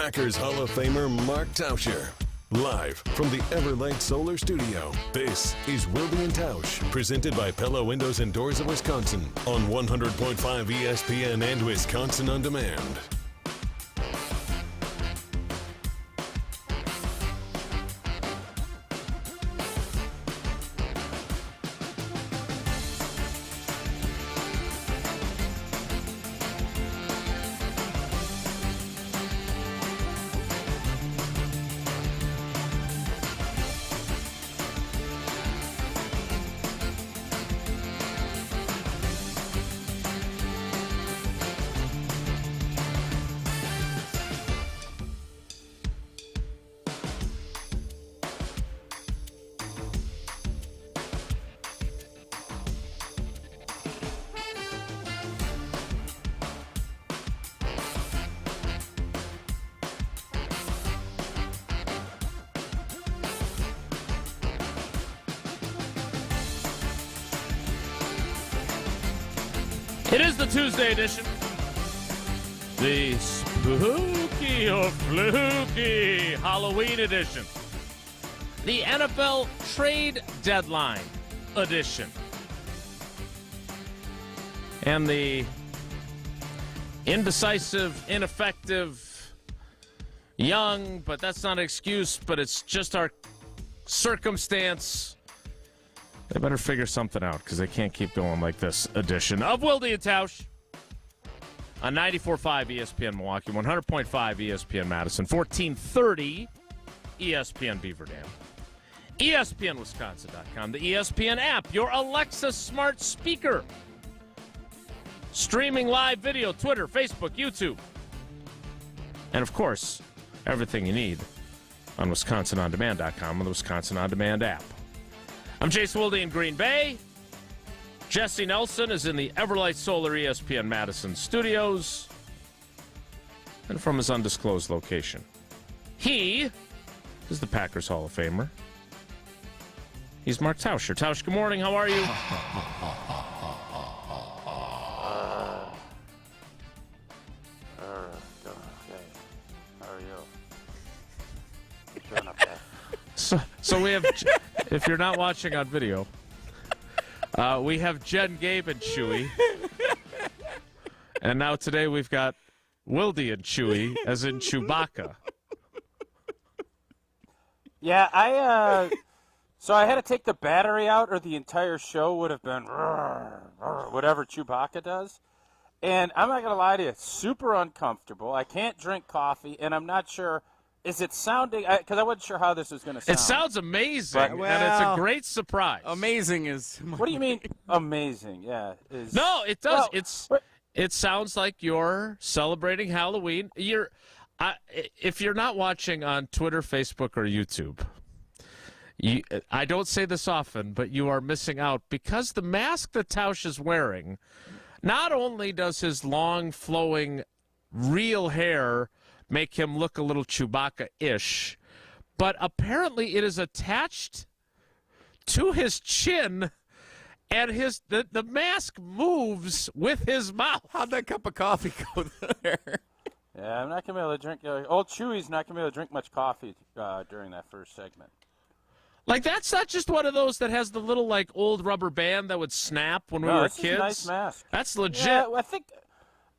Packers Hall of Famer Mark Tauscher. Live from the Everlight Solar Studio, this is Wilde and Tausch, presented by Pella Windows and Doors of Wisconsin on 100.5 ESPN and Wisconsin On Demand. It is the Tuesday edition. The spooky or fluky Halloween edition. The NFL trade deadline edition. And the indecisive, ineffective, young, but that's not an excuse, but it's just our circumstance. They better figure something out because they can't keep going like this edition of Wilde and Tausch on 94.5 ESPN Milwaukee, 100.5 ESPN Madison, 1430 ESPN Beaver Dam, ESPNWisconsin.com, the ESPN app, your Alexa smart speaker, streaming live video, Twitter, Facebook, YouTube, and, of course, everything you need on WisconsinOnDemand.com and the Wisconsin On Demand app. I'm Jason Wilde in Green Bay. Jesse Nelson is in the Everlight Solar ESPN Madison studios and from his undisclosed location. He is the Packers Hall of Famer. He's Mark Tauscher. Tausch, good morning. How are you? Okay. How are you? Doing okay. So we have, if you're not watching on video, we have Jen, Gabe, and Chewy. And now today we've got Wilde and Chewy, as in Chewbacca. Yeah, so I had to take the battery out or the entire show would have been whatever Chewbacca does. And I'm not going to lie to you, super uncomfortable. I can't drink coffee, and I'm not sure. Is it sounding? Because I wasn't sure how this was going to sound. It sounds amazing, But, and it's a great surprise. Amazing is. What do you mean, amazing? Yeah. No, it does. Well, It sounds like you're celebrating Halloween. If you're not watching on Twitter, Facebook, or YouTube, I don't say this often, but you are missing out because the mask that Tausch is wearing, not only does his long, flowing, real hair make him look a little Chewbacca-ish, but apparently it is attached to his chin, and the mask moves with his mouth. How'd that cup of coffee go there? Yeah, I'm not going to be able to drink. Old Chewy's not going to be able to drink much coffee during that first segment. Like, that's not just one of those that has the little, like, old rubber band that would snap when we were this kids. Is a nice mask. That's legit. Yeah,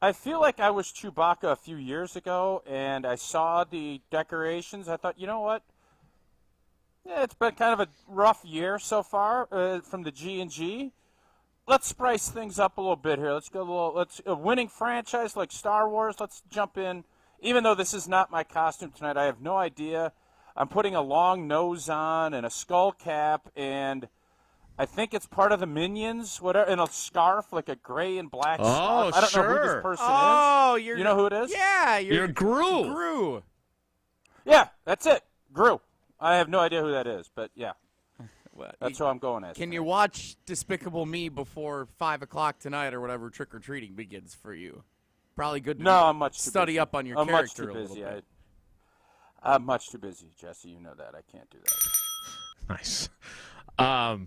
I feel like I was Chewbacca a few years ago, and I saw the decorations. I thought, you know what? Yeah, it's been kind of a rough year so far from the G&G. Let's spice things up a little bit here. Let's go a winning franchise like Star Wars. Let's jump in. Even though this is not my costume tonight, I have no idea. I'm putting a long nose on and a skull cap, and I think it's part of the Minions, whatever, and a scarf, like a gray and black scarf. I don't know who this person is. You know who it is? Yeah, you're Gru. Gru. Yeah, that's it. Gru. I have no idea who that is, but yeah. That's who I'm going as. Can you watch Despicable Me before 5 o'clock tonight or whatever trick-or-treating begins for you? Probably good to I'm much too study busy. up on your I'm character much too a busy. little bit. I'm much too busy, Jesse. You know that. I can't do that. Nice. All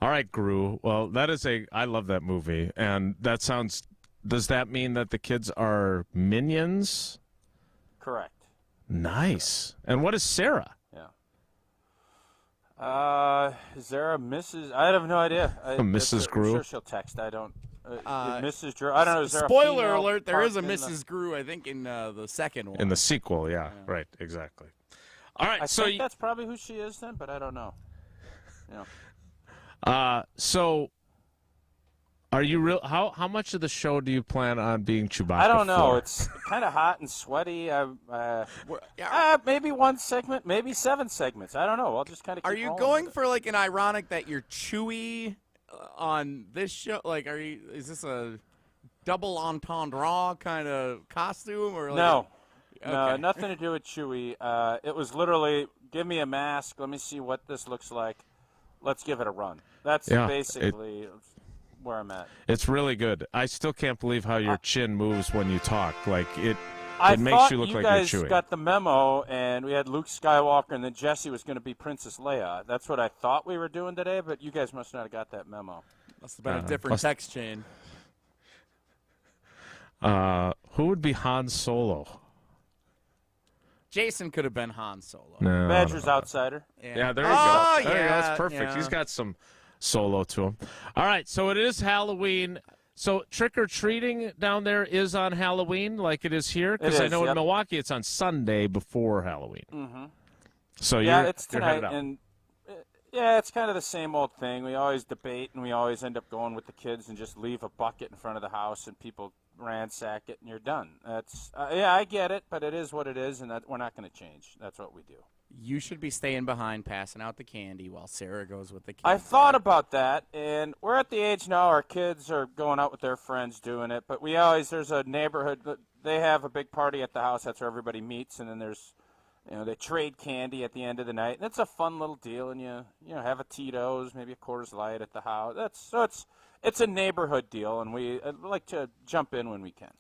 right, Gru. Well, I love that movie. And does that mean that the kids are minions? Correct. Nice. And what is Sarah? Is there a Mrs.? I have no idea. Mrs. Grew? I'm sure she'll text. I don't. Mrs. Drew. I don't know. Is there spoiler a alert, there is a Mrs. Mrs. Grew, I think, in the second one. In the sequel, yeah. Right, exactly. All right, I think that's probably who she is then, but I don't know. So are you real? How much of the show do you plan on being Chewbacca? I don't know. for? It's kind of hot and sweaty. Maybe one segment, maybe 7 segments. I don't know. I'll just kind of. Are you going for like an ironic that you're Chewie on this show? Like, is this a double entendre kind of costume or? Like No, okay. no, nothing to do with Chewie. It was literally, give me a mask. Let me see what this looks like. Let's give it a run. That's basically where I'm at. It's really good. I still can't believe how your chin moves when you talk. Like it I makes you look you like guys you're Chewie. got the memo, and we had Luke Skywalker, and then Jesse was going to be Princess Leia. That's what I thought we were doing today, but you guys must not have got that memo. Must have been a different text chain. Who would be Han Solo? Jason could have been Han Solo. No, Badger's outsider. Yeah, there you go. Oh, There you go. That's yeah, perfect. yeah. He's got some Solo to him. All right, so it is Halloween. So trick-or-treating down there is on Halloween like it is here? Because I know in Milwaukee it's on Sunday before Halloween. Mm-hmm. So it's you're tonight, headed out. and it's kind of the same old thing. We always debate, and we always end up going with the kids and just leave a bucket in front of the house, and people ransack it, and you're done. That's I get it, but it is what it is, and that we're not going to change. That's what we do. You should be staying behind, passing out the candy while Sarah goes with the kids. I thought about that, and we're at the age now our kids are going out with their friends doing it, but there's a neighborhood, they have a big party at the house. That's where everybody meets, and then there's, they trade candy at the end of the night, and it's a fun little deal, and you have a Tito's, maybe a Coors Light at the house. It's a neighborhood deal, and we like to jump in when we can.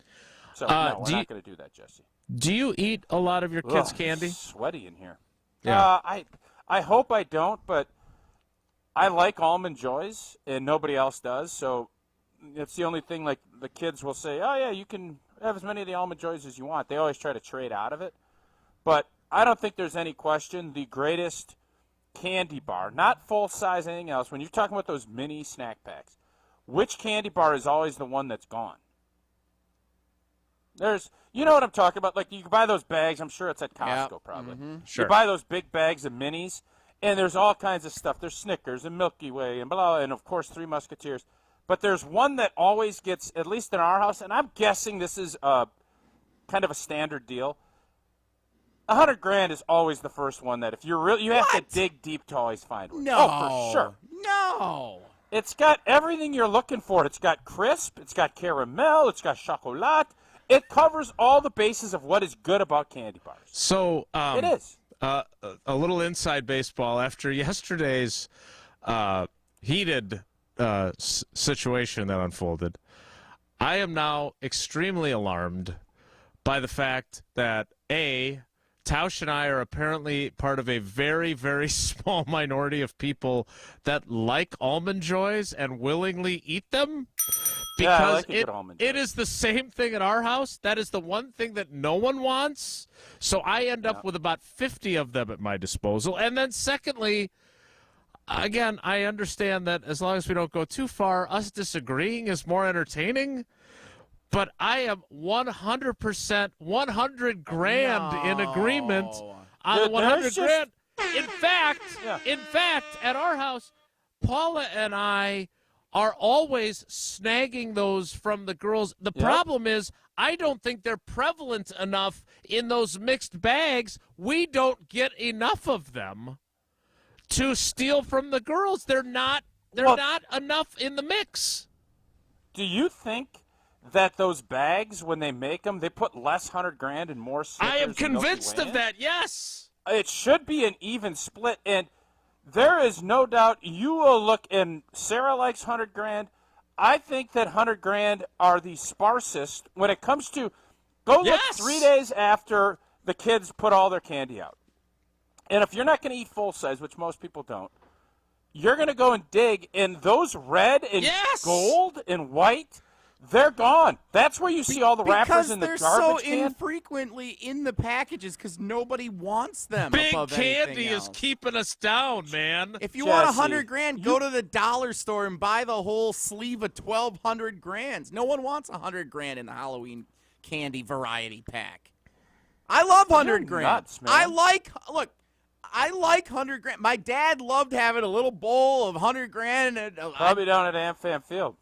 So, no, we're not going to do that, Jesse. Do you eat a lot of your kids' candy? It's sweaty in here. Yeah. I hope I don't, but I like Almond Joys, and nobody else does. So it's the only thing. Like the kids will say, "Oh yeah, you can have as many of the Almond Joys as you want." They always try to trade out of it, but I don't think there's any question. The greatest candy bar, not full size, anything else. When you're talking about those mini snack packs, which candy bar is always the one that's gone? You know what I'm talking about? Like, you can buy those bags. I'm sure it's at Costco, probably. Mm-hmm. Sure. You buy those big bags of minis, and there's all kinds of stuff. There's Snickers and Milky Way and blah, and, of course, Three Musketeers. But there's one that always gets, at least in our house, and I'm guessing this is kind of a standard deal. $100 grand is always the first one that if you're real, you have to dig deep to always find one. No. Oh, for sure. No. It's got everything you're looking for. It's got crisp. It's got caramel. It's got chocolat. It covers all the bases of what is good about candy bars. So it is. A little inside baseball. After yesterday's heated situation that unfolded, I am now extremely alarmed by the fact that, A, Tausch and I are apparently part of a very, very small minority of people that like Almond Joys and willingly eat them. Because I like a good Almond Joy. it is the same thing at our house. That is the one thing that no one wants. So I end up with about 50 of them at my disposal. And then secondly, again, I understand that as long as we don't go too far, us disagreeing is more entertaining. But I am 100%, 100 grand in agreement on the 100 grand. In fact, at our house, Paula and I are always snagging those from the girls. The problem is I don't think they're prevalent enough in those mixed bags. We don't get enough of them to steal from the girls. They're not enough in the mix. Do you think that those bags, when they make them, they put less 100 grand and more Snickers? I am and Milky convinced Way of in? that, yes. It should be an even split, and there is no doubt you will look, and Sarah likes 100 grand. I think that 100 grand are the sparsest when it comes to look 3 days after the kids put all their candy out. And if you're not going to eat full size, which most people don't, you're going to go and dig, and those red and gold and white, They're gone. That's where you see all the wrappers in the garbage Because they're so can. infrequently in the packages because nobody wants them. Big above candy else. is keeping us down, man. If you want Jesse, $100,000, go to the dollar store and buy the whole sleeve of 1,200 grands. No one wants $100,000 in the Halloween candy variety pack. I love $100,000. Nuts, man. I like $100,000. My dad loved having a little bowl of $100,000. And Probably down at AmFam Field.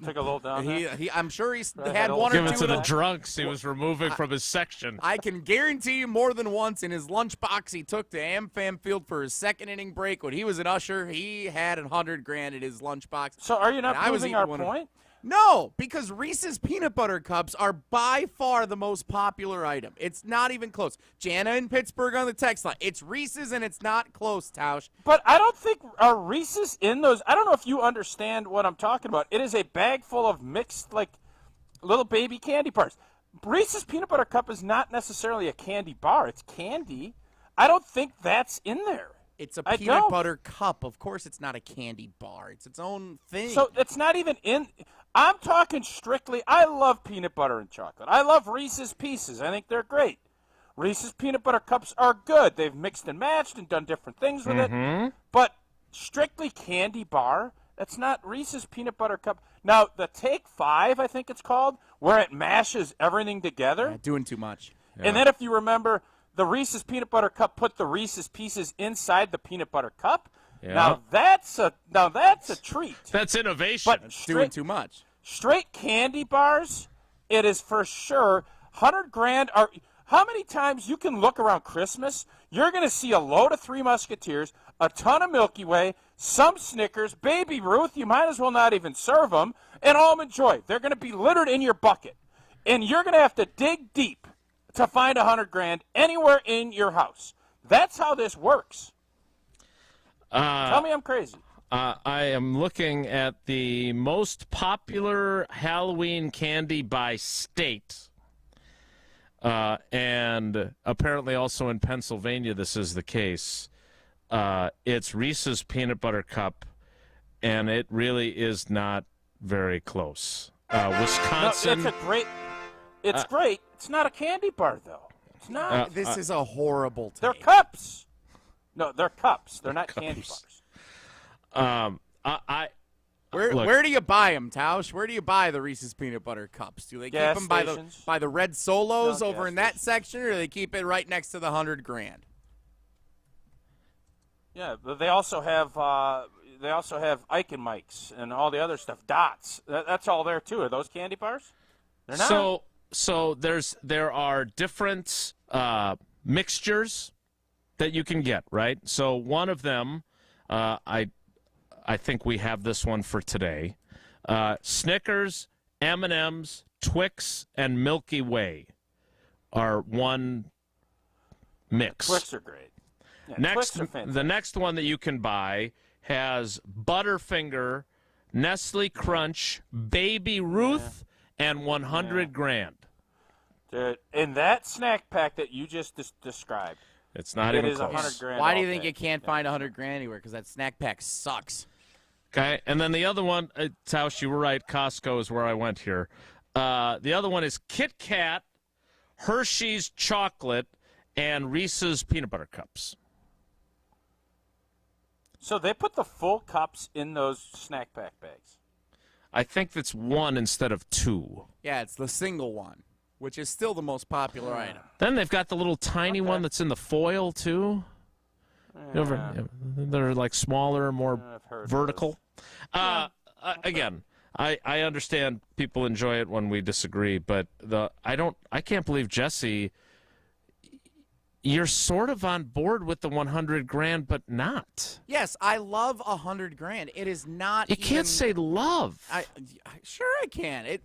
Took a little down there. I'm sure he's Right, had one or Give two it to of the those. drunks he was removing from his section. I can guarantee you more than once in his lunchbox he took to AmFam Field for his second inning break when he was an usher. He had $100,000 in his lunchbox. So are you not And I was proving eating our one of- point? No, because Reese's Peanut Butter Cups are by far the most popular item. It's not even close. Jana in Pittsburgh on the text line. It's Reese's and it's not close, Tausch. But I don't think are Reese's in those. I don't know if you understand what I'm talking about. It is a bag full of mixed, like, little baby candy bars. Reese's Peanut Butter Cup is not necessarily a candy bar. It's candy. I don't think that's in there. It's a I peanut don't. butter cup. Of course it's not a candy bar. It's its own thing. So it's not even in. I'm talking strictly. I love peanut butter and chocolate. I love Reese's Pieces. I think they're great. Reese's Peanut Butter Cups are good. They've mixed and matched and done different things with it. But strictly candy bar, that's not Reese's Peanut Butter Cup. Now, the Take 5, I think it's called, where it mashes everything together. Yeah, doing too much. And then if you remember, the Reese's Peanut Butter Cup put the Reese's Pieces inside the peanut butter cup. Yeah. Now that's a treat. That's innovation. But Doing too much. straight candy bars, it is for sure. $100,000 are. How many times you can look around Christmas? You're going to see a load of Three Musketeers, a ton of Milky Way, some Snickers, Baby Ruth. You might as well not even serve them, and Almond Joy. They're going to be littered in your bucket, and you're going to have to dig deep to find $100,000 anywhere in your house. That's how this works. Tell me I'm crazy. I am looking at the most popular Halloween candy by state. And apparently also in Pennsylvania this is the case. It's Reese's Peanut Butter Cup, and it really is not very close. Wisconsin. No, it's great. It's not a candy bar, though. It's not. This is a horrible take. They're cups. No, they're cups. They're not candy bars. Where do you buy them, Tausch? Where do you buy the Reese's Peanut Butter Cups? Do they keep Gas them stations. by the red Solos No, over gas in that section, or do they keep it right next to the $100,000? Yeah, but they also have Ike and Mike's and all the other stuff. Dots. That's all there too. Are those candy bars? They're not. So there are different mixtures that you can get, right? So one of them, I think we have this one for today. Snickers, M&M's, Twix, and Milky Way are one mix. Twix are great. Yeah, Next, Twix are fantastic. the next one that you can buy has Butterfinger, Nestle Crunch, Baby Ruth, and $100,000. Dude, in that snack pack that you just described, It's not it even is close. $100,000. Why do all you think day. you can't find $100,000 anywhere? Because that snack pack sucks. Okay, and then the other one, Tausch, you were right. Costco is where I went here. The other one is Kit Kat, Hershey's Chocolate, and Reese's Peanut Butter Cups. So they put the full cups in those snack pack bags. I think that's one instead of two. Yeah, it's the single one, which is still the most popular item. Then they've got the little tiny one that's in the foil, too. They're like smaller, more I've heard of vertical. Again, I understand people enjoy it when we disagree, but I can't believe, Jesse, you're sort of on board with the $100,000, but not. Yes, I love $100,000. It is not. You can't say love. Sure I can.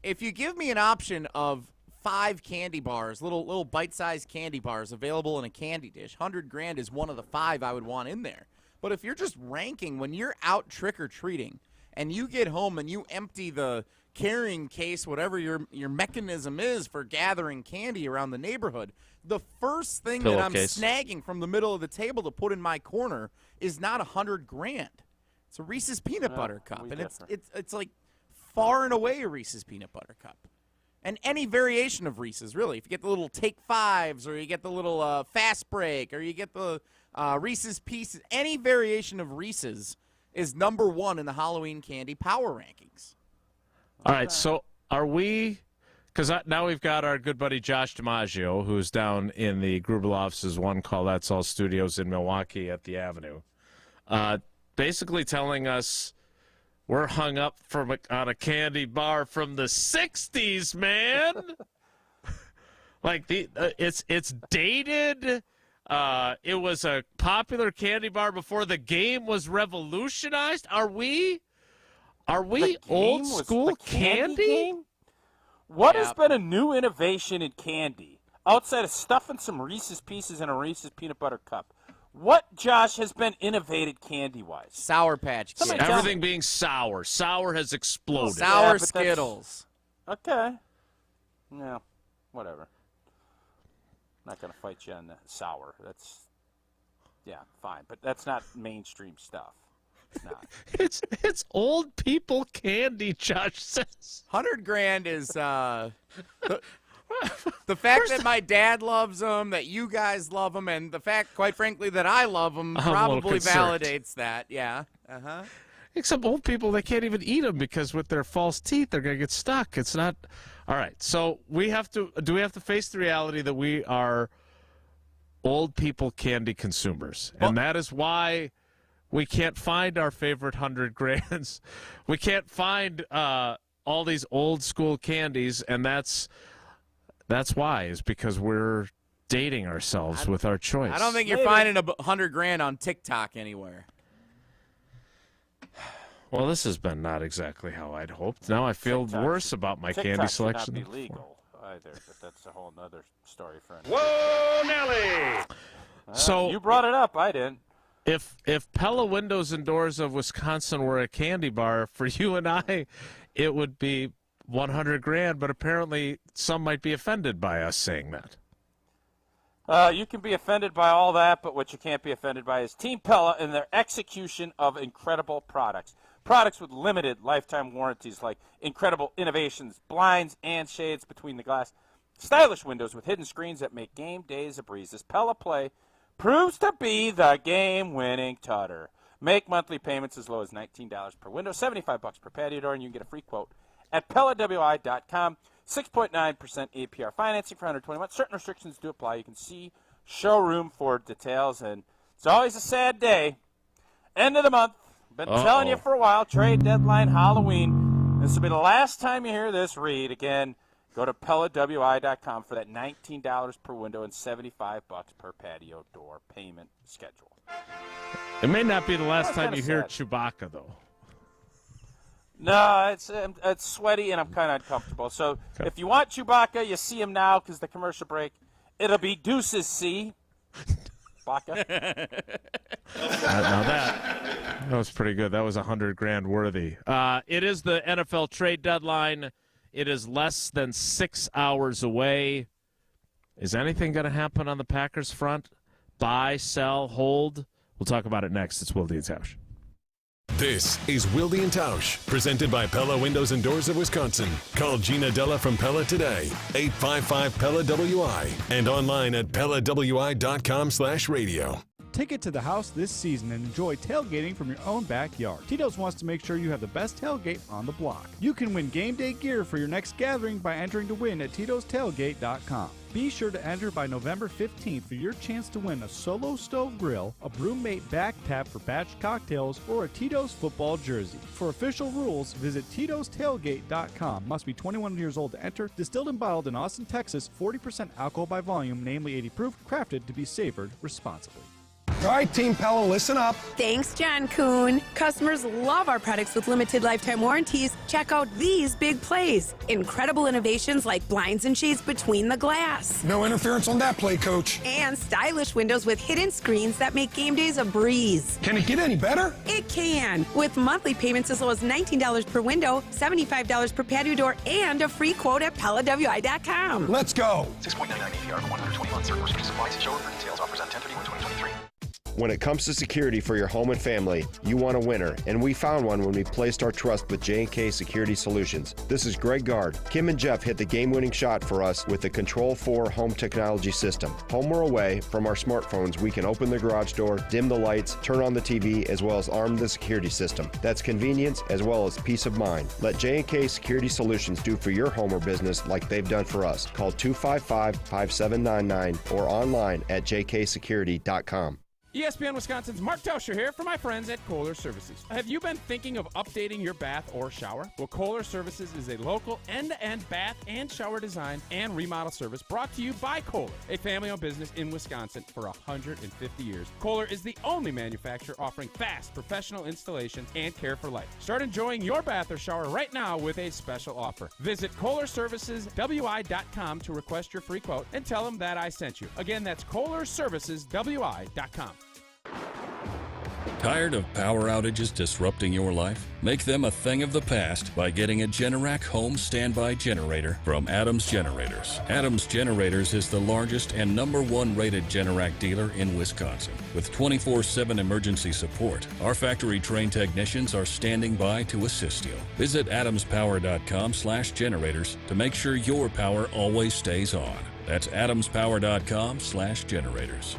If you give me an option of 5 candy bars, little bite-sized candy bars available in a candy dish, $100,000 is one of the 5 I would want in there. But if you're just ranking, when you're out trick-or-treating and you get home and you empty the carrying case, whatever your mechanism is for gathering candy around the neighborhood, the first thing that I'm Pillowcase. snagging from the middle of the table to put in my corner is not $100,000. It's a Reese's Peanut Butter Cup, we and differ. it's like far and away a Reese's Peanut Butter Cup. And any variation of Reese's, really. If you get the little Take Fives, or you get the little Fast Break, or you get the Reese's Pieces, any variation of Reese's is number one in the Halloween candy power rankings. All right, so are we – because now we've got our good buddy Josh DiMaggio, who's down in the Gruber office's One Call That's All studios in Milwaukee at the Avenue, basically telling us we're hung up on a candy bar from the 60s, man. Like, it's dated. It was a popular candy bar before the game was revolutionized. Are we old school candy? What has been a new innovation in candy outside of stuffing some Reese's Pieces in a Reese's Peanut Butter Cup? What, Josh, has been innovated candy-wise? Sour Patch Kids. Everything being sour. Sour has exploded. Sour Skittles. Okay. Yeah, whatever. Not going to fight you on the sour. Yeah, fine. But that's not mainstream stuff. It's not. It's old people candy, Josh says. 100 grand is the fact that my dad loves them, that you guys love them, and the fact, quite frankly, that I love them probably validates that. Yeah. Uh-huh. Except old people, they can't even eat them because with their false teeth, they're going to get stuck. It's not. All right. So do we have to face the reality that we are old people candy consumers? And that is why we can't find our favorite 100 grands. We can't find all these old school candies, and that's why, is because we're dating ourselves with our choice. I don't think you're finding 100 grand on TikTok anywhere. Well, this has been not exactly how I'd hoped. Now I feel worse about my candy selection. TikTok should not be legal either, but that's a whole other story for another. Whoa, Nelly! So you brought it up. I didn't. If Pella Windows and Doors of Wisconsin were a candy bar, for you and I, it would be 100 grand, but apparently some might be offended by us saying that. You can be offended by all that, but what you can't be offended by is Team Pella and their execution of incredible products. Products with limited lifetime warranties like incredible innovations, blinds and shades between the glass, stylish windows with hidden screens that make game days a breeze. This Pella Play proves to be the game-winning tutter. Make monthly payments as low as $19 per window, $75 per patio door, and you can get a free quote at PellaWI.com. 6.9% APR financing for 120 months. Certain restrictions do apply. You can see showroom for details, and it's always a sad day. End of the month. Been telling you for a while. Trade deadline, Halloween. This will be the last time you hear this read. Again, go to PellaWI.com for that $19 per window and $75 per patio door payment schedule. It may not be the last time you hear Chewbacca, though. No, it's sweaty and I'm kind of uncomfortable. So if you want Chewbacca, you see him now because the commercial break. It'll be Deuces C. Chewbacca. Now that was pretty good. That was 100 grand worthy. It is the NFL trade deadline. It is less than 6 hours away. Is anything going to happen on the Packers front? Buy, sell, hold? We'll talk about it next. It's Wilde and Tausch. This is Wilde and Tausch, presented by Pella Windows and Doors of Wisconsin. Call Gina Della from Pella today, 855-PELLA-WI, and online at PellaWI.com/radio. Take it to the house this season and enjoy tailgating from your own backyard. Tito's wants to make sure you have the best tailgate on the block. You can win game day gear for your next gathering by entering to win at Tito'sTailgate.com. Be sure to enter by November 15th for your chance to win a Solo Stove Grill, a Brewmate back tap for batch cocktails, or a Tito's football jersey. For official rules, visit Tito'sTailgate.com. Must be 21 years old to enter. Distilled and bottled in Austin, Texas. 40% alcohol by volume, namely 80 proof. Crafted to be savored responsibly. All right, Team Pella, listen up. Thanks, John Kuhn. Customers love our products with limited lifetime warranties. Check out these big plays. Incredible innovations like blinds and shades between the glass. No interference on that play, Coach. And stylish windows with hidden screens that make game days a breeze. Can it get any better? It can. With monthly payments as low as $19 per window, $75 per patio door, and a free quote at PellaWI.com. Let's go. 6.99 APR for 120 months. Certain restrictions apply. See showroom for details. Offers on 10/31/2023. When it comes to security for your home and family, you want a winner, and we found one when we placed our trust with J&K Security Solutions. This is Greg Gard. Kim and Jeff hit the game-winning shot for us with the Control 4 home technology system. Home or away, from our smartphones, we can open the garage door, dim the lights, turn on the TV, as well as arm the security system. That's convenience as well as peace of mind. Let J&K Security Solutions do for your home or business like they've done for us. Call 255-5799 or online at jksecurity.com. ESPN Wisconsin's Mark Tauscher here for my friends at Kohler Services. Have you been thinking of updating your bath or shower? Well, Kohler Services is a local end-to-end bath and shower design and remodel service brought to you by Kohler, a family-owned business in Wisconsin for 150 years. Kohler is the only manufacturer offering fast, professional installation and care for life. Start enjoying your bath or shower right now with a special offer. Visit KohlerServicesWI.com to request your free quote and tell them that I sent you. Again, that's KohlerServicesWI.com. Tired of power outages disrupting your life? Make them a thing of the past by getting a Generac home standby generator from Adams Generators. Adams Generators is the largest and #1 rated Generac dealer in Wisconsin. With 24/7 emergency support, our factory-trained technicians are standing by to assist you. Visit adamspower.com/generators to make sure your power always stays on. That's adamspower.com/generators.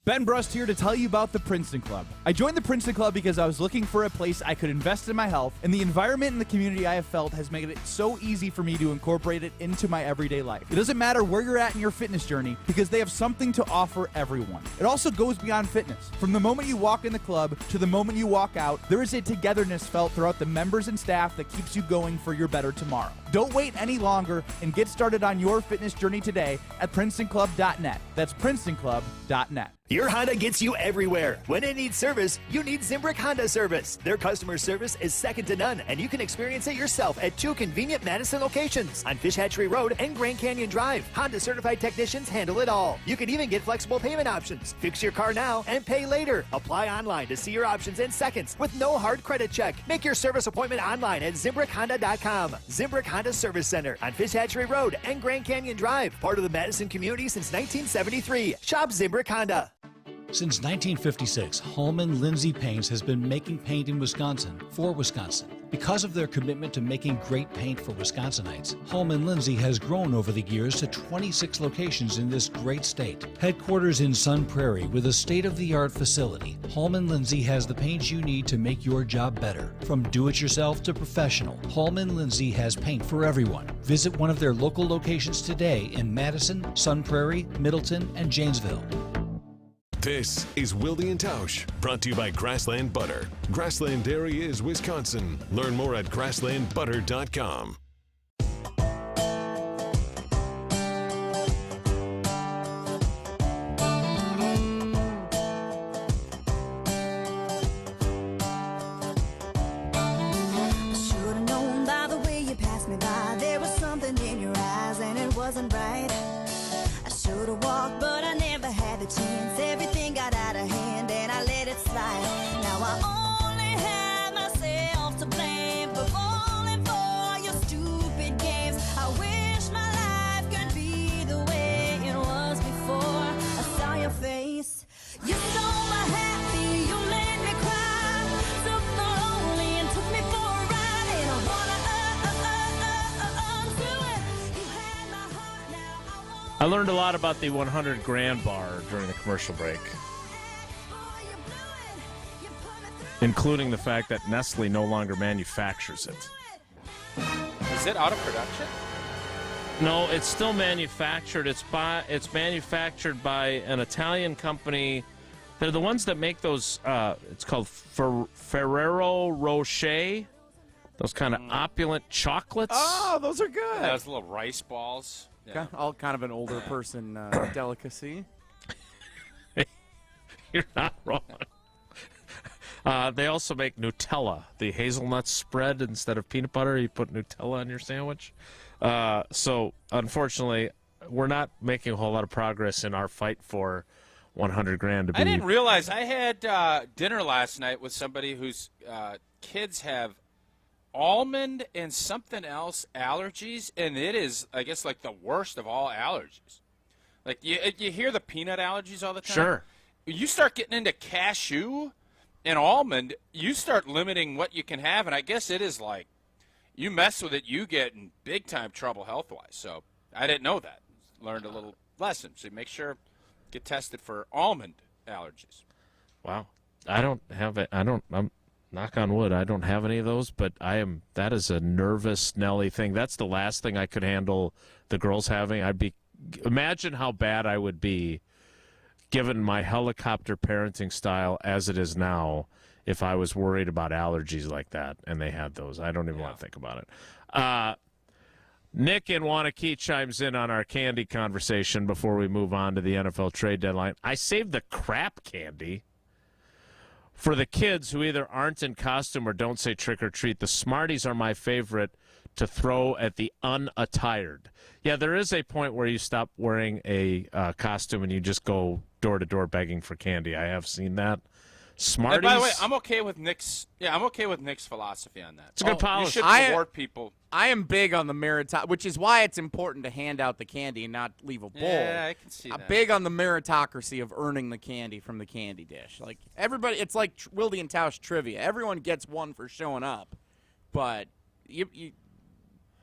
Ben Brust here to tell you about the Princeton Club. I joined the Princeton Club because I was looking for a place I could invest in my health, and the environment and the community I have felt has made it so easy for me to incorporate it into my everyday life. It doesn't matter where you're at in your fitness journey because they have something to offer everyone. It also goes beyond fitness. From the moment you walk in the club to the moment you walk out, there is a togetherness felt throughout the members and staff that keeps you going for your better tomorrow. Don't wait any longer and get started on your fitness journey today at PrincetonClub.net. That's PrincetonClub.net. Your Honda gets you everywhere. When it needs service, you need Zimbrick Honda service. Their customer service is second to none, and you can experience it yourself at 2 convenient Madison locations on Fish Hatchery Road and Grand Canyon Drive. Honda certified technicians handle it all. You can even get flexible payment options. Fix your car now and pay later. Apply online to see your options in seconds with no hard credit check. Make your service appointment online at ZimbrickHonda.com. Zimbrick Honda Service Center on Fish Hatchery Road and Grand Canyon Drive. Part of the Madison community since 1973. Shop Zimbrick Honda. Since 1956, Holman Lindsay Paints has been making paint in Wisconsin for Wisconsin. Because of their commitment to making great paint for Wisconsinites, Holman Lindsay has grown over the years to 26 locations in this great state. Headquarters in Sun Prairie with a state-of-the-art facility, Holman Lindsay has the paint you need to make your job better. From do-it-yourself to professional, Holman Lindsay has paint for everyone. Visit one of their local locations today in Madison, Sun Prairie, Middleton, and Janesville. This is Wilde and Tausch, brought to you by Grassland Butter. Grassland Dairy is Wisconsin. Learn more at grasslandbutter.com. Should've known by the way you passed me by, there was something in your eyes and it wasn't right. I should've walked, but I never had the chance. Everything got out of hand and I let it slide. Now I only have myself to blame for falling for your stupid games. I wish my life could be the way it was before I saw your face. You stole my happy, you made me cry. Took the lonely and took me for a ride. And I wanna undo it. You had my heart, now I want. I learned a lot about the 100 grand bar during the commercial break, including the fact that Nestle no longer manufactures it. Is it out of production? No, it's still manufactured. It's manufactured by an Italian company. They're the ones that make those. It's called Ferrero Rocher. Those kind of opulent chocolates. Oh, those are good. Yeah, those little rice balls. Yeah. All kind of an older person delicacy. You're not wrong. They also make Nutella, the hazelnut spread. Instead of peanut butter, you put Nutella on your sandwich. So, unfortunately, we're not making a whole lot of progress in our fight for 100 grand to be. I didn't realize I had dinner last night with somebody whose kids have almond and something else allergies, and it is, I guess, like the worst of all allergies. Like you hear the peanut allergies all the time. Sure. you start getting into cashew and almond, you start limiting what you can have, and I guess it is like you mess with it, you get in big-time trouble health-wise. So I didn't know that. Learned a little lesson. So make sure get tested for almond allergies. Wow. I'm knock on wood, I don't have any of those, but that is a nervous Nelly thing. That's the last thing I could handle the girls having. Imagine how bad I would be given my helicopter parenting style as it is now if I was worried about allergies like that and they had those. I don't even want to think about it. Nick in Wanakee chimes in on our candy conversation before we move on to the NFL trade deadline. I saved the crap candy for the kids who either aren't in costume or don't say trick or treat. The Smarties are my favorite to throw at the unattired. Yeah, there is a point where you stop wearing a costume and you just go door to door begging for candy. I have seen that. Smarties. And by the way, I'm okay with Nick's philosophy on that. It's a good policy. You should reward people. I am big on the meritocracy, which is why it's important to hand out the candy and not leave a bowl. Yeah, I can see I'm that. big on the meritocracy of earning the candy from the candy dish. Like everybody, it's like Wilde and Tausch trivia. Everyone gets one for showing up, but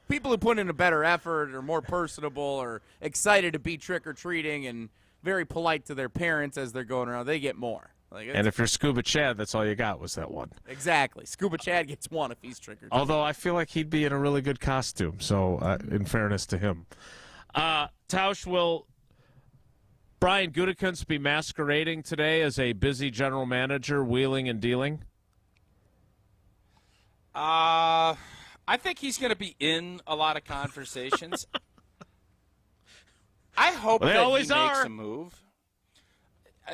people who put in a better effort are more personable or excited to be trick-or-treating and very polite to their parents as they're going around, they get more. And if you're Scuba Chad, that's all you got was that one. Exactly. Scuba Chad gets one if he's trick-or-treating. Although I feel like he'd be in a really good costume, so in fairness to him. Tausch, will Brian Gutekunst be masquerading today as a busy general manager, wheeling and dealing? I think he's going to be in a lot of conversations. I hope that he makes a move.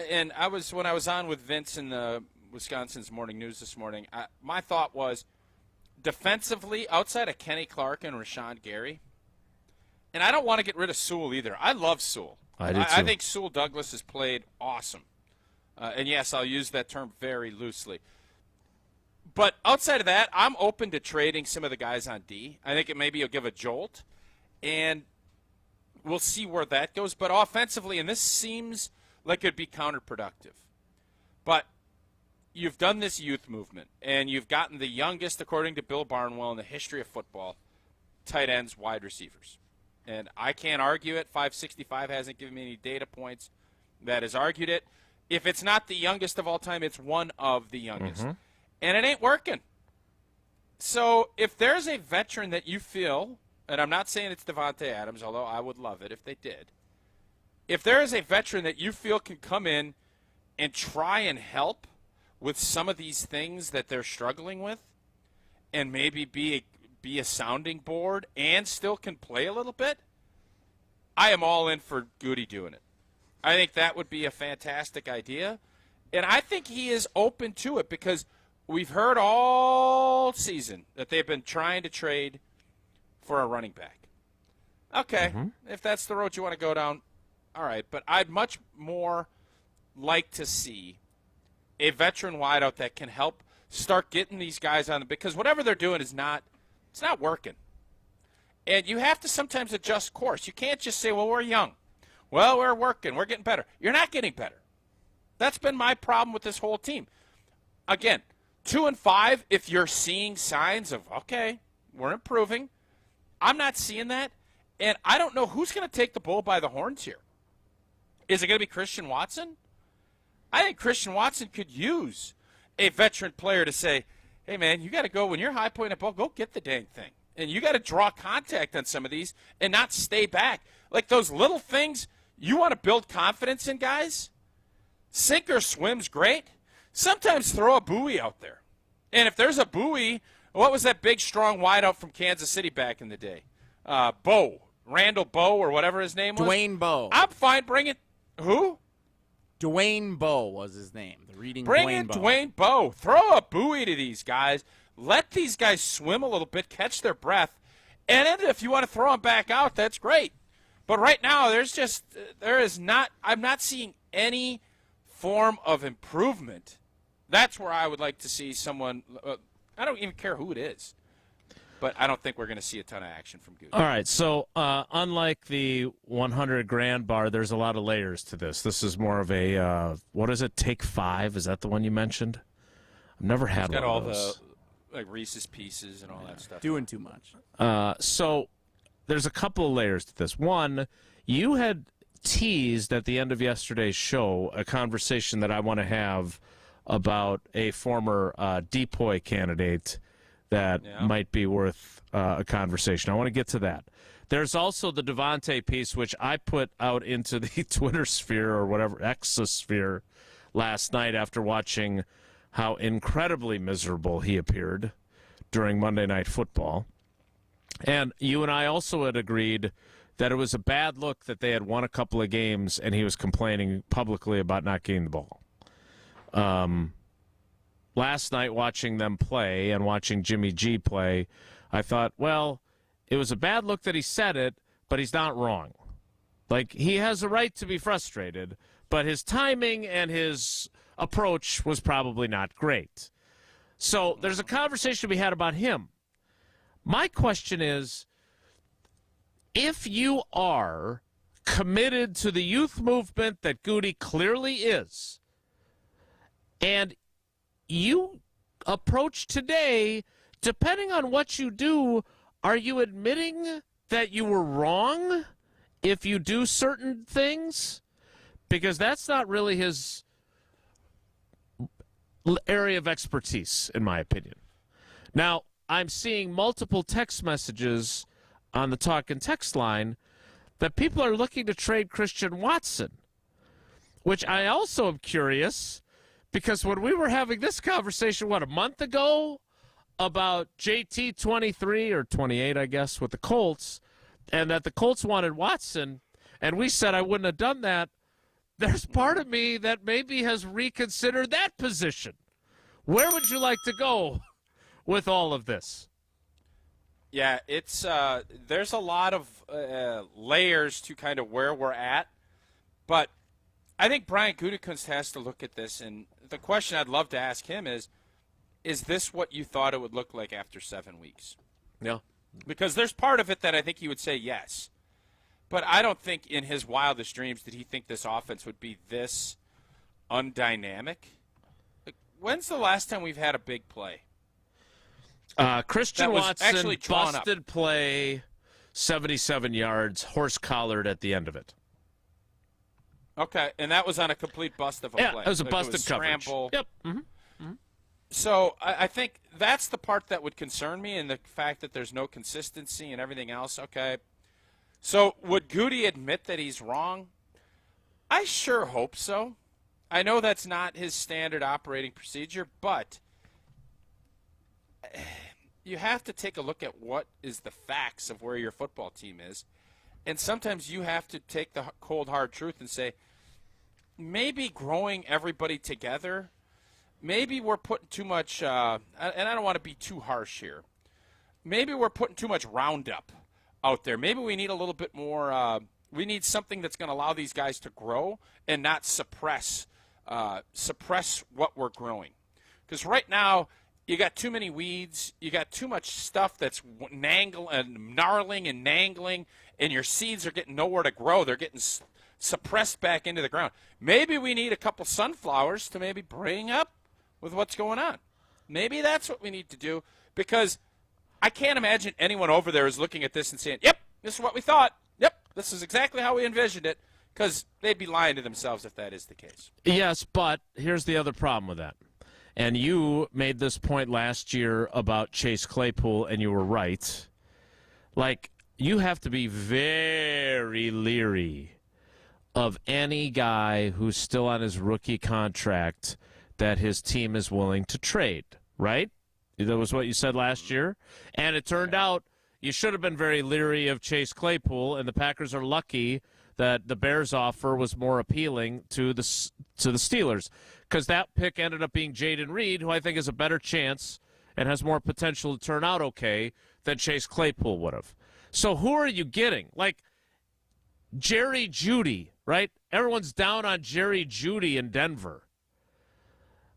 And when I was on with Vince in the Wisconsin's Morning News this morning, my thought was defensively, outside of Kenny Clark and Rashawn Gary, and I don't want to get rid of Sewell either. I love Sewell. I do too. I think Sewell Douglas has played awesome. And yes, I'll use that term very loosely. But outside of that, I'm open to trading some of the guys on D. I think maybe you'll give a jolt, and we'll see where that goes. But offensively, and this seems like it'd be counterproductive. But you've done this youth movement, and you've gotten the youngest, according to Bill Barnwell, in the history of football, tight ends, wide receivers. And I can't argue it. 565 hasn't given me any data points that has argued it. If it's not the youngest of all time, it's one of the youngest. Mm-hmm. And it ain't working. So if there's a veteran that you feel, and I'm not saying it's Devante Adams, although I would love it if they did, if there is a veteran that you feel can come in and try and help with some of these things that they're struggling with and maybe be a sounding board and still can play a little bit, I am all in for Goody doing it. I think that would be a fantastic idea. And I think he is open to it because we've heard all season that they've been trying to trade for a running back. Okay, if that's the road you want to go down, all right. But I'd much more like to see a veteran wideout that can help start getting these guys on, because whatever they're doing it's not working. And you have to sometimes adjust course. You can't just say, well, we're young. Well, we're working. We're getting better. You're not getting better. That's been my problem with this whole team. Again, 2-5, if you're seeing signs of, okay, we're improving. I'm not seeing that. And I don't know who's going to take the bull by the horns here. Is it going to be Christian Watson? I think Christian Watson could use a veteran player to say, hey, man, you got to go when you're high pointing a ball, go get the dang thing. And you got to draw contact on some of these and not stay back. Like those little things, you want to build confidence in guys? Sink or swim's great. Sometimes throw a buoy out there. And if there's a buoy, what was that big, strong wideout from Kansas City back in the day? Randall Bowe or whatever his name was. Dwayne Bowe. I'm fine. Bring it. Who? Dwayne Bowe was his name. The reading Bring Dwayne in Bowe. Dwayne Bowe. Throw a buoy to these guys. Let these guys swim a little bit, catch their breath. And then if you want to throw them back out, that's great. But right now, I'm not seeing any form of improvement. That's where I would like to see someone, I don't even care who it is. But I don't think we're going to see a ton of action from Goody. All right, so unlike the 100 grand bar, there's a lot of layers to this. This is more of a, what is it, Take 5? Is that the one you mentioned? I've never had one of those. Got all the like Reese's Pieces and all that stuff. Doing too much. So there's a couple of layers to this. One, you had teased at the end of yesterday's show a conversation that I want to have about a former DPOY candidate that might be worth a conversation. I want to get to that. There's also the Devante piece, which I put out into the Twitter sphere or whatever, X-sphere last night after watching how incredibly miserable he appeared during Monday Night Football. And you and I also had agreed that it was a bad look that they had won a couple of games and he was complaining publicly about not getting the ball. Last night, watching them play and watching Jimmy G play, I thought, well, it was a bad look that he said it, but he's not wrong. Like, he has a right to be frustrated, but his timing and his approach was probably not great. So there's a conversation we had about him. My question is, if you are committed to the youth movement that Goody clearly is, and you approach today, depending on what you do, are you admitting that you were wrong if you do certain things? Because that's not really his area of expertise, in my opinion. Now, I'm seeing multiple text messages on the talk and text line that people are looking to trade Christian Watson, which I also am curious. Because when we were having this conversation, a month ago about JT 23 or 28, I guess, with the Colts, and that the Colts wanted Watson, and we said I wouldn't have done that, there's part of me that maybe has reconsidered that position. Where would you like to go with all of this? Yeah, it's there's a lot of layers to kind of where we're at, but I think Brian Gutekunst has to look at this, and the question I'd love to ask him is this what you thought it would look like after 7 weeks? Yeah. Because there's part of it that I think he would say yes. But I don't think in his wildest dreams did he think this offense would be this undynamic. Like, when's the last time we've had a big play? Christian Watson busted play, 77 yards, horse-collared at the end of it. Okay, and that was on a complete bust of a play. Yeah, it was a busted coverage. Scramble. Yep. Mm-hmm. Mm-hmm. So I think that's the part that would concern me, and the fact that there's no consistency and everything else. Okay, so would Goody admit that he's wrong? I sure hope so. I know that's not his standard operating procedure, but you have to take a look at what is the facts of where your football team is. And sometimes you have to take the cold, hard truth and say, maybe growing everybody together, maybe we're putting too much, and I don't want to be too harsh here, maybe we're putting too much Roundup out there. Maybe we need a little bit more, we need something that's going to allow these guys to grow and not suppress what we're growing. Because right now, you got too many weeds, you got too much stuff that's gnarling and nangling, and your seeds are getting nowhere to grow. They're getting suppressed back into the ground. Maybe we need a couple sunflowers to maybe bring up with what's going on. Maybe that's what we need to do, because I can't imagine anyone over there is looking at this and saying, yep, this is what we thought. Yep, this is exactly how we envisioned it, because they'd be lying to themselves if that is the case. Yes, but here's the other problem with that. And you made this point last year about Chase Claypool, and you were right. Like, you have to be very leery of any guy who's still on his rookie contract that his team is willing to trade, right? That was what you said last year. And it turned out you should have been very leery of Chase Claypool, and the Packers are lucky that the Bears offer was more appealing to the Steelers, because that pick ended up being Jaden Reed, who I think has a better chance and has more potential to turn out okay than Chase Claypool would have. So who are you getting? Like Jerry Jeudy, right? Everyone's down on Jerry Jeudy in Denver.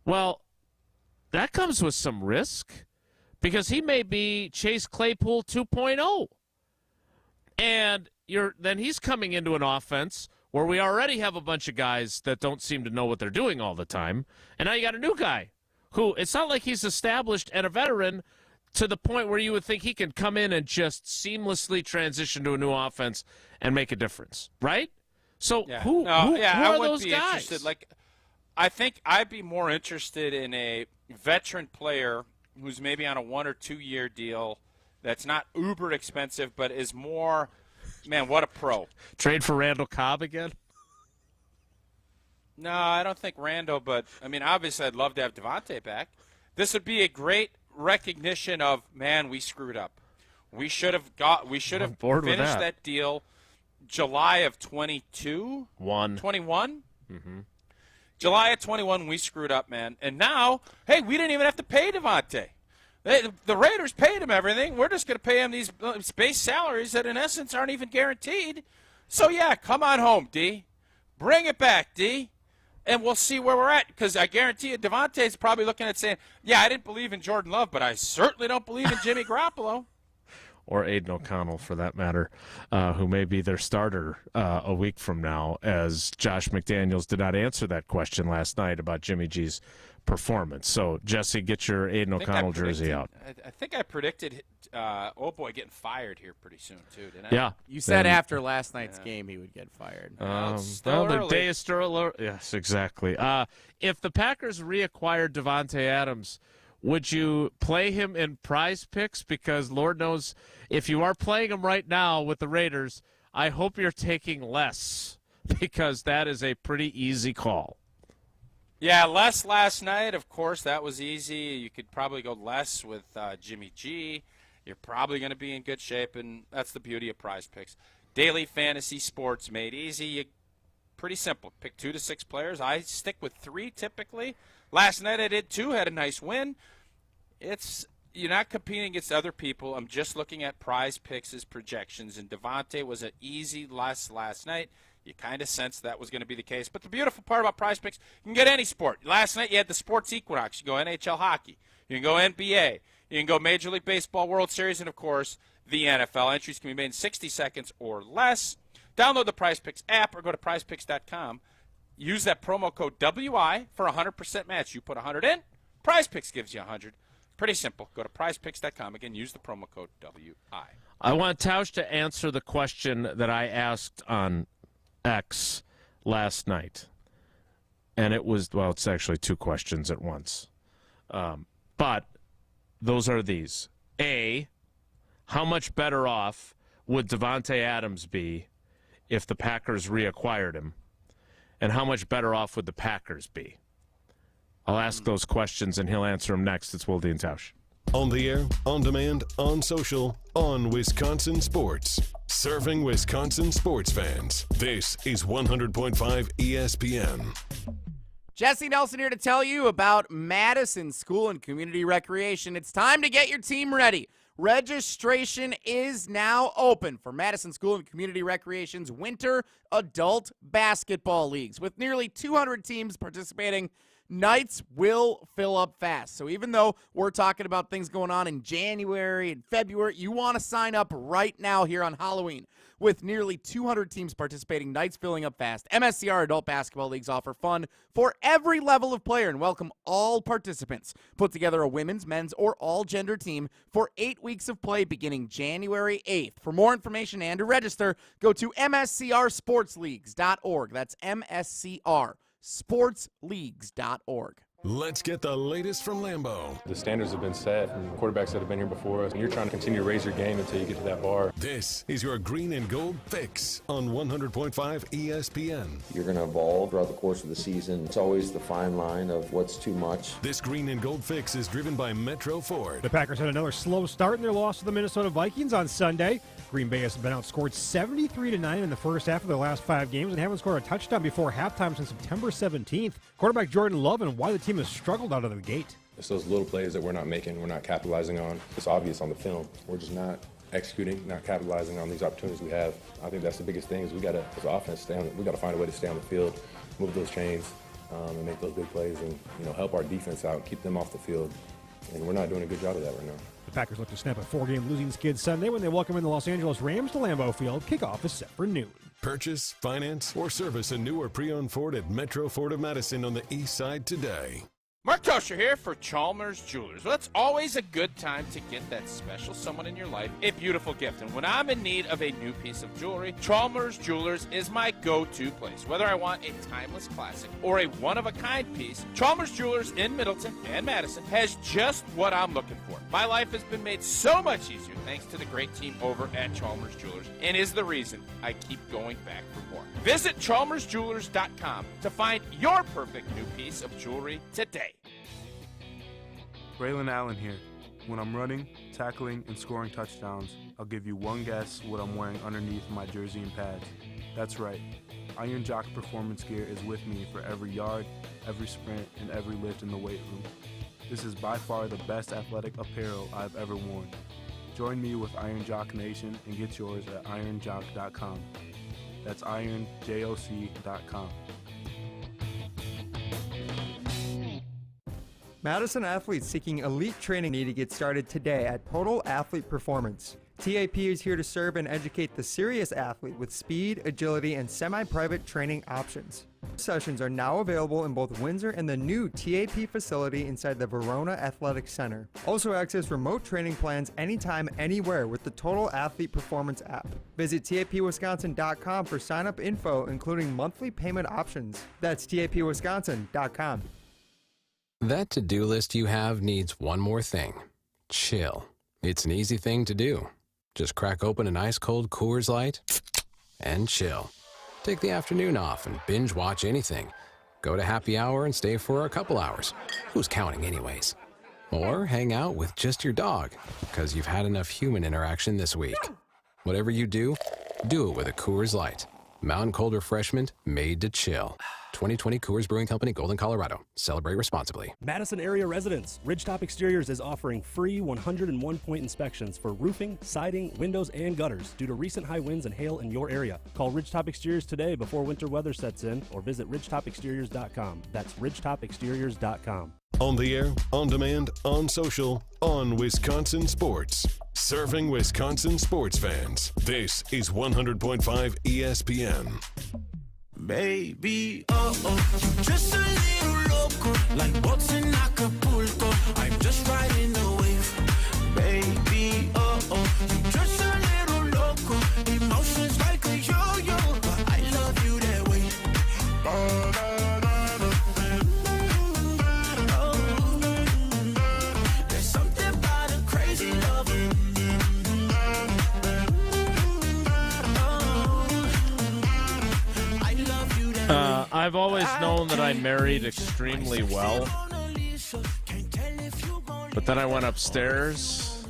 Well, that comes with some risk, because he may be Chase Claypool 2.0. And then he's coming into an offense where we already have a bunch of guys that don't seem to know what they're doing all the time. And now you got a new guy who, it's not like he's established and a veteran to the point where you would think he can come in and just seamlessly transition to a new offense and make a difference, right? So who are those guys? Interested. Like, I think I'd be more interested in a veteran player who's maybe on a 1 or 2 year deal that's not uber expensive, but is more, man, what a pro. Trade for Randall Cobb again? No, I don't think Randall, but, I mean, obviously I'd love to have Devante back. This would be a great recognition of, man, we screwed up. We should have finished that deal July of 21? Mm-hmm. July of 21, we screwed up, man. And now, hey, we didn't even have to pay Devante. The Raiders paid him everything. We're just going to pay him these base salaries that, in essence, aren't even guaranteed. So, yeah, come on home, D. Bring it back, D. And we'll see where we're at, because I guarantee you Devante's probably looking at saying, yeah, I didn't believe in Jordan Love, but I certainly don't believe in Jimmy Garoppolo. Or Aiden O'Connell, for that matter, who may be their starter a week from now, as Josh McDaniels did not answer that question last night about Jimmy G's performance. So, Jesse, get your Aiden O'Connell jersey out. I think I predicted, getting fired here pretty soon, too, didn't I? Yeah. You said after last night's game he would get fired. The day is still early. Yes, exactly. If the Packers reacquired Devante Adams, would you play him in prize picks? Because Lord knows if you are playing him right now with the Raiders, I hope you're taking less, because that is a pretty easy call. Yeah, less last night, of course, that was easy. You could probably go less with Jimmy G. You're probably going to be in good shape, and that's the beauty of prize picks. Daily fantasy sports made easy. Pretty simple. Pick 2 to 6 players. I stick with 3 typically. Last night I did 2, had a nice win. You're not competing against other people. I'm just looking at prize picks' projections, and Devante was an easy last night. You kind of sensed that was going to be the case. But the beautiful part about prize picks, you can get any sport. Last night you had the sports equinox. You can go NHL hockey. You can go NBA. You can go Major League Baseball World Series, and, of course, the NFL. Entries can be made in 60 seconds or less. Download the Prize Picks app or go to prizepicks.com. Use that promo code WI for a 100% match. You put 100 in, Prize Picks gives you 100. Pretty simple. Go to prizepicks.com. Again, use the promo code WI. I want Tausch to answer the question that I asked on X last night. And it was, well, it's actually 2 questions at once. But those are these. A, how much better off would Devante Adams be if the Packers reacquired him? And how much better off would the Packers be? I'll ask those questions, and he'll answer them next. It's Wilde and Tausch. On the air, on demand, on social, on Wisconsin Sports. Serving Wisconsin sports fans. This is 100.5 ESPN. Jesse Nelson here to tell you about Madison School and Community Recreation. It's time to get your team ready. Registration is now open for Madison School and Community Recreation's Winter Adult Basketball Leagues. With nearly 200 teams participating, nights will fill up fast. So even though we're talking about things going on in January and February, you want to sign up right now here on Halloween. With nearly 200 teams participating, nights filling up fast, MSCR Adult Basketball Leagues offer fun for every level of player and welcome all participants. Put together a women's, men's, or all-gender team for 8 weeks of play beginning January 8th. For more information and to register, go to mscrsportsleagues.org. That's mscrsportsleagues.org. Let's get the latest from Lambeau. The standards have been set from quarterbacks that have been here before us, and you're trying to continue to raise your game until you get to that bar. This is your green and gold fix on 100.5 ESPN. You're going to evolve throughout the course of the season. It's always the fine line of what's too much. This green and gold fix is driven by Metro Ford. The Packers had another slow start in their loss to the Minnesota Vikings on Sunday. Green Bay has been outscored 73-9 in the first half of their last 5 games and haven't scored a touchdown before halftime since September 17th. Quarterback Jordan Love and why the team has struggled out of the gate. It's those little plays that we're not making, we're not capitalizing on. It's obvious on the film. We're just not executing, not capitalizing on these opportunities we have. I think that's the biggest thing is we got to, as an offense, we got to find a way to stay on the field, move those chains, and make those big plays and help our defense out, keep them off the field. and we're not doing a good job of that right now. The Packers look to snap a 4-game losing skid Sunday when they welcome in the Los Angeles Rams to Lambeau Field. Kickoff is set for noon. Purchase, finance, or service a new or pre-owned Ford at Metro Ford of Madison on the east side today. Mark Toscher here for Chalmers Jewelers. Well, it's always a good time to get that special someone in your life a beautiful gift. And when I'm in need of a new piece of jewelry, Chalmers Jewelers is my go-to place. Whether I want a timeless classic or a one-of-a-kind piece, Chalmers Jewelers in Middleton and Madison has just what I'm looking for. My life has been made so much easier thanks to the great team over at Chalmers Jewelers, and is the reason I keep going back for more. Visit chalmersjewelers.com to find your perfect new piece of jewelry today. Braylon Allen here. When I'm running, tackling, and scoring touchdowns, I'll give you one guess what I'm wearing underneath my jersey and pads. That's right. Iron Jock Performance Gear is with me for every yard, every sprint, and every lift in the weight room. This is by far the best athletic apparel I've ever worn. Join me with Iron Jock Nation and get yours at ironjock.com. That's ironjoc.com. Madison athletes seeking elite training need to get started today at Total Athlete Performance. TAP is here to serve and educate the serious athlete with speed, agility, and semi-private training options. Sessions are now available in both Windsor and the new TAP facility inside the Verona Athletic Center. Also access remote training plans anytime, anywhere with the Total Athlete Performance app. Visit tapwisconsin.com for sign-up info, including monthly payment options. That's tapwisconsin.com. That to-do list you have needs one more thing. Chill. It's an easy thing to do. Just crack open an ice-cold Coors Light and chill. Take the afternoon off and binge watch anything. Go to happy hour and stay for a couple hours. Who's counting anyways? Or hang out with just your dog, because you've had enough human interaction this week. Whatever you do it with a Coors Light. Mountain cold refreshment made to chill. 2020 Coors Brewing Company, Golden, Colorado. Celebrate responsibly. Madison area residents, Ridgetop Exteriors is offering free 101-point inspections for roofing, siding, windows, and gutters due to recent high winds and hail in your area. Call Ridgetop Exteriors today before winter weather sets in, or visit ridgetopexteriors.com. That's ridgetopexteriors.com. On the air, on demand, on social, on Wisconsin Sports. Serving Wisconsin sports fans. This is 100.5 ESPN. Baby, you just a little loco, like boats in Acapulco. I'm just riding the wave. Baby, you just a little loco, emotions like a yo-yo, but I love you that way. There's something about a crazy love. I've always known that I married extremely well, but then I went upstairs.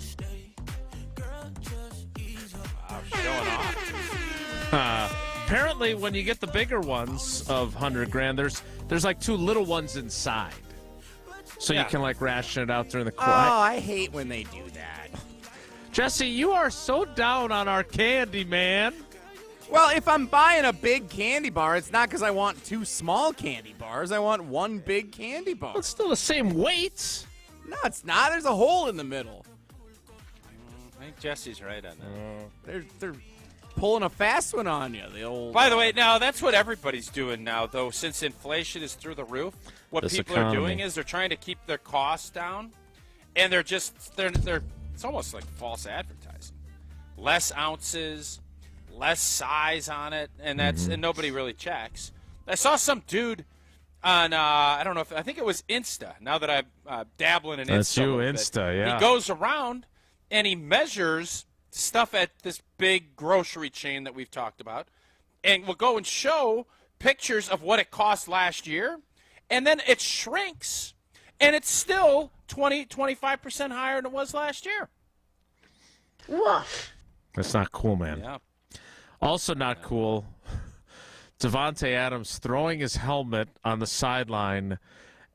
Showing off. Apparently, when you get the bigger ones of $100,000, there's like two little ones inside, so you can like ration it out during the course. Oh, I hate when they do that. Jesse, you are so down on our candy, man. Well, if I'm buying a big candy bar, it's not because I want two small candy bars. I want one big candy bar. It's still the same weight. No, it's not. There's a hole in the middle. I think Jesse's right on that. They're pulling a fast one on you. The old. By the way, now that's what everybody's doing now, though. Since inflation is through the roof, what This people economy. are doing is they're trying to keep their costs down, and they're it's almost like false advertising. Less ounces, less size on it, and and nobody really checks. I saw some dude on I don't know if I think it was Insta. Now that I'm dabbling in That's Insta, a you, little bit. Insta, yeah. He goes around and he measures stuff at this big grocery chain that we've talked about, and will go and show pictures of what it cost last year, and then it shrinks, and it's still 20-25% higher than it was last year. Woof. That's not cool, man. Yeah. Also not cool, Devante Adams throwing his helmet on the sideline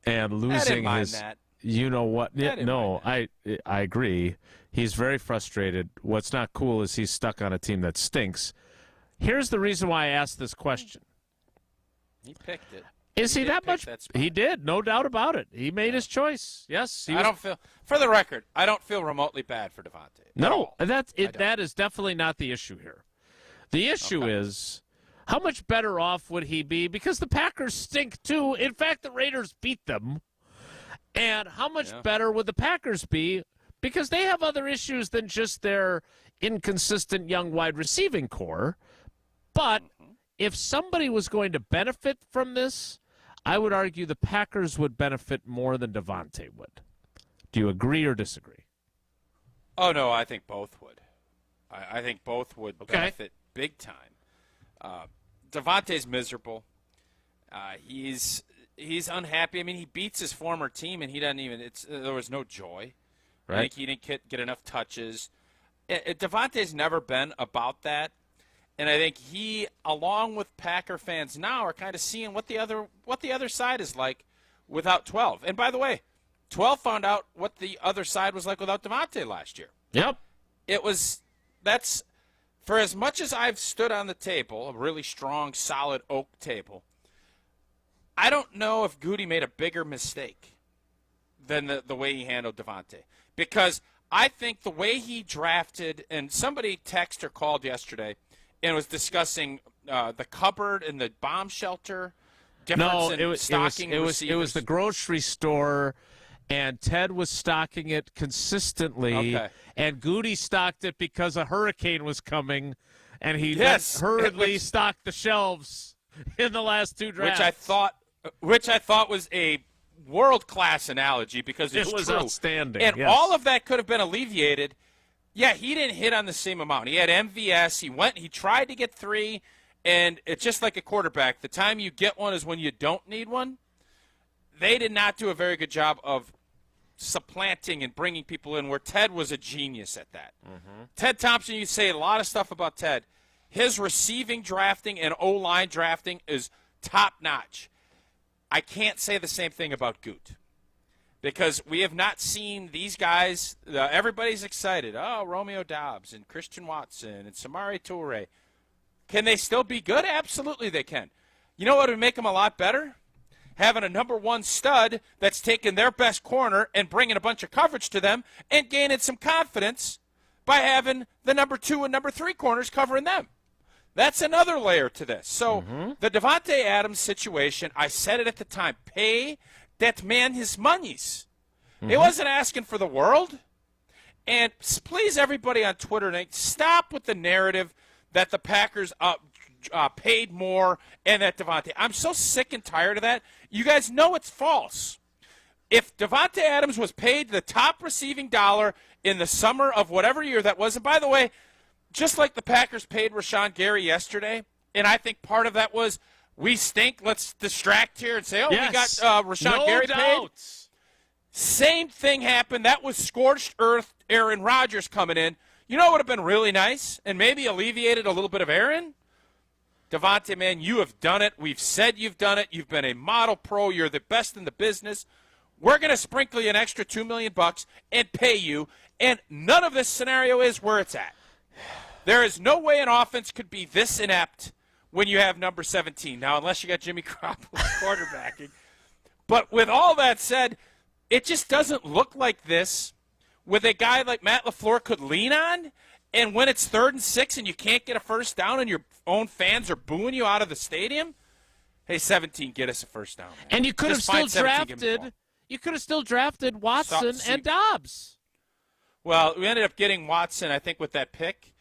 and losing mind his. that. You know what? I didn't No, I agree. He's very frustrated. What's not cool is he's stuck on a team that stinks. Here's the reason why I asked this question. He picked it. Is he that much? He did, no doubt about it. He made his choice. Yes, I don't feel, for the record, I don't feel remotely bad for Devante. No, that is definitely not the issue here. The issue is, how much better off would he be? Because the Packers stink too. In fact, the Raiders beat them. And how much better would the Packers be? Because they have other issues than just their inconsistent young wide receiving core. But if somebody was going to benefit from this, I would argue the Packers would benefit more than Devante would. Do you agree or disagree? Oh, no, I think both would. I think both would benefit big time. Devante's miserable. He's unhappy. I mean, he beats his former team, and he doesn't even there was no joy. Right. I think he didn't get enough touches. Devante's never been about that. And I think he, along with Packer fans now, are kind of seeing what the other side is like without 12. And by the way, 12 found out what the other side was like without Devante last year. Yep. That's for as much as I've stood on the table, a really strong, solid oak table, I don't know if Goody made a bigger mistake than the way he handled Devante. Because I think the way he drafted, and somebody texted or called yesterday and was discussing the cupboard and the bomb shelter difference in stocking receivers. It was the grocery store, and Ted was stocking it consistently, and Goody stocked it because a hurricane was coming, and he hurriedly stocked the shelves in the last two drafts. Which I thought was a world-class analogy because it was true. Outstanding. And all of that could have been alleviated. Yeah, he didn't hit on the same amount. He had MVS. He tried to get 3, and it's just like a quarterback. The time you get one is when you don't need one. They did not do a very good job of supplanting and bringing people in, where Ted was a genius at that. Ted Thompson, you say a lot of stuff about Ted. His receiving drafting and O-line drafting is top-notch. I can't say the same thing about Goot, because we have not seen these guys. Everybody's excited. Oh, Romeo Doubs and Christian Watson and Samari Toure. Can they still be good? Absolutely they can. You know what would make them a lot better? Having a number 1 stud that's taking their best corner and bringing a bunch of coverage to them and gaining some confidence by having the number 2 and number 3 corners covering them. That's another layer to this. So the Devante Adams situation, I said it at the time, pay that man his monies. He wasn't asking for the world. And please, everybody on Twitter, stop with the narrative that the Packers paid more and that Devante. I'm so sick and tired of that. You guys know it's false. If Devante Adams was paid the top receiving dollar in the summer of whatever year that was, and by the way, just like the Packers paid Rashawn Gary yesterday, and I think part of that was we stink, let's distract here and say, we got Rashawn Gary paid. Same thing happened. That was scorched earth Aaron Rodgers coming in. You know what would have been really nice and maybe alleviated a little bit of Aaron? Devante, man, you have done it. We've said you've done it. You've been a model pro. You're the best in the business. We're going to sprinkle you an extra $2 million and pay you, and none of this scenario is where it's at. There is no way an offense could be this inept when you have number 17. Now, unless you got Jimmy Garoppolo quarterbacking. But with all that said, it just doesn't look like this with a guy like Matt LaFleur could lean on. And when it's 3rd and 6 and you can't get a first down and your own fans are booing you out of the stadium, hey, 17, get us a first down. Man. And you could have still drafted Watson and Dobbs. Well, we ended up getting Watson, I think, with that pick.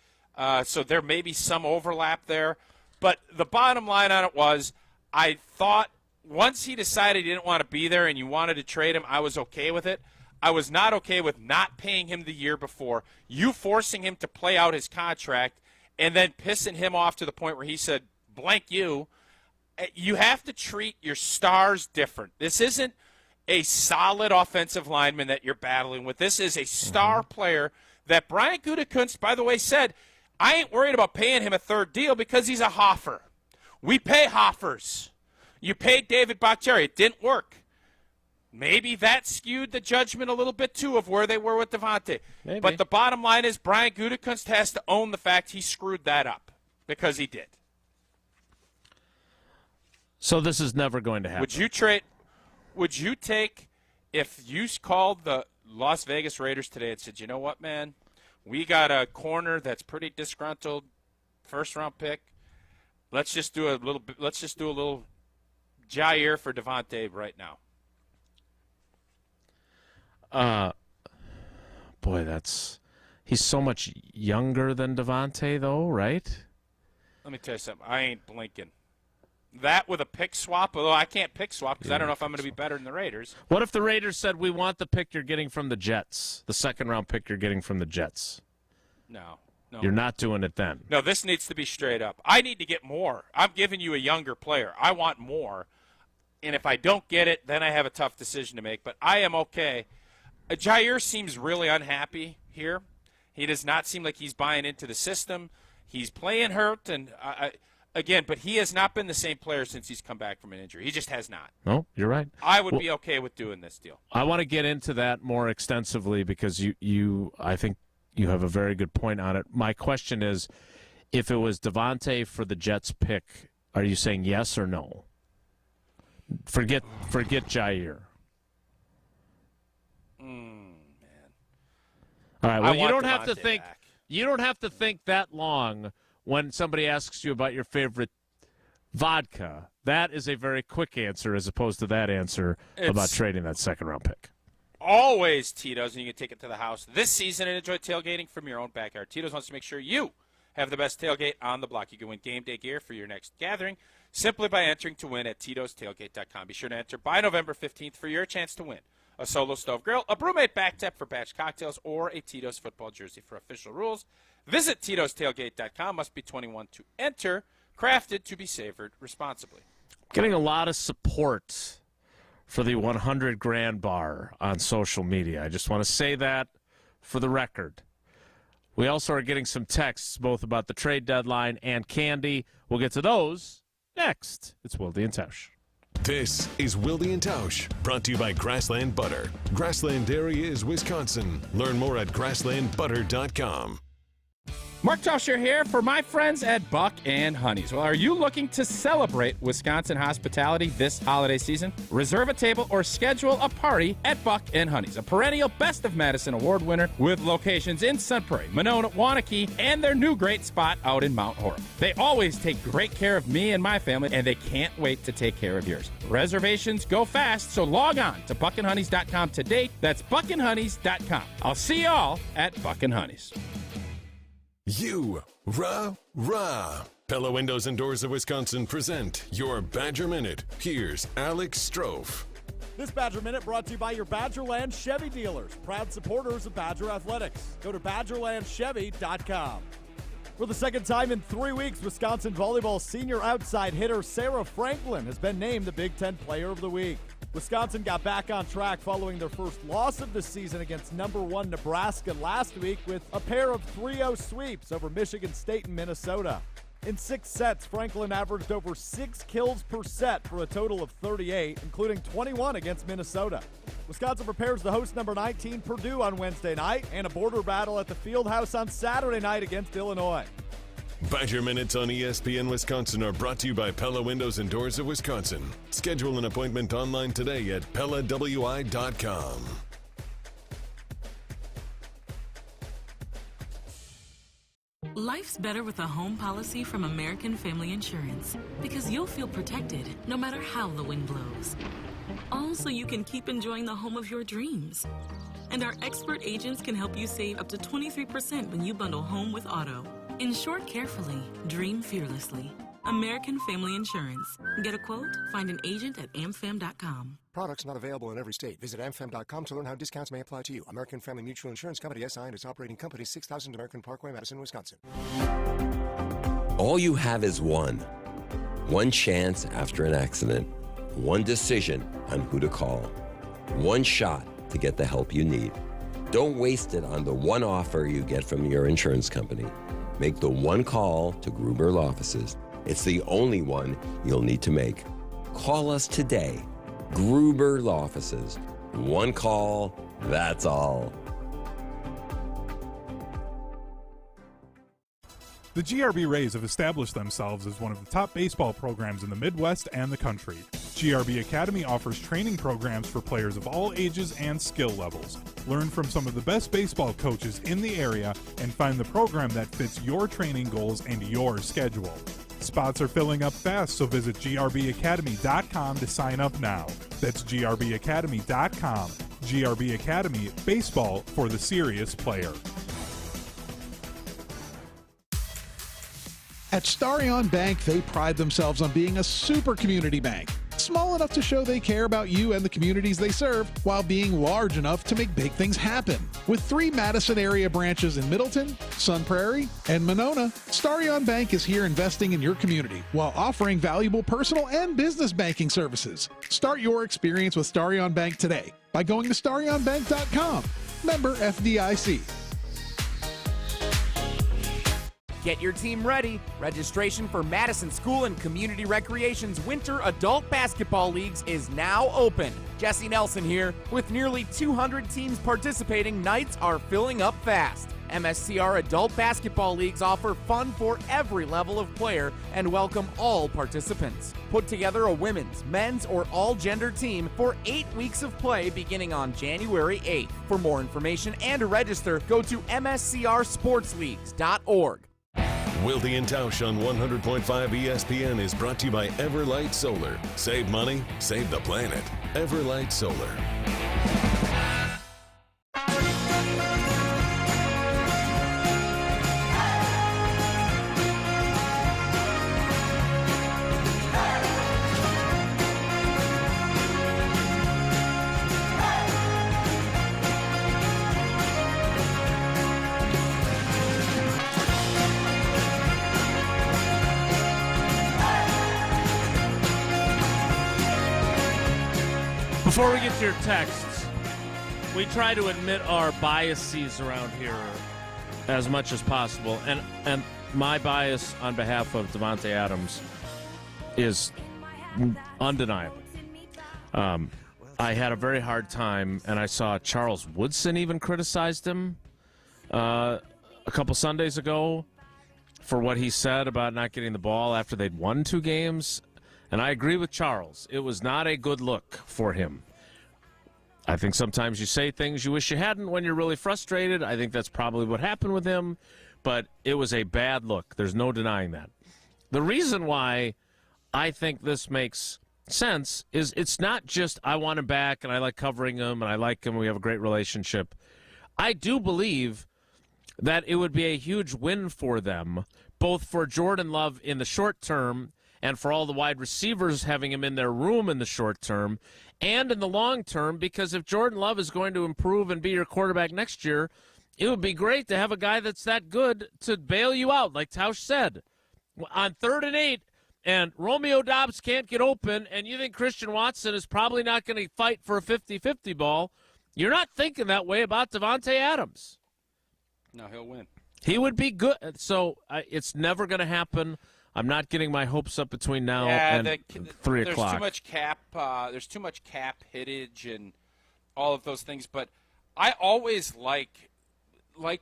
So there may be some overlap there. But the bottom line on it was, I thought once he decided he didn't want to be there and you wanted to trade him, I was okay with it. I was not okay with not paying him the year before, you forcing him to play out his contract, and then pissing him off to the point where he said, blank you. You have to treat your stars different. This isn't a solid offensive lineman that you're battling with. This is a star player that Brian Gutekunst, by the way, said, I ain't worried about paying him a 3rd deal because he's a Hoffer. We pay Hoffers. You paid David Bakhtiari. It didn't work. Maybe that skewed the judgment a little bit, too, of where they were with Devante. Maybe. But the bottom line is Brian Gutekunst has to own the fact he screwed that up, because he did. So this is never going to happen. Would you take if you called the Las Vegas Raiders today and said, you know what, man, we got a corner that's pretty disgruntled, first-round pick. Let's just do a little Jaire for Devante right now. Boy, he's so much younger than Devante, though, right? Let me tell you something. I ain't blinking. That with a pick swap, although I can't pick swap because I don't know if I'm going to be better than the Raiders. What if the Raiders said, we want the pick you're getting from the Jets, the second-round pick you're getting from the Jets? No. You're not doing it then. No, this needs to be straight up. I need to get more. I'm giving you a younger player. I want more. And if I don't get it, then I have a tough decision to make. But I am okay. Jaire seems really unhappy here. He does not seem like he's buying into the system. He's playing hurt, and again, but he has not been the same player since he's come back from an injury. He just has not. No, you're right. I would be okay with doing this deal. I want to get into that more extensively because I think you have a very good point on it. My question is, if it was Devante for the Jets pick, are you saying yes or no? Forget Jaire. All right. Well, you don't have to think. You don't have to think that long when somebody asks you about your favorite vodka. That is a very quick answer as opposed to that answer about trading that second-round pick. Always Tito's, and you can take it to the house this season and enjoy tailgating from your own backyard. Tito's wants to make sure you have the best tailgate on the block. You can win game day gear for your next gathering simply by entering to win at Tito'sTailgate.com. Be sure to enter by November 15th for your chance to win a Solo Stove Grill, a Brewmate back tap for batch cocktails, or a Tito's football jersey. For official rules, visit Tito'sTailgate.com. Must be 21 to enter. Crafted to be savored responsibly. Getting a lot of support for the 100 grand bar on social media. I just want to say that for the record. We also are getting some texts both about the trade deadline and candy. We'll get to those next. It's Wilde and Tausch. This is Wilde and Tausch, brought to you by Grassland Butter. Grassland Dairy is Wisconsin. Learn more at grasslandbutter.com. Mark Tauscher here for my friends at Buck and Honey's. Well, are you looking to celebrate Wisconsin hospitality this holiday season? Reserve a table or schedule a party at Buck and Honey's, a perennial Best of Madison Award winner with locations in Sun Prairie, Monona, Waunakee, and their new great spot out in Mount Horeb. They always take great care of me and my family, and they can't wait to take care of yours. Reservations go fast, so log on to buckandhoneys.com today. That's buckandhoneys.com. I'll see you all at Buck and Honey's. Rah. Pella Windows and Doors of Wisconsin present your Badger Minute. Here's Alex Strofe. This Badger Minute brought to you by your Badgerland Chevy dealers, proud supporters of Badger Athletics. Go to BadgerlandChevy.com. For the second time in 3 weeks, Wisconsin volleyball senior outside hitter Sarah Franklin has been named the Big Ten Player of the Week. Wisconsin got back on track following their first loss of the season against #1 Nebraska last week with a pair of 3-0 sweeps over Michigan State and Minnesota. In 6 sets, Franklin averaged over 6 kills per set for a total of 38, including 21 against Minnesota. Wisconsin prepares to host #19 Purdue on Wednesday night and a border battle at the Fieldhouse on Saturday night against Illinois. Badger Minutes on ESPN Wisconsin are brought to you by Pella Windows and Doors of Wisconsin. Schedule an appointment online today at PellaWI.com. Life's better with a home policy from American Family Insurance because you'll feel protected no matter how the wind blows. All so you can keep enjoying the home of your dreams. And our expert agents can help you save up to 23% when you bundle home with auto. Insure carefully, dream fearlessly. American Family Insurance. Get a quote? Find an agent at amfam.com. Products not available in every state. Visit amfam.com to learn how discounts may apply to you. American Family Mutual Insurance Company, SI, and its operating company, 6000 American Parkway, Madison, Wisconsin. All you have is one chance after an accident, one decision on who to call, one shot to get the help you need. Don't waste it on the one offer you get from your insurance company. Make the one call to Gruber Law Offices. It's the only one you'll need to make. Call us today. Gruber Law Offices. One call, that's all. The GRB Rays have established themselves as one of the top baseball programs in the Midwest and the country. GRB Academy offers training programs for players of all ages and skill levels. Learn from some of the best baseball coaches in the area and find the program that fits your training goals and your schedule. Spots are filling up fast, so visit grbacademy.com to sign up now. That's grbacademy.com. GRB Academy, baseball for the serious player. At Starion Bank, they pride themselves on being a super community bank. Small enough to show they care about you and the communities they serve, while being large enough to make big things happen. With 3 Madison area branches in Middleton, Sun Prairie, and Monona, Starion Bank is here investing in your community while offering valuable personal and business banking services. Start your experience with Starion Bank today by going to starionbank.com. Member FDIC. Get your team ready. Registration for Madison School and Community Recreation's Winter Adult Basketball Leagues is now open. Jesse Nelson here. With nearly 200 teams participating, nights are filling up fast. MSCR Adult Basketball Leagues offer fun for every level of player and welcome all participants. Put together a women's, men's, or all-gender team for 8 weeks of play beginning on January 8th. For more information and to register, go to mscrsportsleagues.org. Wilde and Tausch on 100.5 ESPN is brought to you by Everlight Solar. Save money, save the planet. Everlight Solar. Before we get to your texts, we try to admit our biases around here as much as possible. And my bias on behalf of Devante Adams is undeniable. I had a very hard time, and I saw Charles Woodson even criticized him a couple Sundays ago for what he said about not getting the ball after they'd won 2 games. And I agree with Charles. It was not a good look for him. I think sometimes you say things you wish you hadn't when you're really frustrated. I think that's probably what happened with him. But it was a bad look. There's no denying that. The reason why I think this makes sense is it's not just I want him back and I like covering him and I like him. We have a great relationship. I do believe that it would be a huge win for them, both for Jordan Love in the short term and for all the wide receivers having him in their room in the short term, and in the long term, because if Jordan Love is going to improve and be your quarterback next year, it would be great to have a guy that's that good to bail you out, like Tausch said. On 3rd and 8, and Romeo Doubs can't get open, and you think Christian Watson is probably not going to fight for a 50-50 ball, you're not thinking that way about Devante Adams. No, he'll win. He would be good. So it's never going to happen. I'm not getting my hopes up between now and 3 o'clock. There's too much cap. There's too much cap hittage and all of those things. But I always like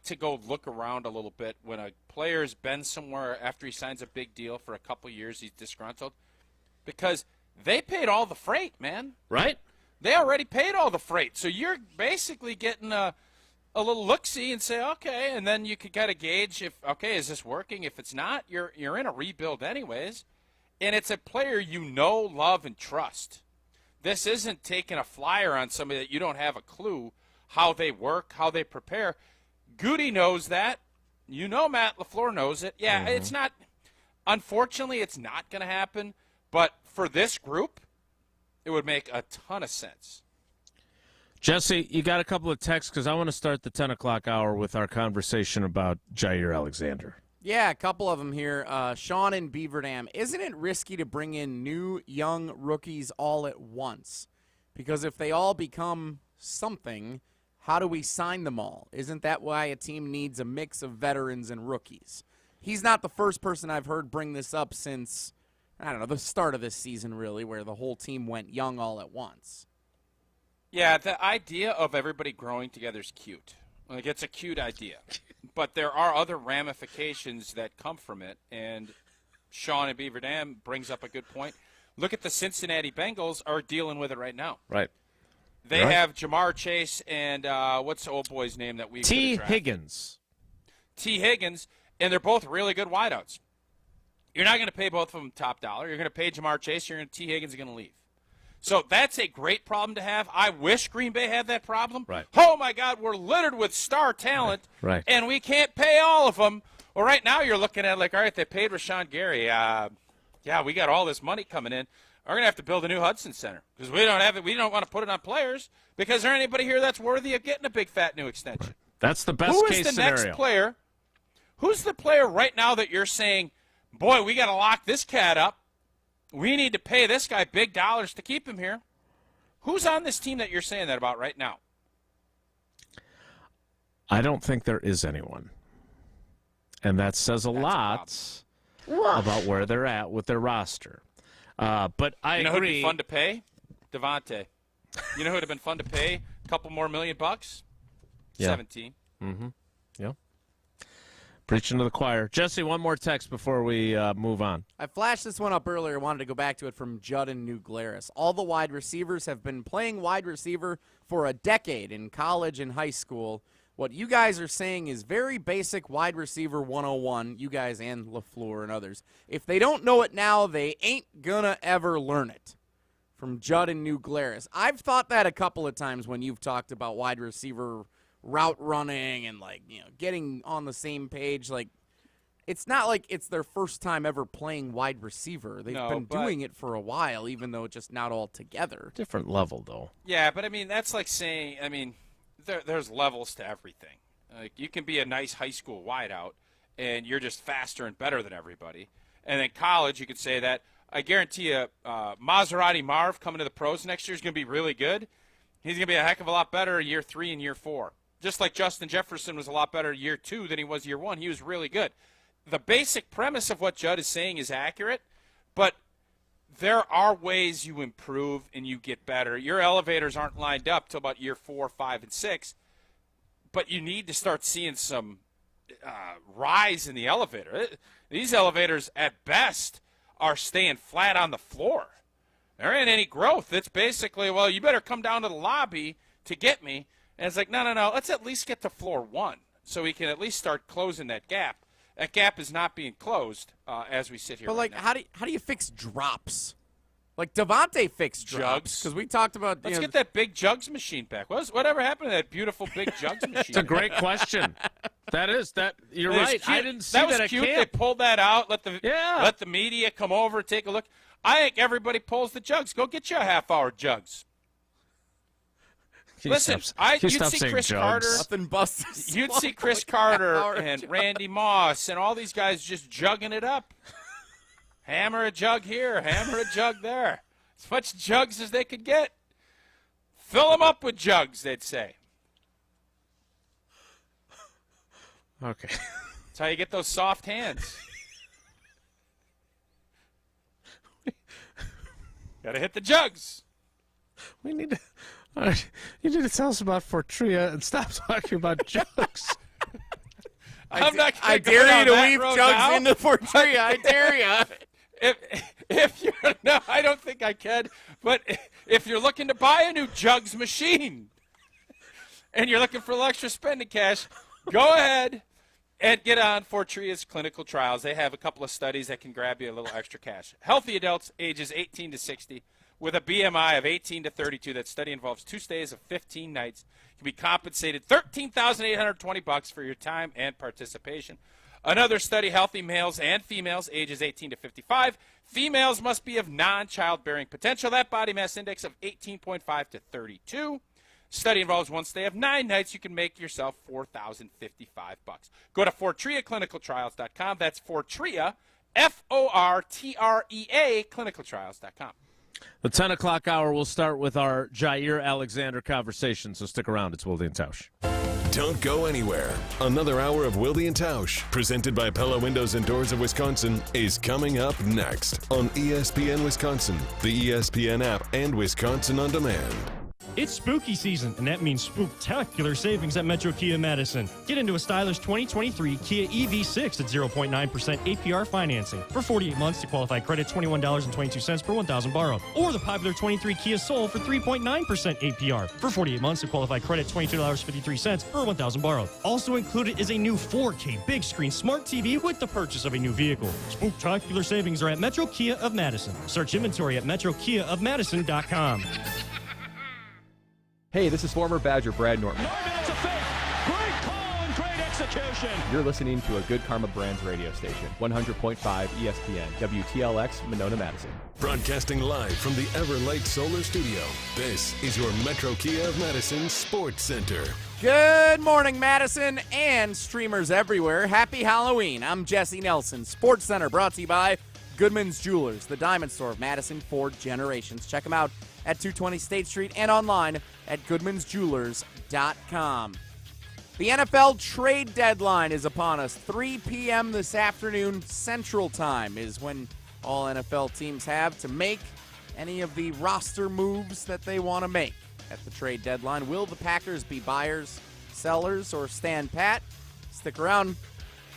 to go look around a little bit when a player's been somewhere after he signs a big deal for a couple years. He's disgruntled because they paid all the freight, man. Right? They already paid all the freight, so you're basically getting a little look-see and say, okay, and then you could kind of gauge if, okay, is this working? If it's not, you're in a rebuild anyways, and it's a player you know, love, and trust. This isn't taking a flyer on somebody that you don't have a clue how they work, how they prepare. Goody knows that. You know Matt LaFleur knows it. Yeah, It's not – unfortunately, it's not going to happen, but for this group, it would make a ton of sense. Jesse, you got a couple of texts because I want to start the 10 o'clock hour with our conversation about Jaire Alexander. Yeah, a couple of them here. Sean in Beaver Dam. Isn't it risky to bring in new, young rookies all at once? Because if they all become something, how do we sign them all? Isn't that why a team needs a mix of veterans and rookies? He's not the first person I've heard bring this up since, I don't know, the start of this season, really, where the whole team went young all at once. Yeah, the idea of everybody growing together is cute. Like, it's a cute idea. But there are other ramifications that come from it, and Sean in Beaver Dam brings up a good point. Look at the Cincinnati Bengals are dealing with it right now. Right. They have Jamar Chase and what's the old boy's name that we T. Higgins. T. Higgins, and they're both really good wideouts. You're not going to pay both of them top dollar. You're going to pay Jamar Chase. T. Higgins is going to leave. So that's a great problem to have. I wish Green Bay had that problem. Right. Oh, my God, we're littered with star talent, Right. and we can't pay all of them. Well, right now you're looking at like, all right, they paid Rashawn Gary. Yeah, we got all this money coming in. We're going to have to build a new Hudson Center because we don't have it. We don't want to put it on players because there anybody here that's worthy of getting a big, fat new extension. Right. That's the best case scenario. Next player? Who's the player right now that you're saying, boy, we got to lock this cat up. We need to pay this guy big dollars to keep him here. Who's on this team that you're saying that about right now? I don't think there is anyone. And that says a lot about where they're at with their roster. But I agree. You know who'd be fun to pay? Devante. You know who'd have been fun to pay? A couple more $1 million? Yeah. 17. Mm-hmm. Yeah. Preaching to the choir. Jesse, one more text before we move on. I flashed this one up earlier. Wanted to go back to it from Judd in New Glarus. All the wide receivers have been playing wide receiver for a decade in college and high school. What you guys are saying is very basic wide receiver 101, you guys and LaFleur and others. If they don't know it now, they ain't gonna ever learn it. From Judd in New Glarus. I've thought that a couple of times when you've talked about wide receiver route running and, like, you know, getting on the same page. Like, it's not like it's their first time ever playing wide receiver. They've been doing it for a while, even though just not all together. Different level, though. Yeah, but, I mean, that's like saying, I mean, there's levels to everything. Like, you can be a nice high school wideout, and you're just faster and better than everybody. And then college, you could say that. I guarantee you, Maserati Marv coming to the pros next year is going to be really good. He's going to be a heck of a lot better year 3 and year 4. Just like Justin Jefferson was a lot better year 2 than he was year 1. He was really good. The basic premise of what Judd is saying is accurate, but there are ways you improve and you get better. Your elevators aren't lined up till about year 4, 5, and 6, but you need to start seeing some rise in the elevator. These elevators, at best, are staying flat on the floor. There ain't any growth. It's basically, well, you better come down to the lobby to get me. And it's like, no. Let's at least get to floor 1 so we can at least start closing that gap. That gap is not being closed as we sit here. But, like, now. how do you fix drops? Like, Devante fixed drops. Because we talked about. Let's get that big jugs machine back. Whatever happened to that beautiful big jugs machine? It's a great question. You're right. I didn't see that was at cute. camp. They pulled that out. Let the media come over, take a look. I think everybody pulls the jugs. Go get you a half-hour jugs. Listen, you'd see Chris Carter. Nothing busts. You'd see Chris Carter and Randy Moss and all these guys just jugging it up. Hammer a jug here, hammer a jug there. As much jugs as they could get. Fill them up with jugs, they'd say. Okay. That's how you get those soft hands. Got to hit the jugs. We need to. You need to tell us about Fortria and stop talking about jugs. I dare you to weave jugs into Fortria. I dare you. If you're no, I don't think I can. But if you're looking to buy a new jugs machine and you're looking for a little extra spending cash, go ahead and get on Fortria's clinical trials. They have a couple of studies that can grab you a little extra cash. Healthy adults ages 18 to 60 with a BMI of 18 to 32. That study involves 2 stays of 15 nights. You can be compensated $13,820 for your time and participation. Another study, healthy males and females ages 18 to 55. Females must be of non-childbearing potential. That body mass index of 18.5 to 32. Study involves 1 stay of 9 nights. You can make yourself $4,055. Go to FortriaClinicalTrials.com. That's Fortria, Fortrea, clinicaltrials.com. The 10 o'clock hour will start with our Jaire Alexander conversation, so stick around. It's Wilde and Tausch. Don't go anywhere. Another hour of Wilde and Tausch, presented by Pella Windows and Doors of Wisconsin, is coming up next on ESPN Wisconsin, the ESPN app, and Wisconsin On Demand. It's spooky season, and that means spooktacular savings at Metro Kia Madison. Get into a stylish 2023 Kia EV6 at 0.9% APR financing. For 48 months to qualify credit, $21.22 per 1,000 borrowed. Or the popular 23 Kia Soul for 3.9% APR. For 48 months to qualify credit, $22.53 per 1,000 borrowed. Also included is a new 4K big screen smart TV with the purchase of a new vehicle. Spooktacular savings are at Metro Kia of Madison. Search inventory at metrokiaofmadison.com. Hey, this is former Badger Brad Norton. It's a fake. Great call and great execution. You're listening to a Good Karma Brands radio station, 100.5 ESPN, WTLX, Monona, Madison. Broadcasting live from the Everlight Solar Studio, this is your Metro Kia of Madison Sports Center. Good morning, Madison and streamers everywhere. Happy Halloween. I'm Jesse Nelson. Sports Center brought to you by Goodman's Jewelers, the diamond store of Madison for generations. Check them out at 220 State Street and online at goodmansjewelers.com. The NFL trade deadline is upon us. 3 p.m. this afternoon Central Time is when all NFL teams have to make any of the roster moves that they want to make at the trade deadline. Will the Packers be buyers, sellers, or stand pat? Stick around.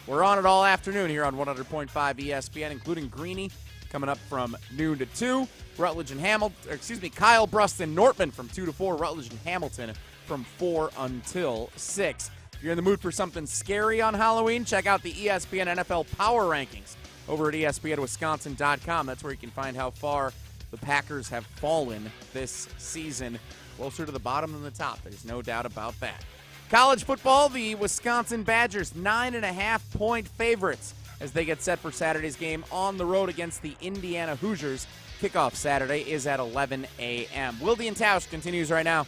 We're on it all afternoon here on 100.5 ESPN, including Greeny coming up from noon to 2. Rutledge and Kyle Bruston Nortman from 2 to 4. Rutledge and Hamilton from 4 until 6. If you're in the mood for something scary on Halloween, check out the ESPN NFL Power Rankings over at ESPNWisconsin.com. That's where you can find how far the Packers have fallen this season. Closer to the bottom than the top. There's no doubt about that. College football, the Wisconsin Badgers 9.5-point favorites as they get set for Saturday's game on the road against the Indiana Hoosiers. Kickoff Saturday is at 11 a.m. Wilde and Tausch continues right now.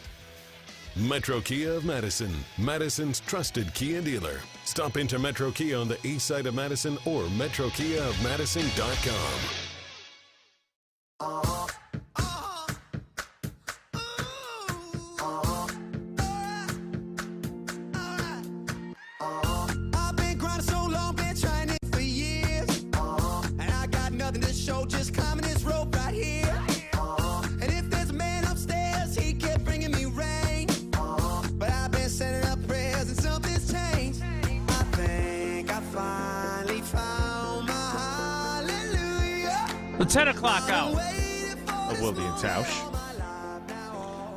Metro Kia of Madison, Madison's trusted Kia dealer. Stop into Metro Kia on the east side of Madison or metrokiaofmadison.com. I've been grinding so long, been trying it for years. And I got nothing to show, just climbing this rope right here. And if there's a man upstairs, he kept bringing me rain. But I've been sending up prayers and something's changed. I think I finally found my hallelujah. The 10 o'clock hour of Wilde and Tausch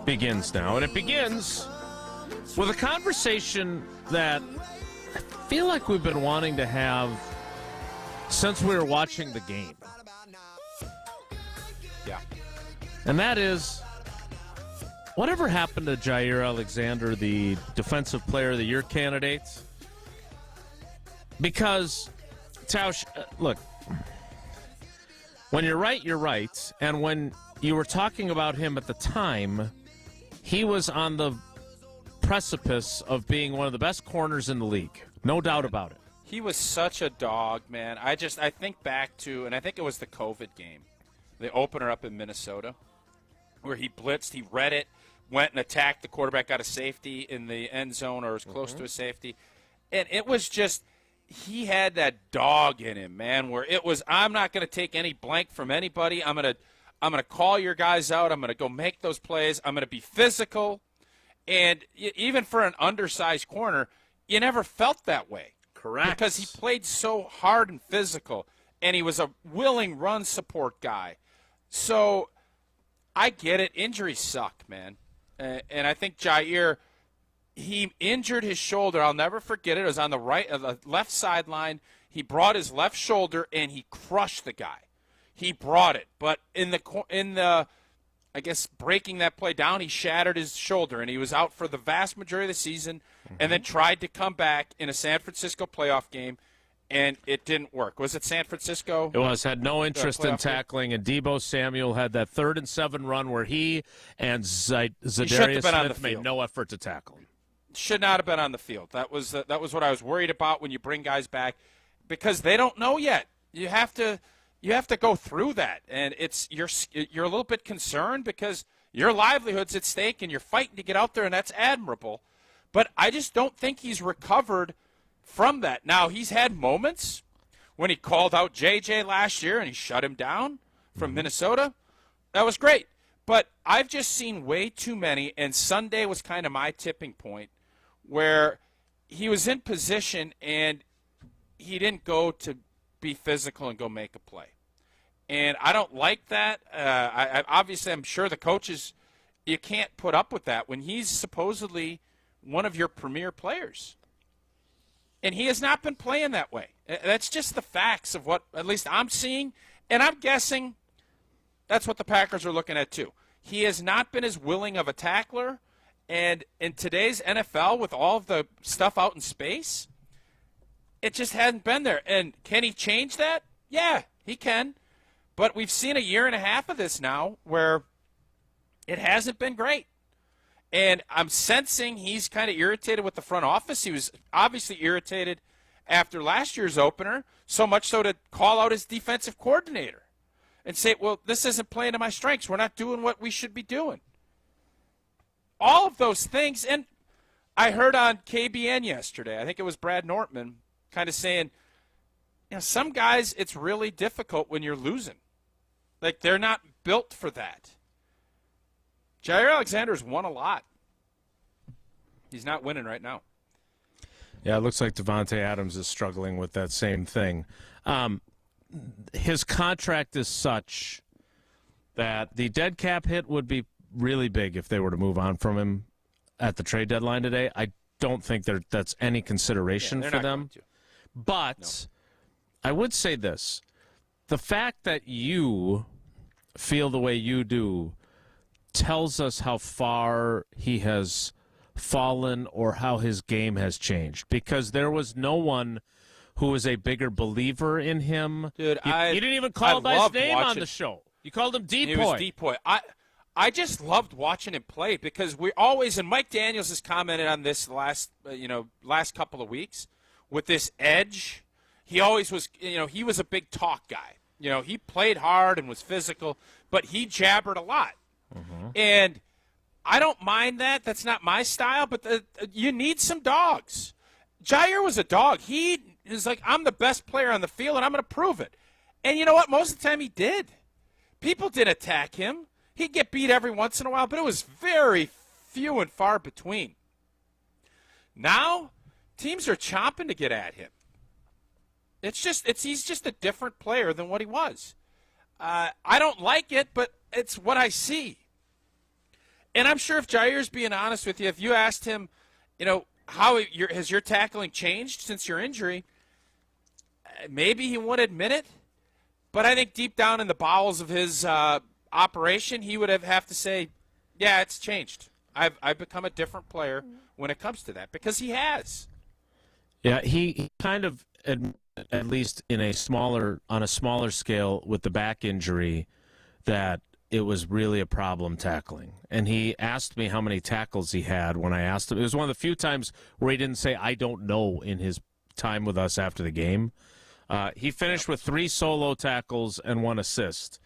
begins now. And it begins with a conversation that I feel like we've been wanting to have since we were watching the game. Yeah. And that is, whatever happened to Jaire Alexander, the Defensive Player of the Year candidate? Because, Tausch, look, when you're right, you're right. And when you were talking about him at the time, he was on the precipice of being one of the best corners in the league. No doubt about it. He was such a dog, man. I think back to, and I think it was the COVID game, the opener up in Minnesota, where he blitzed, he read it, went and attacked the quarterback, got a safety in the end zone or was close to a safety. And it was just, he had that dog in him, man, where it was, I'm not going to take any blank from anybody. I'm going to call your guys out. I'm going to go make those plays. I'm going to be physical. And even for an undersized corner, you never felt that way. Correct. Because he played so hard and physical, and he was a willing run support guy. So I get it. Injuries suck, man. And I think Jaire, he injured his shoulder. I'll never forget it. It was on the left sideline. He brought his left shoulder, and he crushed the guy. He brought it. But in the I guess breaking that play down, he shattered his shoulder, and he was out for the vast majority of the season, and then tried to come back in a San Francisco playoff game, and it didn't work. Was it San Francisco? It was. Had no interest in tackling, and Deebo Samuel had that 3rd and 7 run where he and Zadarius Smith made no effort to tackle him. Should not have been on the field. That was what I was worried about when you bring guys back, because they don't know yet. You have to go through that, and you're a little bit concerned because your livelihood's at stake and you're fighting to get out there, and that's admirable. But I just don't think he's recovered from that. Now, he's had moments when he called out JJ last year and he shut him down from Minnesota. That was great. But I've just seen way too many, and Sunday was kind of my tipping point, where he was in position and he didn't go to be physical and go make a play. And I don't like that. Obviously, I'm sure the coaches, you can't put up with that when he's supposedly one of your premier players. And he has not been playing that way. That's just the facts of what at least I'm seeing. And I'm guessing that's what the Packers are looking at too. He has not been as willing of a tackler. And in today's NFL, with all of the stuff out in space, it just hasn't been there. And can he change that? Yeah, he can. But we've seen a year and a half of this now where it hasn't been great. And I'm sensing he's kind of irritated with the front office. He was obviously irritated after last year's opener, so much so to call out his defensive coordinator and say, well, this isn't playing to my strengths. We're not doing what we should be doing. All of those things. And I heard on KBN yesterday, I think it was Brad Nortman, kind of saying, some guys, it's really difficult when you're losing. Like, they're not built for that. Jaire Alexander's won a lot. He's not winning right now. Yeah, it looks like Devante Adams is struggling with that same thing. His contract is such that the dead cap hit would be really big if they were to move on from him at the trade deadline today. I don't think that's any consideration for them. But I would say this. The fact that you feel the way you do tells us how far he has fallen or how his game has changed, because there was no one who was a bigger believer in him. Dude, you didn't even call him by his name on the show. You called him Depoy. He was Depoy. I just loved watching him play because we always, and Mike Daniels has commented on this last couple of weeks, with this edge. He always was, he was a big talk guy. He played hard and was physical, but he jabbered a lot. Mm-hmm. And I don't mind that. That's not my style, but you need some dogs. Jaire was a dog. He is like, I'm the best player on the field, and I'm going to prove it. And you know what? Most of the time he did. People did attack him. He'd get beat every once in a while, but it was very few and far between. Now, teams are chomping to get at him. He's just a different player than what he was. I don't like it, but it's what I see. And I'm sure if Jaire's being honest with you, if you asked him, how has your tackling changed since your injury, maybe he won't admit it. But I think deep down in the bowels of his operation, he would have to say, yeah, it's changed. I've become a different player when it comes to that, because he has. Yeah, he kind of, at least on a smaller scale with the back injury, that it was really a problem tackling. And he asked me how many tackles he had when I asked him. It was one of the few times where he didn't say, I don't know, in his time with us after the game. He finished with 3 solo tackles and 1 assist.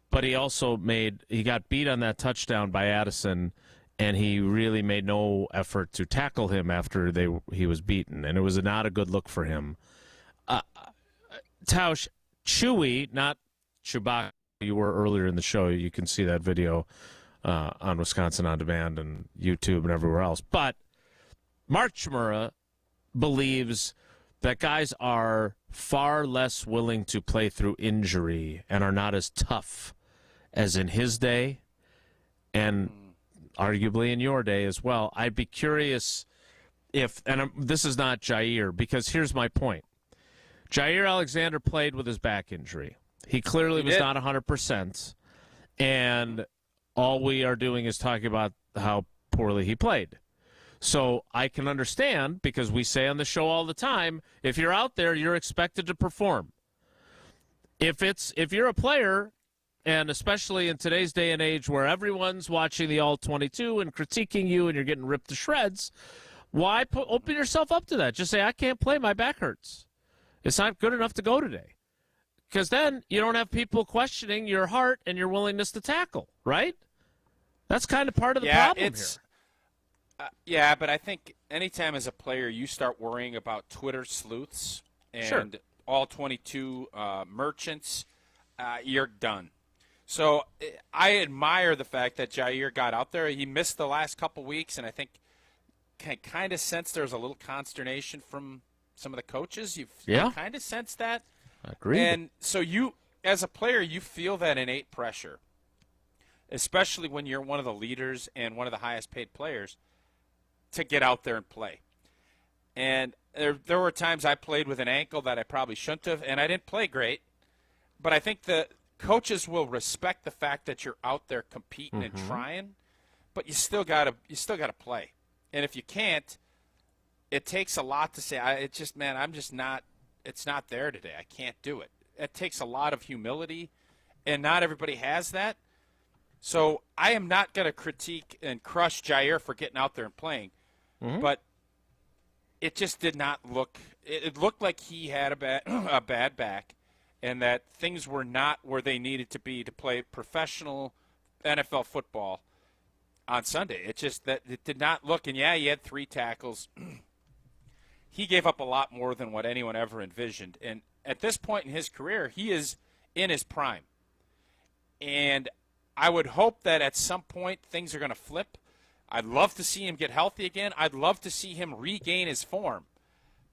But he also got beat on that touchdown by Addison, and he really made no effort to tackle him after he was beaten. And it was not a good look for him. Tausch, Chewy, not Chewbacca, you were earlier in the show. You can see that video on Wisconsin On Demand and YouTube and everywhere else. But Mark Chmura believes that guys are far less willing to play through injury and are not as tough as in his day and arguably in your day as well. I'd be curious this is not Jaire, because here's my point. Jaire Alexander played with his back injury. He clearly was not 100%, and all we are doing is talking about how poorly he played. So I can understand, because we say on the show all the time, if you're out there, you're expected to perform. If you're a player, and especially in today's day and age where everyone's watching the All-22 and critiquing you and you're getting ripped to shreds, why open yourself up to that? Just say, I can't play, my back hurts. It's not good enough to go today. Because then you don't have people questioning your heart and your willingness to tackle, right? That's kind of part of the problem here. Yeah, but I think anytime as a player you start worrying about Twitter sleuths and all 22 merchants, you're done. So I admire the fact that Jaire got out there. He missed the last couple weeks, and I think I kind of sensed there was a little consternation from some of the coaches. You kind of sensed that. Agreed. And so you, as a player, you feel that innate pressure, especially when you're one of the leaders and one of the highest paid players, to get out there and play. And there were times I played with an ankle that I probably shouldn't have, and I didn't play great. But I think the coaches will respect the fact that you're out there competing and trying, but you still gotta play. And if you can't, it takes a lot to say. It's not there today. I can't do it. It takes a lot of humility, and not everybody has that. So I am not going to critique and crush Jaire for getting out there and playing, but it just did not look. It looked like he had a bad back, and that things were not where they needed to be to play professional NFL football on Sunday. It just that it did not look. And yeah, he had 3 tackles. He gave up a lot more than what anyone ever envisioned. And at this point in his career, he is in his prime. And I would hope that at some point things are going to flip. I'd love to see him get healthy again. I'd love to see him regain his form.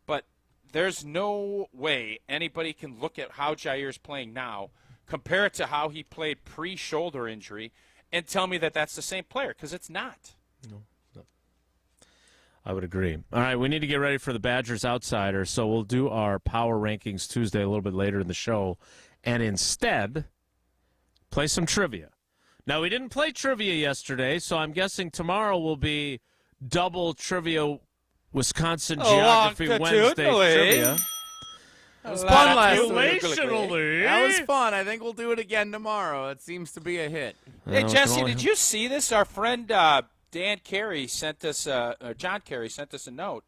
But there's no way anybody can look at how Jaire's playing now, compare it to how he played pre-shoulder injury, and tell me that that's the same player, because it's not. No. I would agree. All right, we need to get ready for the Badgers Outsider, so we'll do our Power Rankings Tuesday a little bit later in the show, and instead play some trivia. Now, we didn't play trivia yesterday, so I'm guessing tomorrow will be double trivia Wisconsin Geography Wednesday trivia. That was fun last week. That was fun. I think we'll do it again tomorrow. It seems to be a hit. Hey, Jesse, did you see this? Our friend Dan Carey sent us, John Carey sent us a note.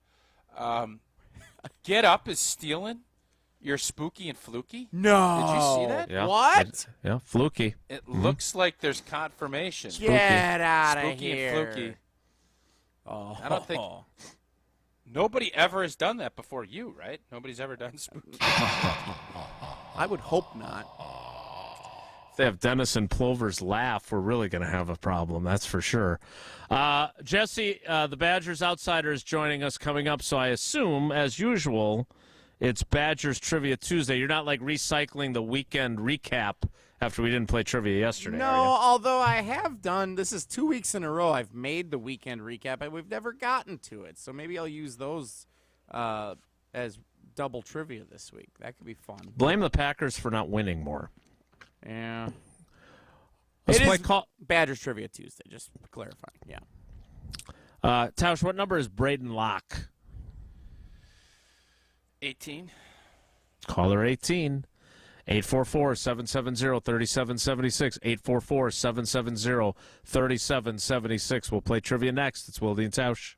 Get Up is stealing your Spooky and Fluky. No. Did you see that? Yeah. What? Yeah, Fluky. It looks like there's confirmation. Get out of Spooky here. and Fluky. Oh. I don't think nobody ever has done that before you, right? Nobody's ever done Spooky. I would hope not. If they have Dennis and Plover's laugh, we're really going to have a problem, that's for sure. Jesse, the Badgers Outsider is joining us coming up, so I assume, as usual, it's Badgers Trivia Tuesday. You're not, like, recycling the weekend recap after we didn't play trivia yesterday, No, are you? although I have done, this is 2 weeks in a row, I've made the weekend recap, and we've never gotten to it. So maybe I'll use those as double trivia this week. That could be fun. Blame the Packers for not winning more. Yeah. Let's it play is Badgers Trivia Tuesday, just clarifying. Yeah. Tausch, what number is Braden Locke? 18. Caller 18. 844-770-3776. 844-770-3776. We'll play trivia next. It's Wilde and Tausch.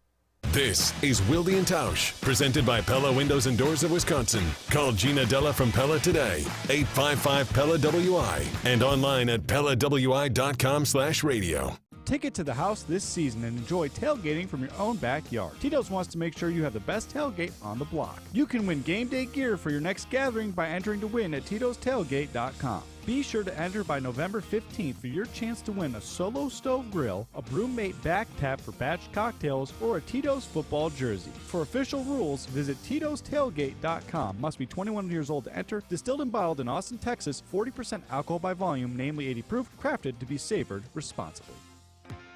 This is Wilde and Tausch, presented by Pella Windows and Doors of Wisconsin. Call Gina Della from Pella today, 855-PELLA-WI, and online at PellaWI.com/radio. Take it to the house this season and enjoy tailgating from your own backyard. Tito's wants to make sure you have the best tailgate on the block. You can win game day gear for your next gathering by entering to win at Tito'sTailgate.com. Be sure to enter by November 15th for your chance to win a Solo Stove Grill, a Brewmate back tap for batched cocktails, or a Tito's football jersey. For official rules, visit Tito'sTailgate.com. Must be 21 years old to enter. Distilled and bottled in Austin, Texas. 40% alcohol by volume, namely 80 proof. Crafted to be savored responsibly.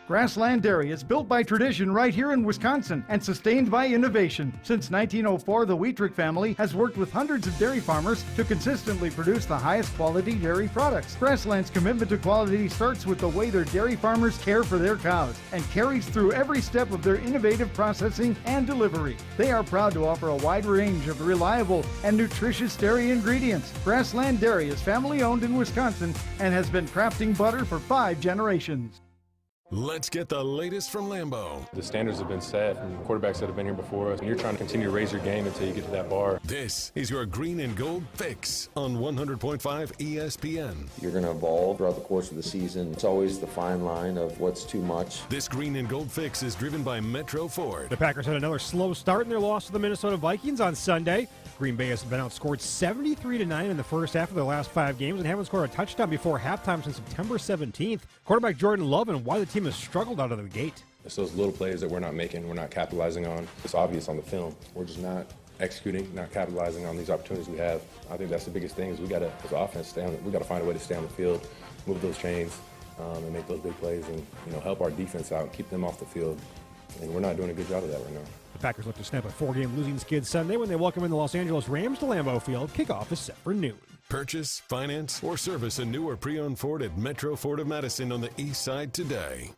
Grassland Dairy is built by tradition right here in Wisconsin and sustained by innovation. Since 1904, the Wheatrick family has worked with hundreds of dairy farmers to consistently produce the highest quality dairy products. Grassland's commitment to quality starts with the way their dairy farmers care for their cows and carries through every step of their innovative processing and delivery. They are proud to offer a wide range of reliable and nutritious dairy ingredients. Grassland Dairy is family owned in Wisconsin and has been crafting butter for 5 generations. Let's get the latest from Lambeau. The standards have been set from quarterbacks that have been here before us, and you're trying to continue to raise your game until you get to that bar. This is your Green and Gold Fix on 100.5 ESPN. You're going to evolve throughout the course of the season. It's always the fine line of what's too much. This Green and Gold Fix is driven by Metro Ford. The Packers had another slow start in their loss to the Minnesota Vikings on Sunday. Green Bay has been outscored 73-9 in the first half of their last 5 games and haven't scored a touchdown before halftime since September 17th. Quarterback Jordan Love and why the team has struggled out of the gate. It's those little plays that we're not making, we're not capitalizing on. It's obvious on the film. We're just not executing, not capitalizing on these opportunities we have. I think that's the biggest thing is we got to, as offense, we got to find a way to stay on the field, move those chains, and make those big plays, and help our defense out and keep them off the field. And we're not doing a good job of that right now. The Packers look to snap a 4-game losing skid Sunday when they welcome in the Los Angeles Rams to Lambeau Field. Kickoff is set for noon. Purchase, finance, or service a new or pre-owned Ford at Metro Ford of Madison on the east side today.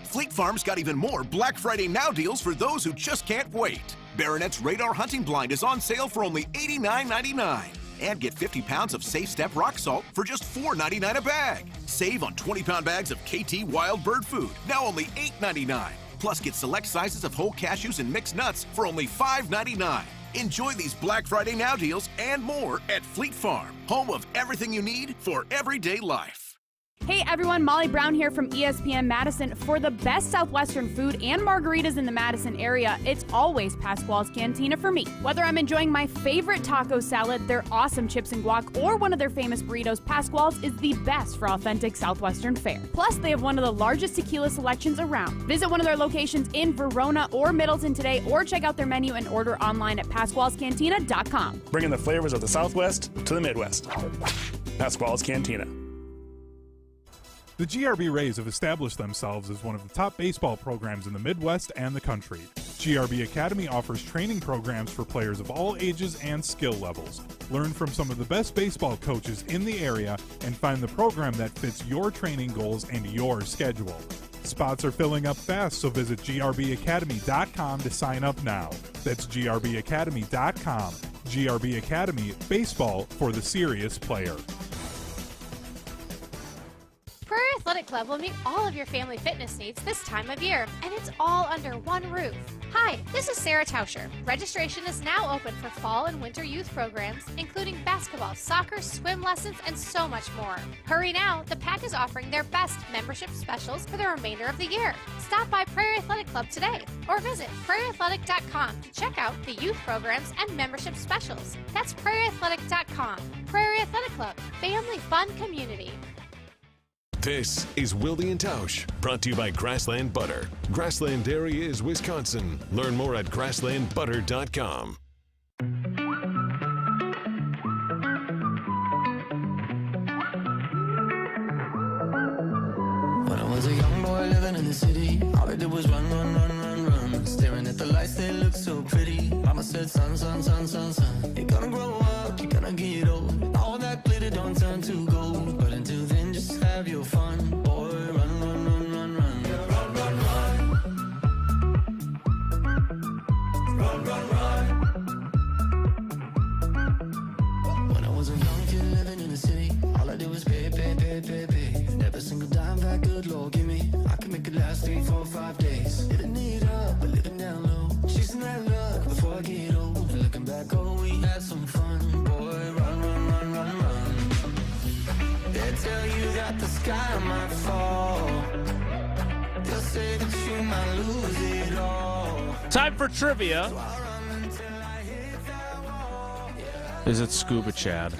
Fleet Farm's got even more Black Friday Now deals for those who just can't wait. Baronet's Radar Hunting Blind is on sale for only $89.99. And get 50 pounds of Safe Step rock salt for just $4.99 a bag. Save on 20-pound bags of KT Wild Bird Food, now only $8.99. Plus get select sizes of whole cashews and mixed nuts for only $5.99. Enjoy these Black Friday Now deals and more at Fleet Farm, home of everything you need for everyday life. Hey everyone, Molly Brown here from ESPN Madison. For the best Southwestern food and margaritas in the Madison area, it's always Pasquale's Cantina for me. Whether I'm enjoying my favorite taco salad, their awesome chips and guac, or one of their famous burritos, Pasquale's is the best for authentic Southwestern fare. Plus, they have one of the largest tequila selections around. Visit one of their locations in Verona or Middleton today, or check out their menu and order online at Pasquale'sCantina.com. Bringing the flavors of the Southwest to the Midwest. Pasquale's Cantina. The GRB Rays have established themselves as one of the top baseball programs in the Midwest and the country. GRB Academy offers training programs for players of all ages and skill levels. Learn from some of the best baseball coaches in the area and find the program that fits your training goals and your schedule. Spots are filling up fast, so visit grbacademy.com to sign up now. That's grbacademy.com. GRB Academy, baseball for the serious player. Prairie Athletic Club will meet all of your family fitness needs this time of year, and it's all under one roof. Hi, this is Sarah Tauscher. Registration is now open for fall and winter youth programs, including basketball, soccer, swim lessons, and so much more. Hurry now, the Pack is offering their best membership specials for the remainder of the year. Stop by Prairie Athletic Club today, or visit prairieathletic.com to check out the youth programs and membership specials. That's prairieathletic.com. Prairie Athletic Club, family fun community. This is Wilde and Tausch, brought to you by Grassland Butter. Grassland Dairy is Wisconsin. Learn more at grasslandbutter.com. When I was a young boy living in the city, all I did was run, run, run, run, run. Staring at the lights, they looked so pretty. Mama said, son, son, son, son, son, you're gonna grow up, you're gonna get old. All that glitter don't turn to gold. But until then, just have your fun. Boy, run, run, run, run, run. Run, run, run. Run, run, run. When I was a young kid living in the city, all I did was pay, pay, pay, pay, pay. Never single dime back, good Lord, give me. I can make it last 3, 4, 5 days. Living it up, but living down low. Chasing that luck before I get old. Looking back, oh, we had some fun. Boy, run, run, run, run, run. They tell you that the sky might fall. They'll say that you might lose it all. Time for trivia. Is it Scuba Chad?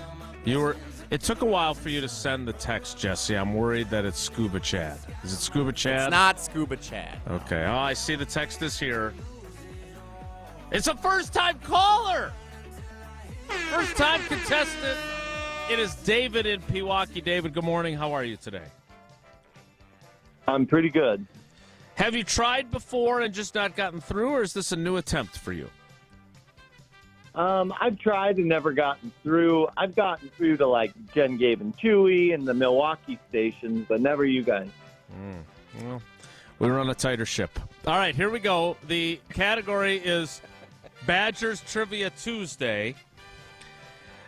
It took a while for you to send the text, Jesse. I'm worried that it's Scuba Chad. Is it Scuba Chad? It's not Scuba Chad. Okay. Oh, I see the text is here. It's a first-time caller. First-time contestant. It is David in Pewaukee. David, good morning. How are you today? I'm pretty good. Have you tried before and just not gotten through, or is this a new attempt for you? I've tried and never gotten through. I've gotten through to like Jen, Gabe, and Chewy and the Milwaukee stations, but never you guys. Well, we run a tighter ship. All right, here we go. The category is Badgers Trivia Tuesday.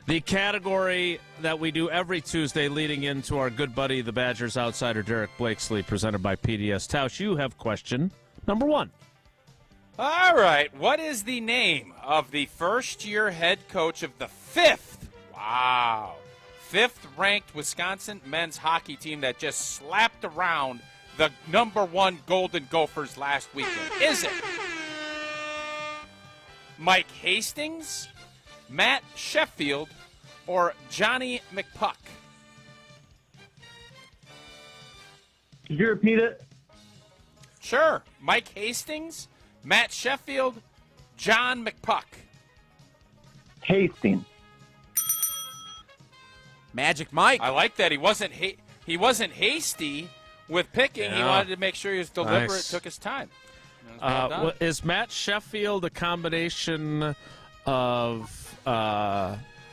The category that we do every Tuesday leading into our good buddy, the Badgers outsider, Derek Blakesley, presented by PDS Tausch. You have question number 1. All right. What is the name of the first-year head coach of the 5th-ranked Wisconsin men's hockey team that just slapped around the number 1 Golden Gophers last weekend? Is it Mike Hastings, Matt Sheffield, or Johnny McPuck? Could you repeat it? Sure. Mike Hastings, Matt Sheffield, John McPuck. Hastings. Magic Mike. I like that. He wasn't hasty with picking. He wanted to make sure he was deliberate. Nice. Took his time. Well done. Is Matt Sheffield a combination of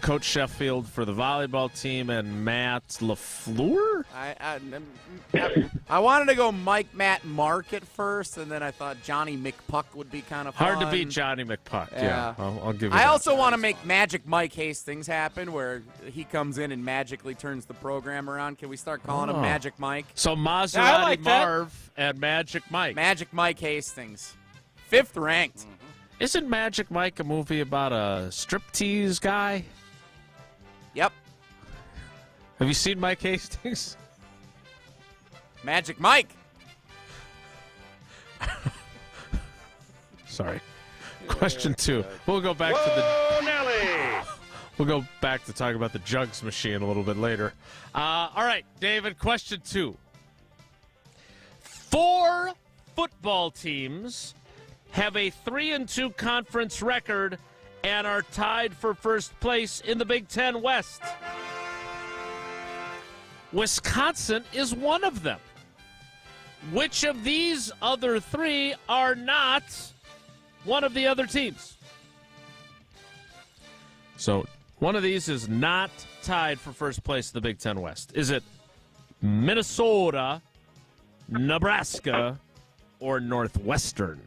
Coach Sheffield for the volleyball team and Matt LaFleur? I wanted to go Mike, Matt, Mark at first, and then I thought Johnny McPuck would be kind of fun. Hard to beat Johnny McPuck. Yeah, I'll give you that. I also want to make Magic Mike Hastings happen, where he comes in and magically turns the program around. Can we start calling him Magic Mike? So Maserati Marv and Magic Mike. Magic Mike Hastings. 5th ranked. Mm-hmm. Isn't Magic Mike a movie about a striptease guy? Yep. Have you seen Mike Hastings? Magic Mike. Sorry. Question 2. We'll go back to the. Nelly! We'll go back to talk about the jugs machine a little bit later. All right, David. Question 2. 4 football teams have a 3-2 conference record and are tied for first place in the Big Ten West. Wisconsin is one of them. Which of these other 3 are not one of the other teams? So one of these is not tied for first place in the Big Ten West. Is it Minnesota, Nebraska, or Northwestern?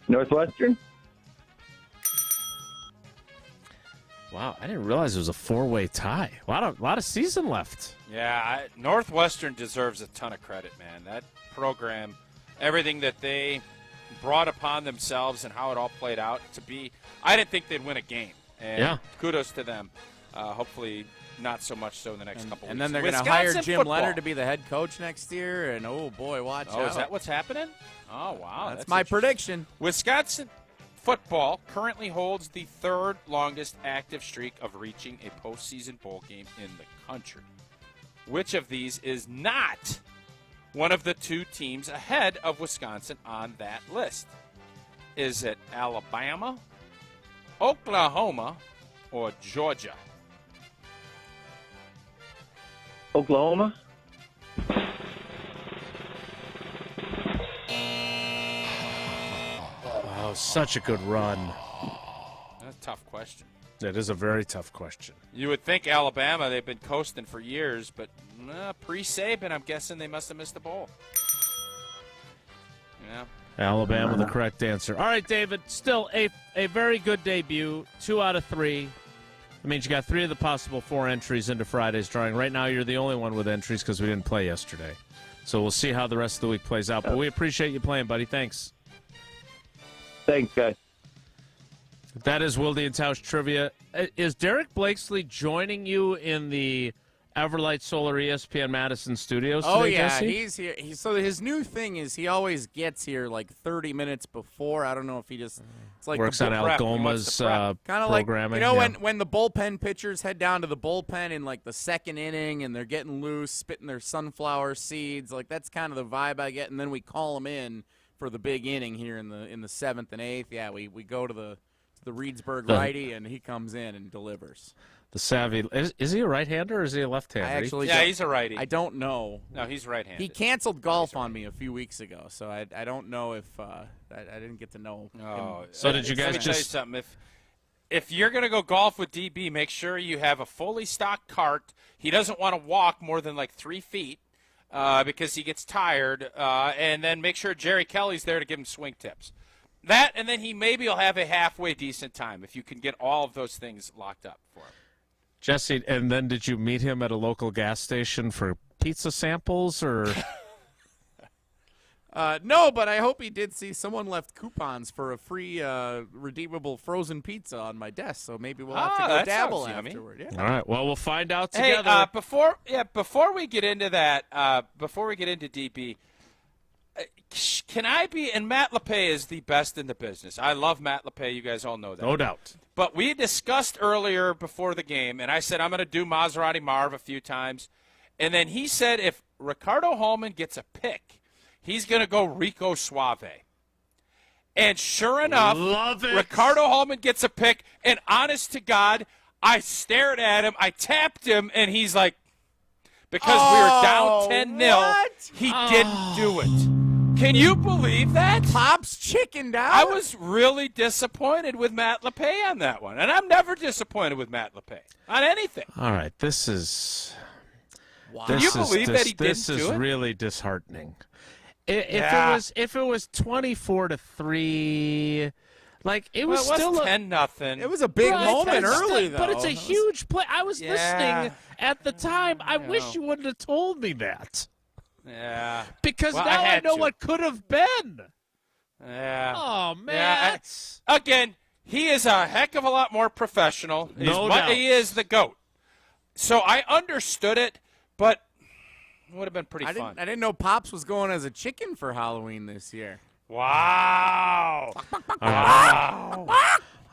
Northwestern? Wow, I didn't realize it was a 4-way tie. A lot of season left. Yeah, Northwestern deserves a ton of credit, man. That program, everything that they brought upon themselves and how it all played out to be, I didn't think they'd win a game. And kudos to them. Hopefully not so much so in the next couple weeks. And then they're going to hire Jim Leonard to be the head coach next year, and oh boy, watch out. Is that what's happening? Oh, wow. That's my prediction. Wisconsin football currently holds the 3rd longest active streak of reaching a postseason bowl game in the country. Which of these is not one of the 2 teams ahead of Wisconsin on that list? Is it Alabama, Oklahoma, or Georgia? Oklahoma? Wow, such a good run. That's a tough question. It is a very tough question. You would think Alabama, they've been coasting for years, but pre-Saban, I'm guessing they must have missed the bowl. Yeah. Alabama, the correct answer. All right, David, still a very good debut. 2 out of 3. That means you got 3 of the possible 4 entries into Friday's drawing. Right now, you're the only one with entries because we didn't play yesterday. So we'll see how the rest of the week plays out. But we appreciate you playing, buddy. Thanks. Thanks, guys. That is Wilde and Tausch Trivia. Is Derek Blakesley joining you in the Everlight Solar ESPN Madison studios today, Oh, yeah, Jesse? he's here. So his new thing is he always gets here like 30 minutes before. I don't know if he just it's like works on Algoma's kind of like, programming. you know, when the bullpen pitchers head down to the bullpen in like the 2nd inning and they're getting loose, spitting their sunflower seeds, like that's kind of the vibe I get. And then we call them in for the big inning here in the 7th and 8th. Yeah, we go to the Reedsburg righty, and he comes in and delivers. The savvy. Is he a right-hander or is he a left-hander? He's a righty. I don't know. No, he's right-handed. He canceled golf on me a few weeks ago, so I don't know if I didn't get to know him. So did you guys Let me tell you something. If you're going to go golf with DB, make sure you have a fully stocked cart. He doesn't want to walk more than like 3 feet because he gets tired. And then make sure Jerry Kelly's there to give him swing tips. That, and then maybe will have a halfway decent time if you can get all of those things locked up for him. Jesse, and then did you meet him at a local gas station for pizza samples, or? No, but I hope he did see someone left coupons for a free redeemable frozen pizza on my desk, so maybe we'll have to go dabble afterward. Yeah. All right, well, we'll find out together. Hey, before we get into that, before we get into DB, can I be, and Matt LePay is the best in the business. I love Matt LePay. You guys all know that. No doubt. But we discussed earlier before the game, and I said I'm going to do Maserati Marv a few times. And then he said if Ricardo Hallman gets a pick, he's going to go Rico Suave. And sure enough, Ricardo Hallman gets a pick, and honest to God, I stared at him, I tapped him, and he's like, because we were down 10-0, he didn't do it. Can you believe that? Pop's chickened out. I was really disappointed with Matt LePay on that one. And I'm never disappoined with Matt LePay on anything. All right, this is... Wow. Can you believe that he didn't do it? This is really disheartening. If it was 24-3, like it was still 10-0. It was a big moment early, though. But it's a huge play. I was listening at the time. I wish you wouldn't have told me that. Yeah. Because now I know what could have been. Yeah. Oh, man. Yeah, again, he is a heck of a lot more professional. No doubt. He is the GOAT. So I understood it, but it would have been pretty fun. I didn't know Pops was going as a chicken for Halloween this year. Wow. Wow.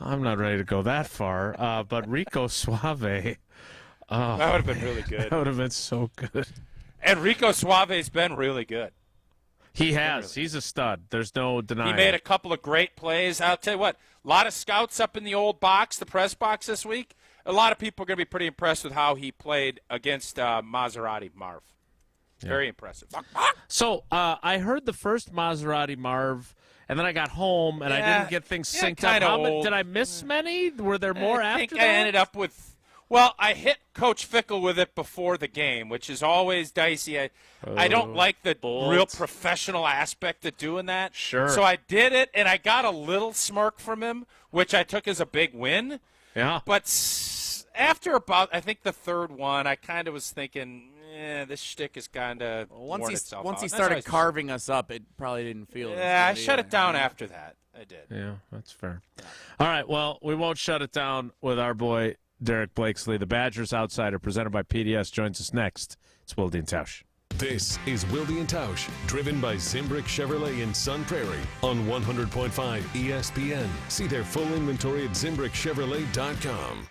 I'm not ready to go that far. But Rico Suave. That would have been really good. That would have been so good. And Rico Suave's been really good. He has. He's a stud. There's no denying. He made a couple of great plays. I'll tell you what, a lot of scouts up in the old box, the press box this week. A lot of people are going to be pretty impressed with how he played against Maserati Marv. Very impressive. So I heard the first Maserati Marv, and then I got home, and I didn't get things synced up. Did I miss many? Were there more after that? I think I ended up with – well, I hit Coach Fickle with it before the game, which is always dicey. I don't like the real professional aspect of doing that. Sure. So I did it, and I got a little smirk from him, which I took as a big win. Yeah. But after about, I think, the third one, I kind of was thinking, this shtick is kind of once he started carving us up, it probably didn't feel. Yeah, I shut it down after that. I did. Yeah, that's fair. All right, well, we won't shut it down with our boy Derek Blakesley. The Badgers Outsider, presented by PDS, joins us next. It's Wilde and Tausch. This is Wilde and Tausch, driven by Zimbrick Chevrolet in Sun Prairie on 100.5 ESPN. See their full inventory at ZimbrickChevrolet.com.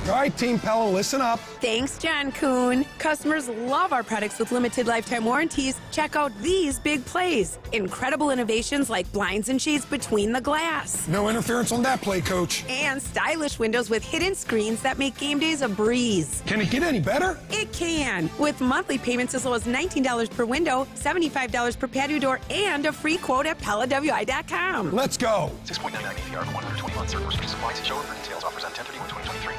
All right, Team Pella, listen up. Thanks, John Kuhn. Customers love our products with limited lifetime warranties. Check out these big plays. Incredible innovations like blinds and shades between the glass. No interference on that play, Coach. And stylish windows with hidden screens that make game days a breeze. Can it get any better? It can. With monthly payments as low as $19 per window, $75 per patio door, and a free quote at PellaWI.com. Let's go. 6.99 APR for 120 months. Certain restrictions apply. See showroom for details. Offers on 10/31/2023.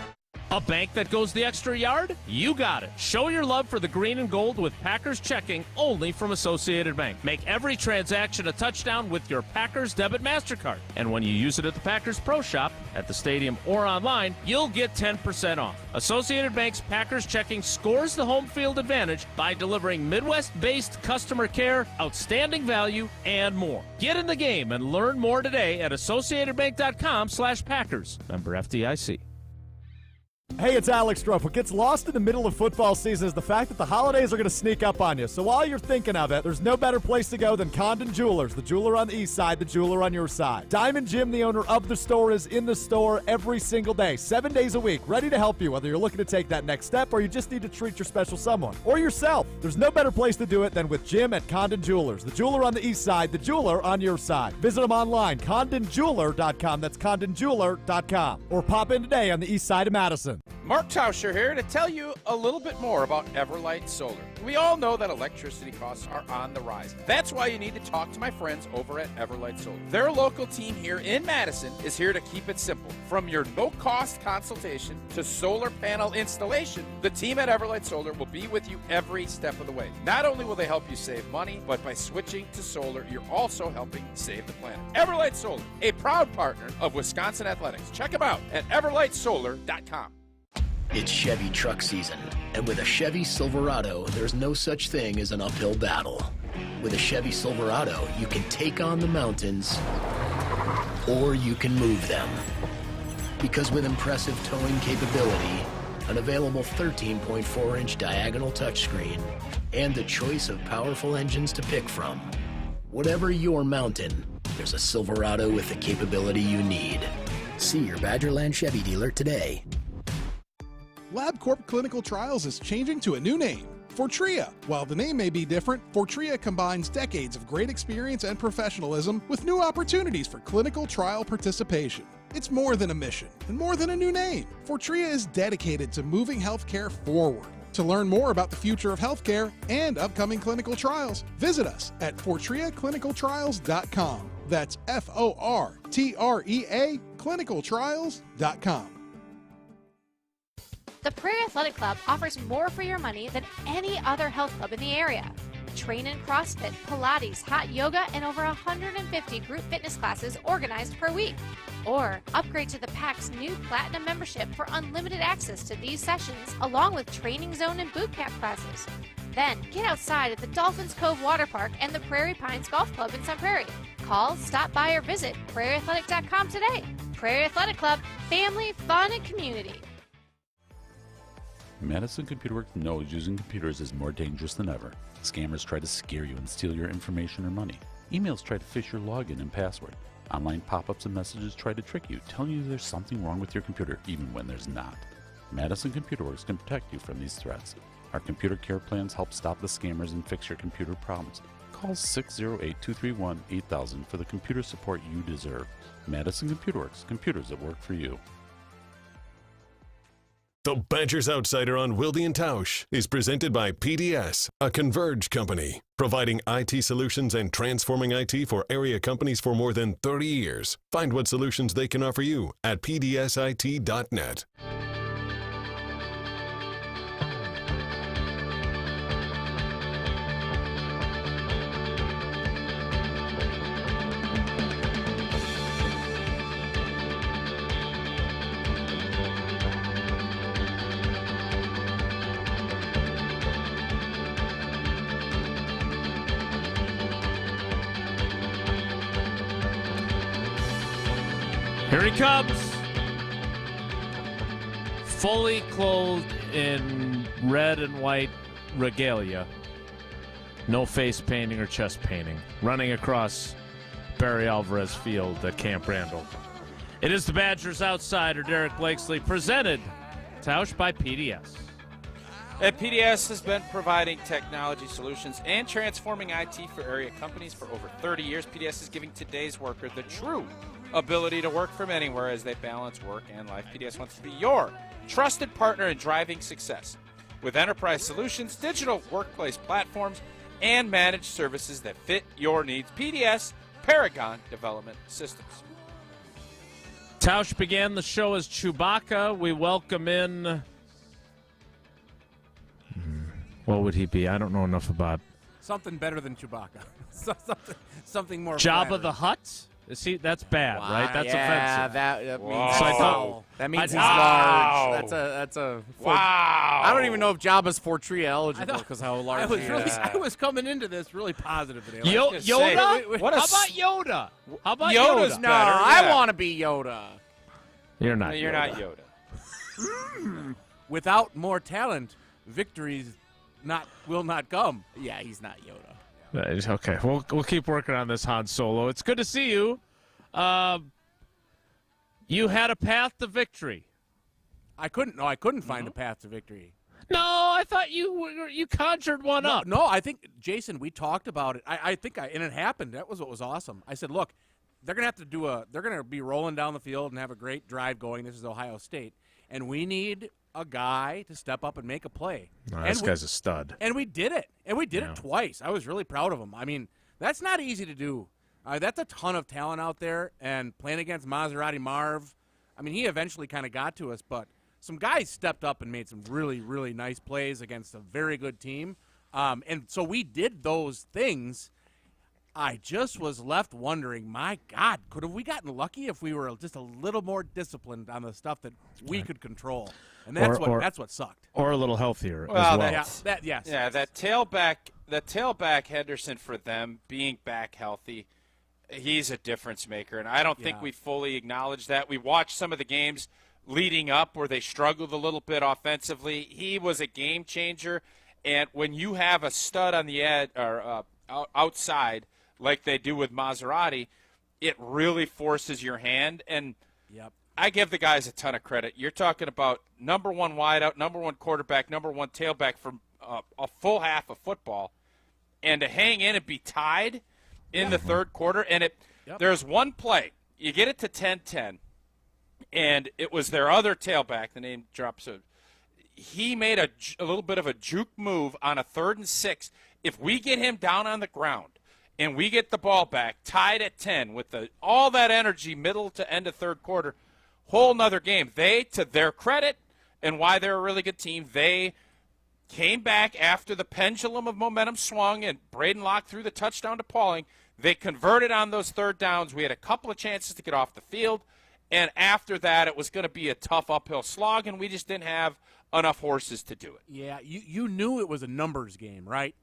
A bank that goes the extra yard? You got it. Show your love for the green and gold with Packers checking only from Associated Bank. Make every transaction a touchdown with your Packers debit MasterCard. And when you use it at the Packers Pro Shop, at the stadium, or online, you'll get 10% off. Associated Bank's Packers checking scores the home field advantage by delivering Midwest-based customer care, outstanding value, and more. Get in the game and learn more today at AssociatedBank.com/Packers. Member FDIC. Hey, it's Alex Strouf. What gets lost in the middle of football season is the fact that the holidays are going to sneak up on you. So while you're thinking of it, there's no better place to go than Condon Jewelers, the jeweler on the east side, the jeweler on your side. Diamond Jim, the owner of the store, is in the store every single day, 7 days a week, ready to help you, whether you're looking to take that next step or you just need to treat your special someone or yourself. There's no better place to do it than with Jim at Condon Jewelers, the jeweler on the east side, the jeweler on your side. Visit them online, condonjeweler.com. That's condonjeweler.com. Or pop in today on the east side of Madison. Mark Tauscher here to tell you a little bit more about Everlight Solar. We all know that electricity costs are on the rise. That's why you need to talk to my friends over at Everlight Solar. Their local team here in Madison is here to keep it simple. From your no-cost consultation to solar panel installation, the team at Everlight Solar will be with you every step of the way. Not only will they help you save money, but by switching to solar, you're also helping save the planet. Everlight Solar, a proud partner of Wisconsin Athletics. Check them out at everlightsolar.com. It's Chevy truck season, and with a Chevy Silverado, there's no such thing as an uphill battle. With a Chevy Silverado, you can take on the mountains, or you can move them. Because with impressive towing capability, an available 13.4-inch diagonal touchscreen, and a choice of powerful engines to pick from, whatever your mountain, there's a Silverado with the capability you need. See your Badgerland Chevy dealer today. LabCorp Clinical Trials is changing to a new name, Fortrea. While the name may be different, Fortrea combines decades of great experience and professionalism with new opportunities for clinical trial participation. It's more than a mission and more than a new name. Fortrea is dedicated to moving healthcare forward. To learn more about the future of healthcare and upcoming clinical trials, visit us at FortreaClinicalTrials.com. That's FORTREA clinicaltrials.com. The Prairie Athletic Club offers more for your money than any other health club in the area. Train in CrossFit, Pilates, hot yoga, and over 150 group fitness classes organized per week. Or upgrade to the PAC's new Platinum membership for unlimited access to these sessions, along with Training Zone and Boot Camp classes. Then get outside at the Dolphins Cove Water Park and the Prairie Pines Golf Club in Sun Prairie. Call, stop by, or visit prairieathletic.com today. Prairie Athletic Club, family, fun, and community. Madison Computer Works knows using computers is more dangerous than ever. Scammers try to scare you and steal your information or money. Emails try to phish your login and password. Online pop-ups and messages try to trick you, telling you there's something wrong with your computer even when there's not. Madison Computer Works can protect you from these threats. Our computer care plans help stop the scammers and fix your computer problems. Call 608-231-8000 for the computer support you deserve. Madison Computer Works, computers that work for you. The Badgers Outsider on Wilde and Tausch is presented by PDS, a Converge company, providing IT solutions and transforming IT for area companies for more than 30 years. Find what solutions they can offer you at pdsit.net. Here he comes. Fully clothed in red and white regalia. No face painting or chest painting. Running across Barry Alvarez Field at Camp Randall. It is the Badgers Outsider, Derek Blakesley, presented, Tausch, by PDS. And PDS has been providing technology solutions and transforming IT for area companies for over 30 years. PDS is giving today's worker the true ability to work from anywhere as they balance work and life. PDS wants to be your trusted partner in driving success with enterprise solutions, digital workplace platforms, and managed services that fit your needs. PDS, Paragon Development Systems. Tausch began the show as Chewbacca. We welcome in... What would he be? I don't know enough about... Something better than Chewbacca. something more Jabba flattering. the Hutt? See, that's bad, right? That's offensive. That means So I thought, that means he's large. That's a. Wow. I don't even know if Jabba's Fortrea eligible because how large he is. I was coming into this really positive today. Yoda? How about Yoda? How about Yoda's Yoda? No, better, I yeah. want to be Yoda. You're not. No, you're Yoda. not Yoda. Without more talent, victories will not come. Yeah, he's not Yoda. Okay, we'll keep working on this, Han Solo. It's good to see you. You had a path to victory. I couldn't find a path to victory. No, I thought you conjured one up. No, I think, Jason, we talked about it. And it happened. That was what was awesome. I said, look, they're going to have to they're going to be rolling down the field and have a great drive going. This is Ohio State. and we need a guy to step up and make a play. No, this guy's a stud. And we did it. And we did it twice. I was really proud of him. I mean, that's not easy to do. That's a ton of talent out there. And playing against Maserati Marv, I mean, he eventually kind of got to us, but some guys stepped up and made some really, really nice plays against a very good team. And so we did those things. I just was left wondering, my God, could have we gotten lucky if we were just a little more disciplined on the stuff that we could control? And that's what sucked. Or a little healthier well, as well. Yes. Yeah, that tailback Henderson for them being back healthy, he's a difference maker. And I don't think we fully acknowledge that. We watched some of the games leading up where they struggled a little bit offensively. He was a game changer. And when you have a stud on the edge or outside, like they do with Maserati, it really forces your hand. And I give the guys a ton of credit. You're talking about number one wideout, number one quarterback, number one tailback for a full half of football, and to hang in and be tied in the third quarter. And there's one play. You get it to 10-10, and it was their other tailback. The name drops. He made a little bit of a juke move on a 3rd and 6. If we get him down on the ground, and we get the ball back, tied at 10 with all that energy middle to end of third quarter, whole nother game. They, to their credit, and why they're a really good team, they came back after the pendulum of momentum swung and Braden Locke threw the touchdown to Pauling. They converted on those third downs. We had a couple of chances to get off the field, and after that it was going to be a tough uphill slog, and we just didn't have enough horses to do it. Yeah, you knew it was a numbers game, right?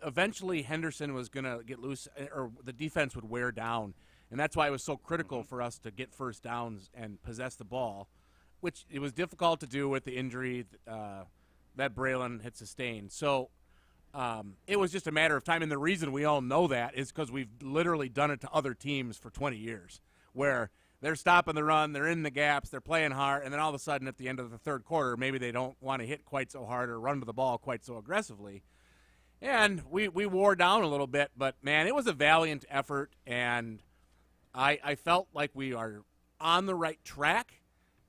Eventually Henderson was going to get loose, or the defense would wear down, and that's why it was so critical for us to get first downs and possess the ball, which it was difficult to do with the injury that Braylon had sustained. So it was just a matter of time, and the reason we all know that is because we've literally done it to other teams for 20 years, where they're stopping the run, they're in the gaps, they're playing hard, and then all of a sudden at the end of the third quarter, maybe they don't want to hit quite so hard or run to the ball quite so aggressively. And we wore down a little bit, but, man, it was a valiant effort, and I felt like we are on the right track.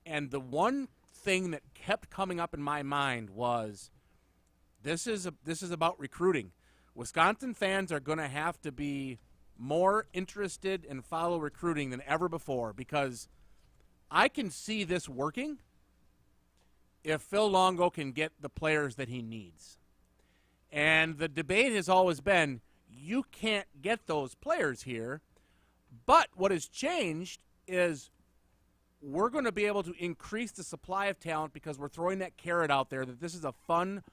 And the one thing that kept coming up in my mind was this is about recruiting. Wisconsin fans are going to have to be more interested and follow recruiting than ever before, because I can see this working if Phil Longo can get the players that he needs. And the debate has always been, you can't get those players here. But what has changed is we're going to be able to increase the supply of talent because we're throwing that carrot out there that this is a fun,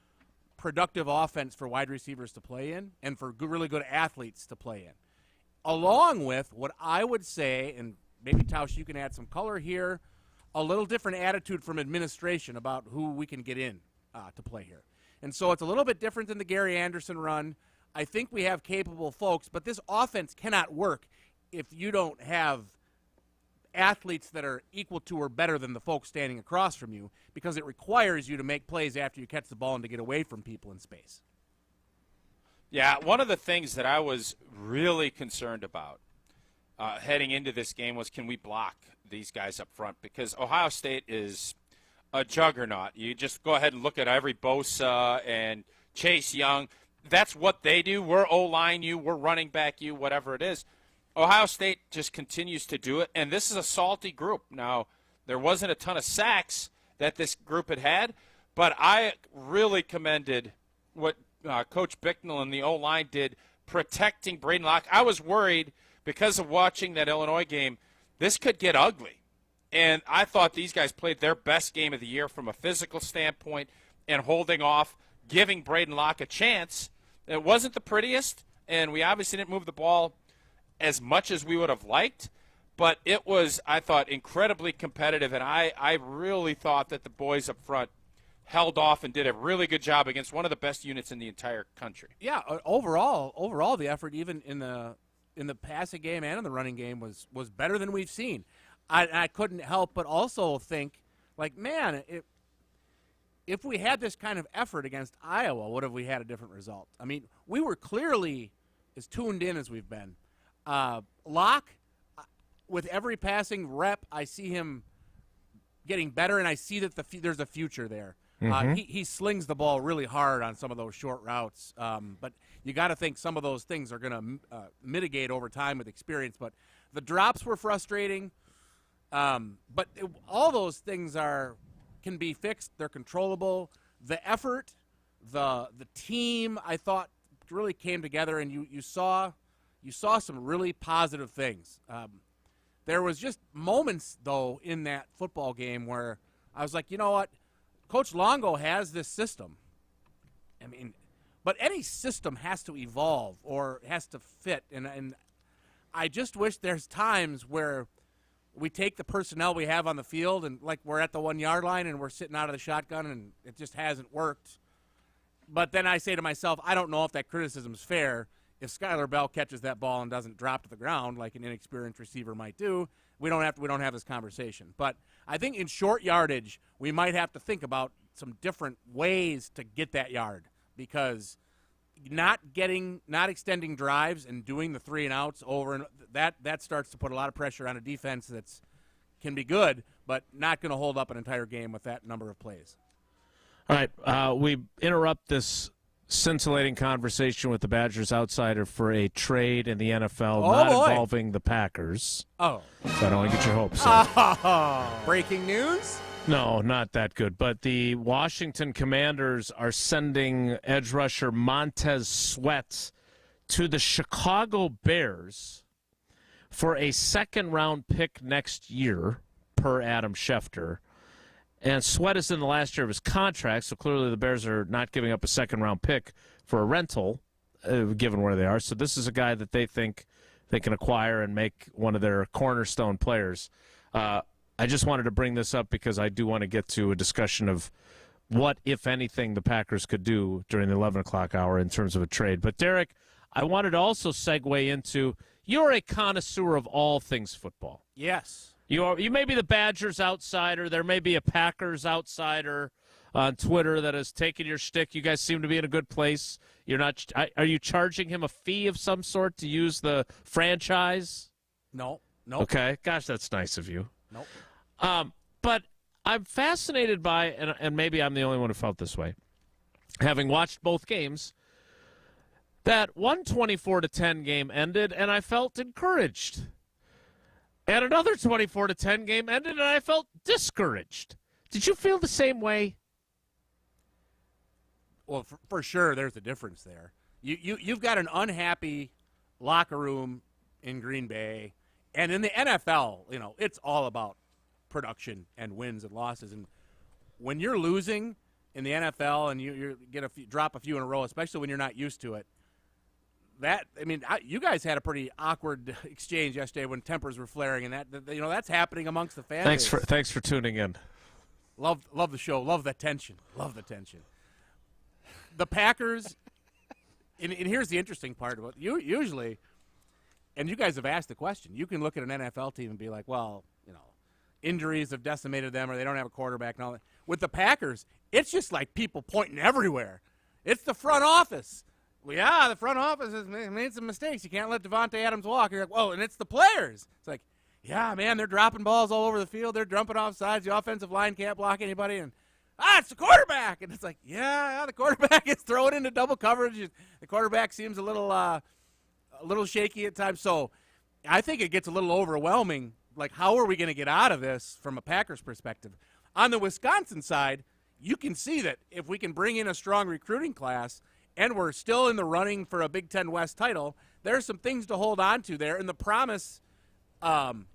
productive offense for wide receivers to play in and for really good athletes to play in. Along with what I would say, and maybe Tausch, you can add some color here, a little different attitude from administration about who we can get in to play here. And so it's a little bit different than the Gary Anderson run. I think we have capable folks, but this offense cannot work if you don't have athletes that are equal to or better than the folks standing across from you, because it requires you to make plays after you catch the ball and to get away from people in space. Yeah, one of the things that I was really concerned about heading into this game was, can we block these guys up front? Because Ohio State is a juggernaut. You just go ahead and look at every Bosa and Chase Young. That's what they do. We're O-line you, we're running back you, whatever it is. Ohio State just continues to do it, and this is a salty group. Now, there wasn't a ton of sacks that this group had, but I really commended what Coach Bicknell and the O-line did protecting Braden Locke. I was worried because of watching that Illinois game, this could get ugly. And I thought these guys played their best game of the year from a physical standpoint and holding off, giving Braden Locke a chance. It wasn't the prettiest, and we obviously didn't move the ball as much as we would have liked, but it was, I thought, incredibly competitive, and I really thought that the boys up front held off and did a really good job against one of the best units in the entire country. Yeah, overall the effort, even in the passing game and in the running game, was better than we've seen. I couldn't help but also think, like, man, if we had this kind of effort against Iowa, what if we had a different result? I mean, we were clearly as tuned in as we've been. Locke, with every passing rep, I see him getting better, and I see that there's a future there. Mm-hmm. He slings the ball really hard on some of those short routes, but you got to think some of those things are going to mitigate over time with experience. But the drops were frustrating, but all those things can be fixed. They're controllable. The effort, the team, I thought really came together, and you saw some really positive things. There was just moments, though, in that football game where I was like, you know what? Coach Longo has this system. I mean, but any system has to evolve or has to fit. And I just wish there's times where we take the personnel we have on the field and, like, we're at the 1 yard line and we're sitting out of the shotgun and it just hasn't worked. But then I say to myself, I don't know if that criticism is fair. If Skylar Bell catches that ball and doesn't drop to the ground like an inexperienced receiver might do, we don't have this conversation. But I think in short yardage, we might have to think about some different ways to get that yard, because not extending drives and doing the 3 and outs over, and that starts to put a lot of pressure on a defense that's can be good, but not going to hold up an entire game with that number of plays. All right, we interrupt this scintillating conversation with the Badgers Outsider for a trade in the NFL involving the Packers. Oh. So I don't want to get your hopes up. Oh. Breaking news? No, not that good. But the Washington Commanders are sending edge rusher Montez Sweat to the Chicago Bears for a second-round pick next year, per Adam Schefter. And Sweat is in the last year of his contract, so clearly the Bears are not giving up a second-round pick for a rental, given where they are. So this is a guy that they think they can acquire and make one of their cornerstone players. I just wanted to bring this up because I do want to get to a discussion of what, if anything, the Packers could do during the 11 o'clock hour in terms of a trade. But, Derek, I wanted to also segue into you're a connoisseur of all things football. Yes. You may be the Badgers outsider. There may be a Packers outsider on Twitter that has taken your shtick. You guys seem to be in a good place. You're not. Are you charging him a fee of some sort to use the franchise? No. Okay. Gosh, that's nice of you. Nope. But I'm fascinated by, and maybe I'm the only one who felt this way, having watched both games, that one 24-10 game ended, and I felt encouraged. And another 24-10 game ended, and I felt discouraged. Did you feel the same way? Well, for sure, there's a difference there. You've got an unhappy locker room in Green Bay, and in the NFL, it's all about production and wins and losses. And when you're losing in the NFL and you get drop a few in a row, especially when you're not used to it, you guys had a pretty awkward exchange yesterday when tempers were flaring, and that's happening amongst the fan base. Thanks for tuning in. Love the show. Love the tension. The Packers, and here's the interesting part about you. Usually, and you guys have asked the question, you can look at an NFL team and be like, well, injuries have decimated them, or they don't have a quarterback and all that. With the Packers, it's just like people pointing everywhere. It's the front office. Well, yeah, the front office has made some mistakes. You can't let Devante Adams walk. You're like, whoa, and it's the players. It's like, yeah, man, they're dropping balls all over the field. They're jumping off sides. The offensive line can't block anybody. And, it's the quarterback. And it's like, yeah, the quarterback is throwing into double coverage. The quarterback seems a little shaky at times. So I think it gets a little overwhelming. Like, how are we going to get out of this from a Packers perspective? On the Wisconsin side, you can see that if we can bring in a strong recruiting class and we're still in the running for a Big Ten West title, there's some things to hold on to there. And the promise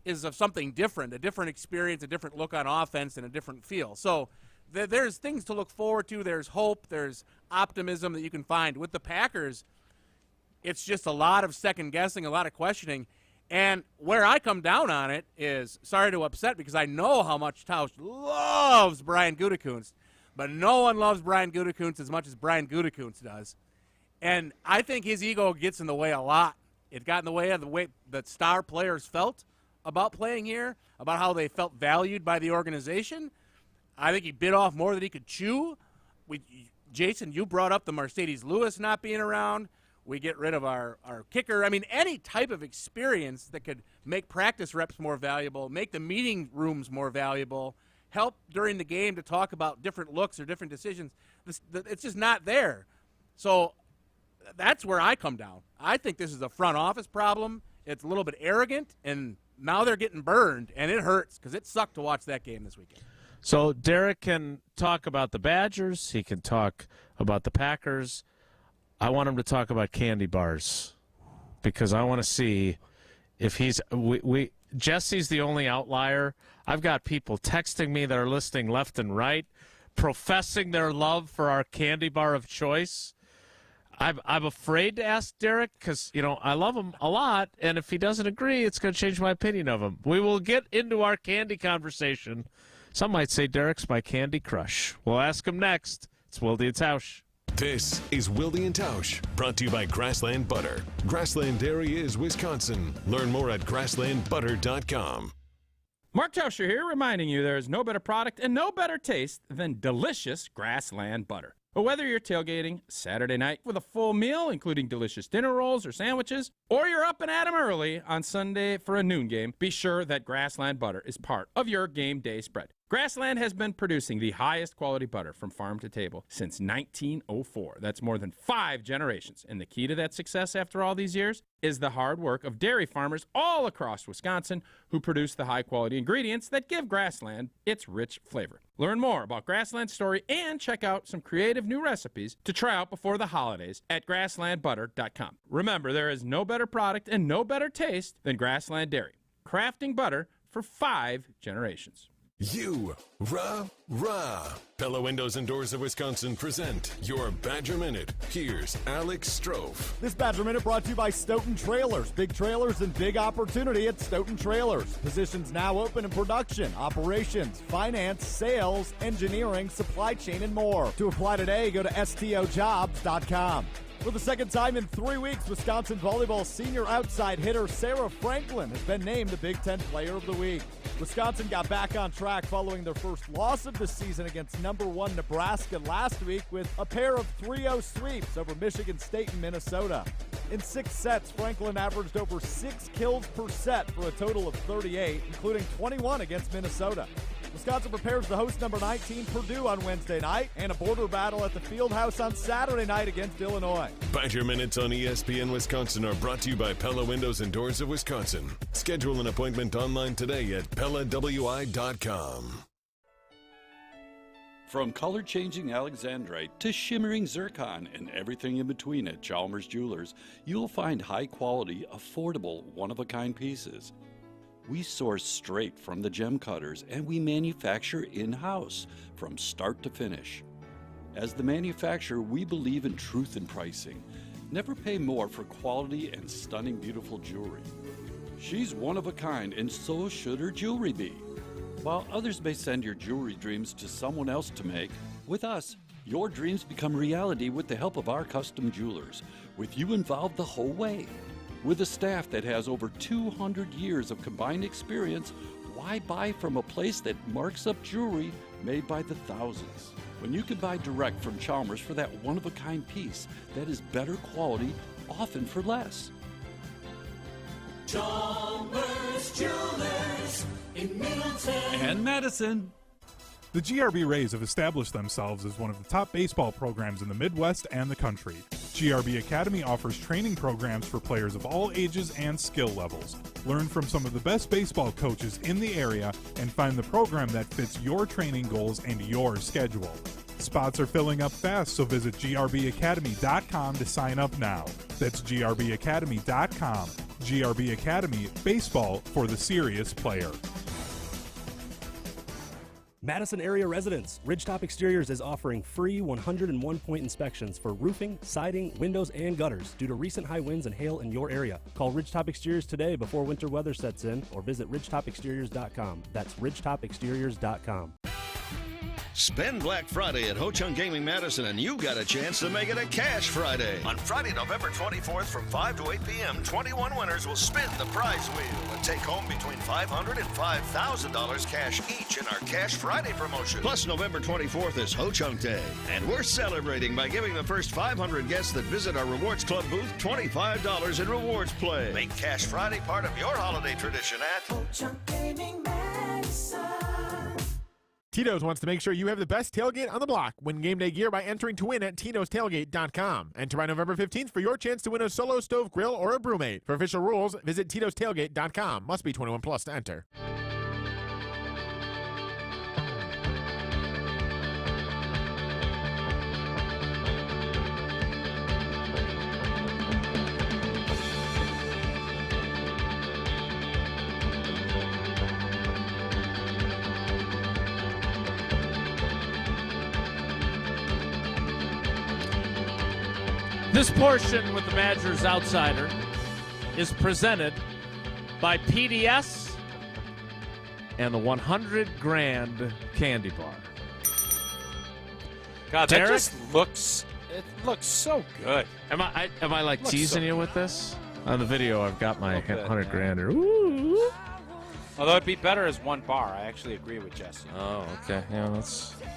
is of something different, a different experience, a different look on offense, and a different feel. So there's things to look forward to. There's hope. There's optimism that you can find. With the Packers, it's just a lot of second-guessing, a lot of questioning. And where I come down on it is, sorry to upset, because I know how much Tausch loves Brian Gutekunst, but no one loves Brian Gutekunst as much as Brian Gutekunst does. And I think his ego gets in the way a lot. It got in the way of the way that star players felt about playing here, about how they felt valued by the organization. I think he bit off more than he could chew. Jason, you brought up the Mercedes Lewis not being around. We get rid of our kicker. I mean, any type of experience that could make practice reps more valuable, make the meeting rooms more valuable, help during the game to talk about different looks or different decisions. It's just not there. So that's where I come down. I think this is a front office problem. It's a little bit arrogant, and now they're getting burned, and it hurts because it sucked to watch that game this weekend. So Derek can talk about the Badgers. He can talk about the Packers. I want him to talk about candy bars because I want to see if he's Jesse's the only outlier. I've got people texting me that are listening left and right, professing their love for our candy bar of choice. I'm afraid to ask Derek because, I love him a lot, and if he doesn't agree, it's going to change my opinion of him. We will get into our candy conversation. Some might say Derek's my candy crush. We'll ask him next. It's Wilde and Tausch. This is Wilde and Tausch, brought to you by Grassland Butter. Grassland Dairy is Wisconsin. Learn more at grasslandbutter.com. Mark Tauscher here, reminding you there is no better product and no better taste than delicious Grassland Butter. But whether you're tailgating Saturday night with a full meal, including delicious dinner rolls or sandwiches, or you're up and at 'em early on Sunday for a noon game, be sure that Grassland Butter is part of your game day spread. Grassland has been producing the highest quality butter from farm to table since 1904. That's more than 5 generations. And the key to that success after all these years is the hard work of dairy farmers all across Wisconsin who produce the high quality ingredients that give Grassland its rich flavor. Learn more about Grassland's story and check out some creative new recipes to try out before the holidays at grasslandbutter.com. Remember, there is no better product and no better taste than Grassland Dairy, crafting butter for 5 generations. Pella Windows and Doors of Wisconsin present your Badger Minute. Here's Alex Strofe. This Badger Minute brought to you by Stoughton Trailers. Big trailers and big opportunity at Stoughton Trailers. Positions now open in production, operations, finance, sales, engineering, supply chain, and more. To apply today, go to stojobs.com. For the second time in 3 weeks, Wisconsin volleyball senior outside hitter Sarah Franklin has been named the Big Ten Player of the Week. Wisconsin got back on track following their first loss of the season against number 1 Nebraska last week with a pair of 3-0 sweeps over Michigan State and Minnesota. In 6 sets, Franklin averaged over 6 kills per set for a total of 38, including 21 against Minnesota. Wisconsin prepares to host number 19 Purdue on Wednesday night and a border battle at the Fieldhouse on Saturday night against Illinois. Badger Minutes on ESPN Wisconsin are brought to you by Pella Windows and Doors of Wisconsin. Schedule an appointment online today at PellaWI.com. From color-changing alexandrite to shimmering zircon and everything in between at Chalmers Jewelers, you'll find high-quality, affordable, one-of-a-kind pieces. We source straight from the gem cutters, and we manufacture in-house from start to finish. As the manufacturer, we believe in truth in pricing. Never pay more for quality and stunning, beautiful jewelry. She's one of a kind, and so should her jewelry be. While others may send your jewelry dreams to someone else to make, with us, your dreams become reality with the help of our custom jewelers, with you involved the whole way. With a staff that has over 200 years of combined experience, why buy from a place that marks up jewelry made by the thousands? When you can buy direct from Chalmers for that one-of-a-kind piece that is better quality, often for less. Chalmers Jewelers in Middleton and Madison. The GRB Rays have established themselves as one of the top baseball programs in the Midwest and the country. GRB Academy offers training programs for players of all ages and skill levels. Learn from some of the best baseball coaches in the area and find the program that fits your training goals and your schedule. Spots are filling up fast, so visit grbacademy.com to sign up now. That's grbacademy.com. GRB Academy, baseball for the serious player. Madison area residents, Ridgetop Exteriors is offering free 101-point inspections for roofing, siding, windows, and gutters due to recent high winds and hail in your area. Call Ridgetop Exteriors today before winter weather sets in or visit ridgetopexteriors.com. That's ridgetopexteriors.com. Spend Black Friday at Ho-Chunk Gaming Madison and you got a chance to make it a Cash Friday. On Friday, November 24th from 5 to 8 p.m., 21 winners will spin the prize wheel and take home between $500 and $5,000 cash each in our Cash Friday promotion. Plus, November 24th is Ho-Chunk Day, and we're celebrating by giving the first 500 guests that visit our Rewards Club booth $25 in rewards play. Make Cash Friday part of your holiday tradition at Ho-Chunk Gaming Madison. Tito's wants to make sure you have the best tailgate on the block. Win game day gear by entering to win at titostailgate.com. Enter by November 15th for your chance to win a Solo Stove Grill or a Brewmate. For official rules, visit titostailgate.com. Must be 21 plus to enter. This portion with the Badgers Outsider is presented by PDS and the 100 Grand Candy Bar. God, Derek? that just looks so good. Am I like Looks teasing so you with this? On the video, I've got my bit, 100 yeah. grander. Ooh. Although it'd be better as one bar. I actually agree with Jesse. Oh, okay. Yeah,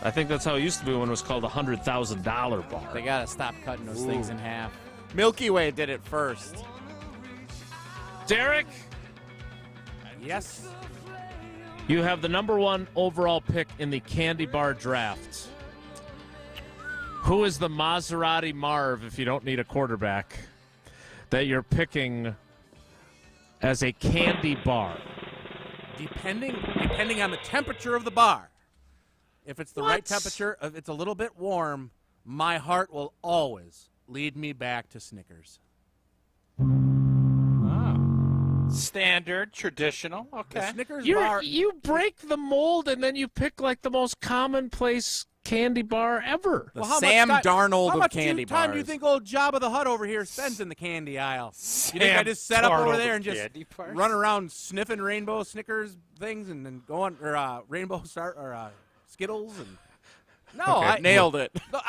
I think that's how it used to be when it was called a $100,000 bar. They got to stop cutting those things in half. Milky Way did it first. Derek? Yes? You have the number 1 overall pick in the candy bar draft. Who is the Maserati Marv, if you don't need a quarterback, that you're picking as a candy bar? Depending on the temperature of the bar. If it's the right What? temperature, if it's a little bit warm, my heart will always lead me back to Snickers. Standard, traditional. Okay. The Snickers You bar. break the mold and then you pick like the most commonplace candy bar ever. The Sam Darnold how of much candy time bars. do you think old Jabba the Hutt over here spends in the candy aisle? You think I just set up Darnold over there of and just candy bars? run around sniffing rainbow Snickers things and then go on or rainbow Skittles and no, Okay. I Nailed it. No,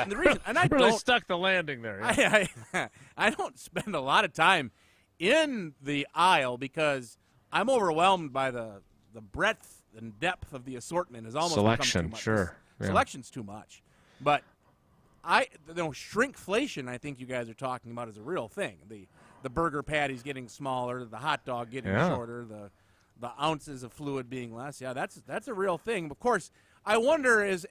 the reason and I really don't stuck the landing there. Yeah. I don't spend a lot of time in the aisle because I'm overwhelmed by the breadth and depth of the assortment is almost become Selection, too much. sure. Yeah. Selection's too much. But shrinkflation, I think you guys are talking about, is a real thing. The burger patties getting smaller, the hot dog getting shorter, the ounces of fluid being less. Yeah, that's a real thing. Of course, I wonder as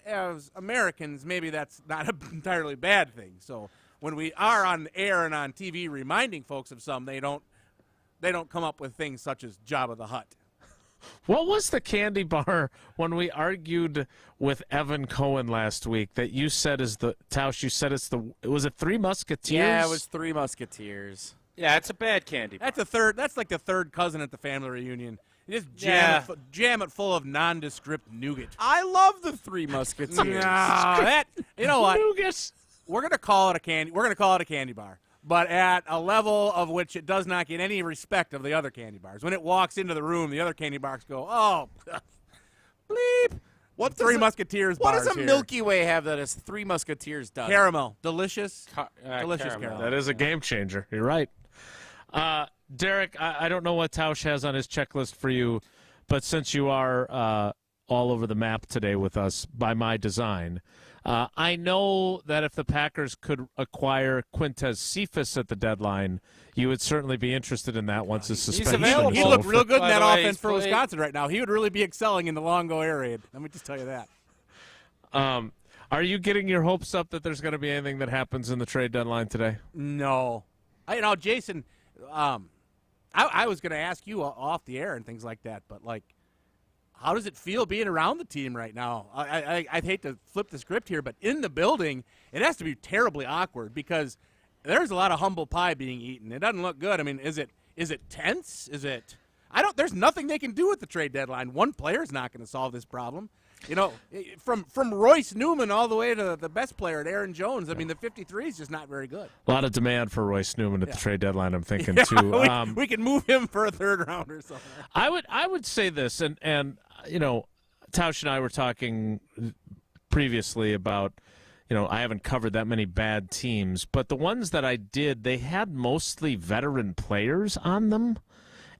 Americans, maybe that's not an entirely bad thing. So when we are on air and on TV reminding folks of some, they don't come up with things such as Jabba the Hutt. What was the candy bar when we argued with Evan Cohen last week that you said is the Tausch? You said was it Three Musketeers? Yeah, it was Three Musketeers. Yeah, it's a bad candy bar. That's like the third cousin at the family reunion. You just jam it full of nondescript nougat. I love the Three Musketeers. You know what? Nougat. We're gonna call it a candy bar, but at a level of which it does not get any respect of the other candy bars. When it walks into the room, the other candy bars go, oh, bleep. What Three Musketeers What bars does a here. Milky Way have that is Three Musketeers does? Caramel. Delicious. Delicious caramel. caramel. That is a game changer. You're right. Derek, I don't know what Tausch has on his checklist for you, but since you are all over the map today with us by my design, I know that if the Packers could acquire Quintez Cephas at the deadline, you would certainly be interested in that once his suspension is over. He looked real good in that By the way, offense for he's played- Wisconsin right now. He would really be excelling in the Longo air raid. Let me just tell you that. Are you getting your hopes up that there's going to be anything that happens in the trade deadline today? No. Jason, I was going to ask you off the air and things like that, but, how does it feel being around the team right now? I'd hate to flip the script here, but in the building, it has to be terribly awkward because there's a lot of humble pie being eaten. It doesn't look good. I mean, is it tense? There's nothing they can do with the trade deadline. One player's not going to solve this problem. From Royce Newman all the way to the best player at Aaron Jones, I mean, the 53 is just not very good. A lot of demand for Royce Newman at the trade deadline, I'm thinking, too. We can move him for a third round or something. I would say this, and Tausch and I were talking previously about, I haven't covered that many bad teams, but the ones that I did, they had mostly veteran players on them,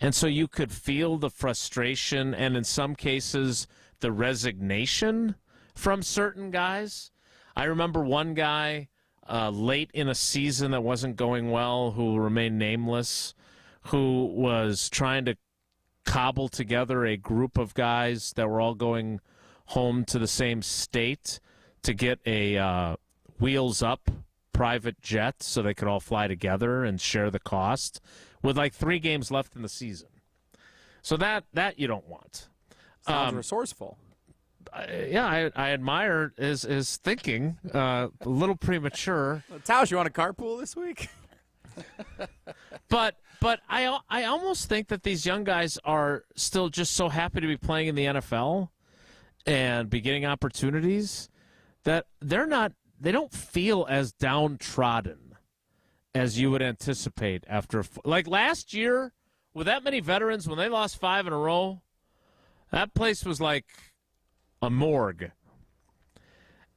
and so you could feel the frustration and in some cases the resignation from certain guys. I remember one guy late in a season that wasn't going well, who remained nameless, who was trying to cobble together a group of guys that were all going home to the same state to get a wheels up private jet so they could all fly together and share the cost with like 3 games left in the season. So that you don't want. Sounds resourceful. I admire his thinking. A little premature. Tausch, you want a carpool this week? But I almost think that these young guys are still just so happy to be playing in the NFL and be getting opportunities that they don't feel as downtrodden as you would anticipate after, like last year with that many veterans, when they lost 5 in a row, that place was like a morgue.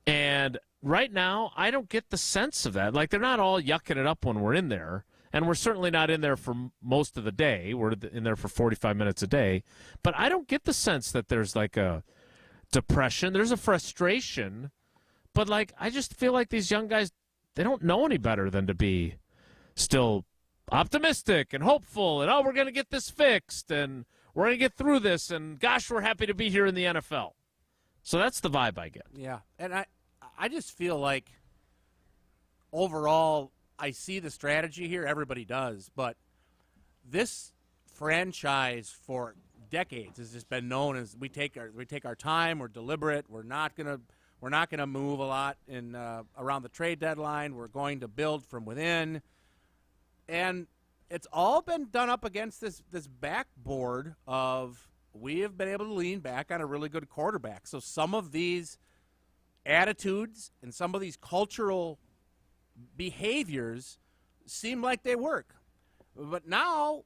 And right now, I don't get the sense of that. Like, they're not all yucking it up when we're in there. And we're certainly not in there for most of the day. We're in there for 45 minutes a day. But I don't get the sense that there's like a depression. There's a frustration. But, like, I just feel like these young guys, they don't know any better than to be still optimistic and hopeful. And, we're going to get this fixed. And we're going to get through this. And, gosh, we're happy to be here in the NFL. So that's the vibe I get. Yeah, and I just feel like overall I see the strategy here. Everybody does. But this franchise for decades has just been known as we take our time, we're deliberate, we're not gonna move a lot in around the trade deadline. We're going to build from within. And it's all been done up against this backboard of we have been able to lean back on a really good quarterback. So some of these attitudes and some of these cultural behaviors seem like they work. But now,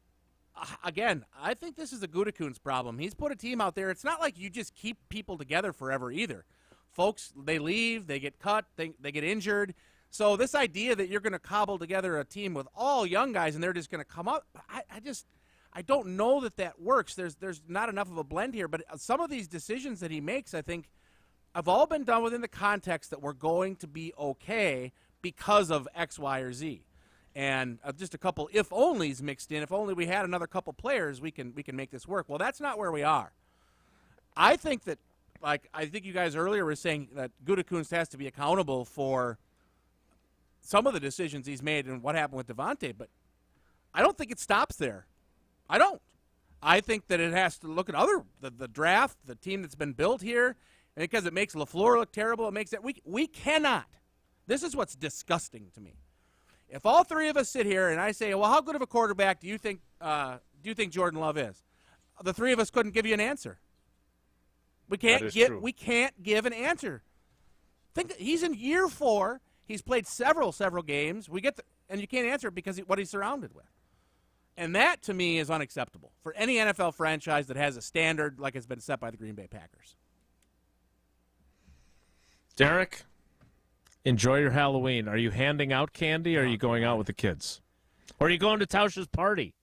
again, I think this is a Gutekunst problem. He's put a team out there. It's not like you just keep people together forever either. Folks, they leave, they get cut, they get injured. So this idea that you're going to cobble together a team with all young guys and they're just going to come up, I don't know that works. There's not enough of a blend here. But some of these decisions that he makes, I think, have all been done within the context that we're going to be okay because of X, Y, or Z. And just a couple if-onlys mixed in. If only we had another couple players, we can make this work. Well, that's not where we are. I think that, like I think you guys earlier were saying that Gutekunst has to be accountable for some of the decisions he's made and what happened with Devante, but I don't think it stops there. I don't. I think that it has to look at the draft, the team that's been built here, and because it makes LaFleur look terrible, it makes that we cannot. This is what's disgusting to me. If all 3 of us sit here and I say, well, how good of a quarterback do you think Jordan Love is? The 3 of us couldn't give you an answer. We can't give an answer. Think that he's in year 4. He's played several games. And you can't answer it because what he's surrounded with. And that, to me, is unacceptable for any NFL franchise that has a standard like it's been set by the Green Bay Packers. Derek, enjoy your Halloween. Are you handing out candy, or are you going out with the kids? Or are you going to Tausch's party?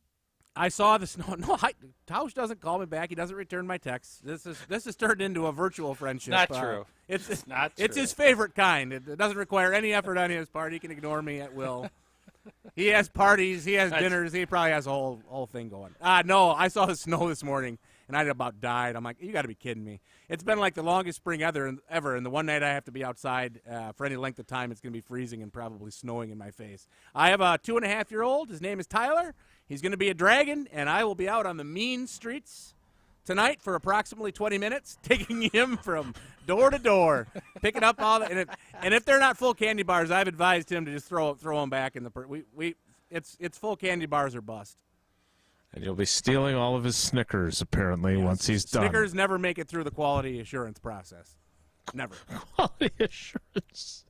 I saw the snow. No, Tausch doesn't call me back. He doesn't return my texts. This is turned into a virtual friendship. Not true. It's not true. It's his favorite kind. It doesn't require any effort on his part. He can ignore me at will. He has parties. He has dinners. He probably has a whole thing going. No, I saw the snow this morning, and I about died. I'm like, you got to be kidding me. It's been like the longest spring ever, and the one night I have to be outside for any length of time, it's going to be freezing and probably snowing in my face. I have a 2.5-year-old. His name is Tyler. He's going to be a dragon, and I will be out on the mean streets tonight for approximately 20 minutes, taking him from door to door, picking up all the and if they're not full candy bars, I've advised him to just throw them back in the it's full candy bars or bust. And you'll be stealing all of his Snickers apparently once he's done. Snickers never make it through the quality assurance process. Never. Quality assurance.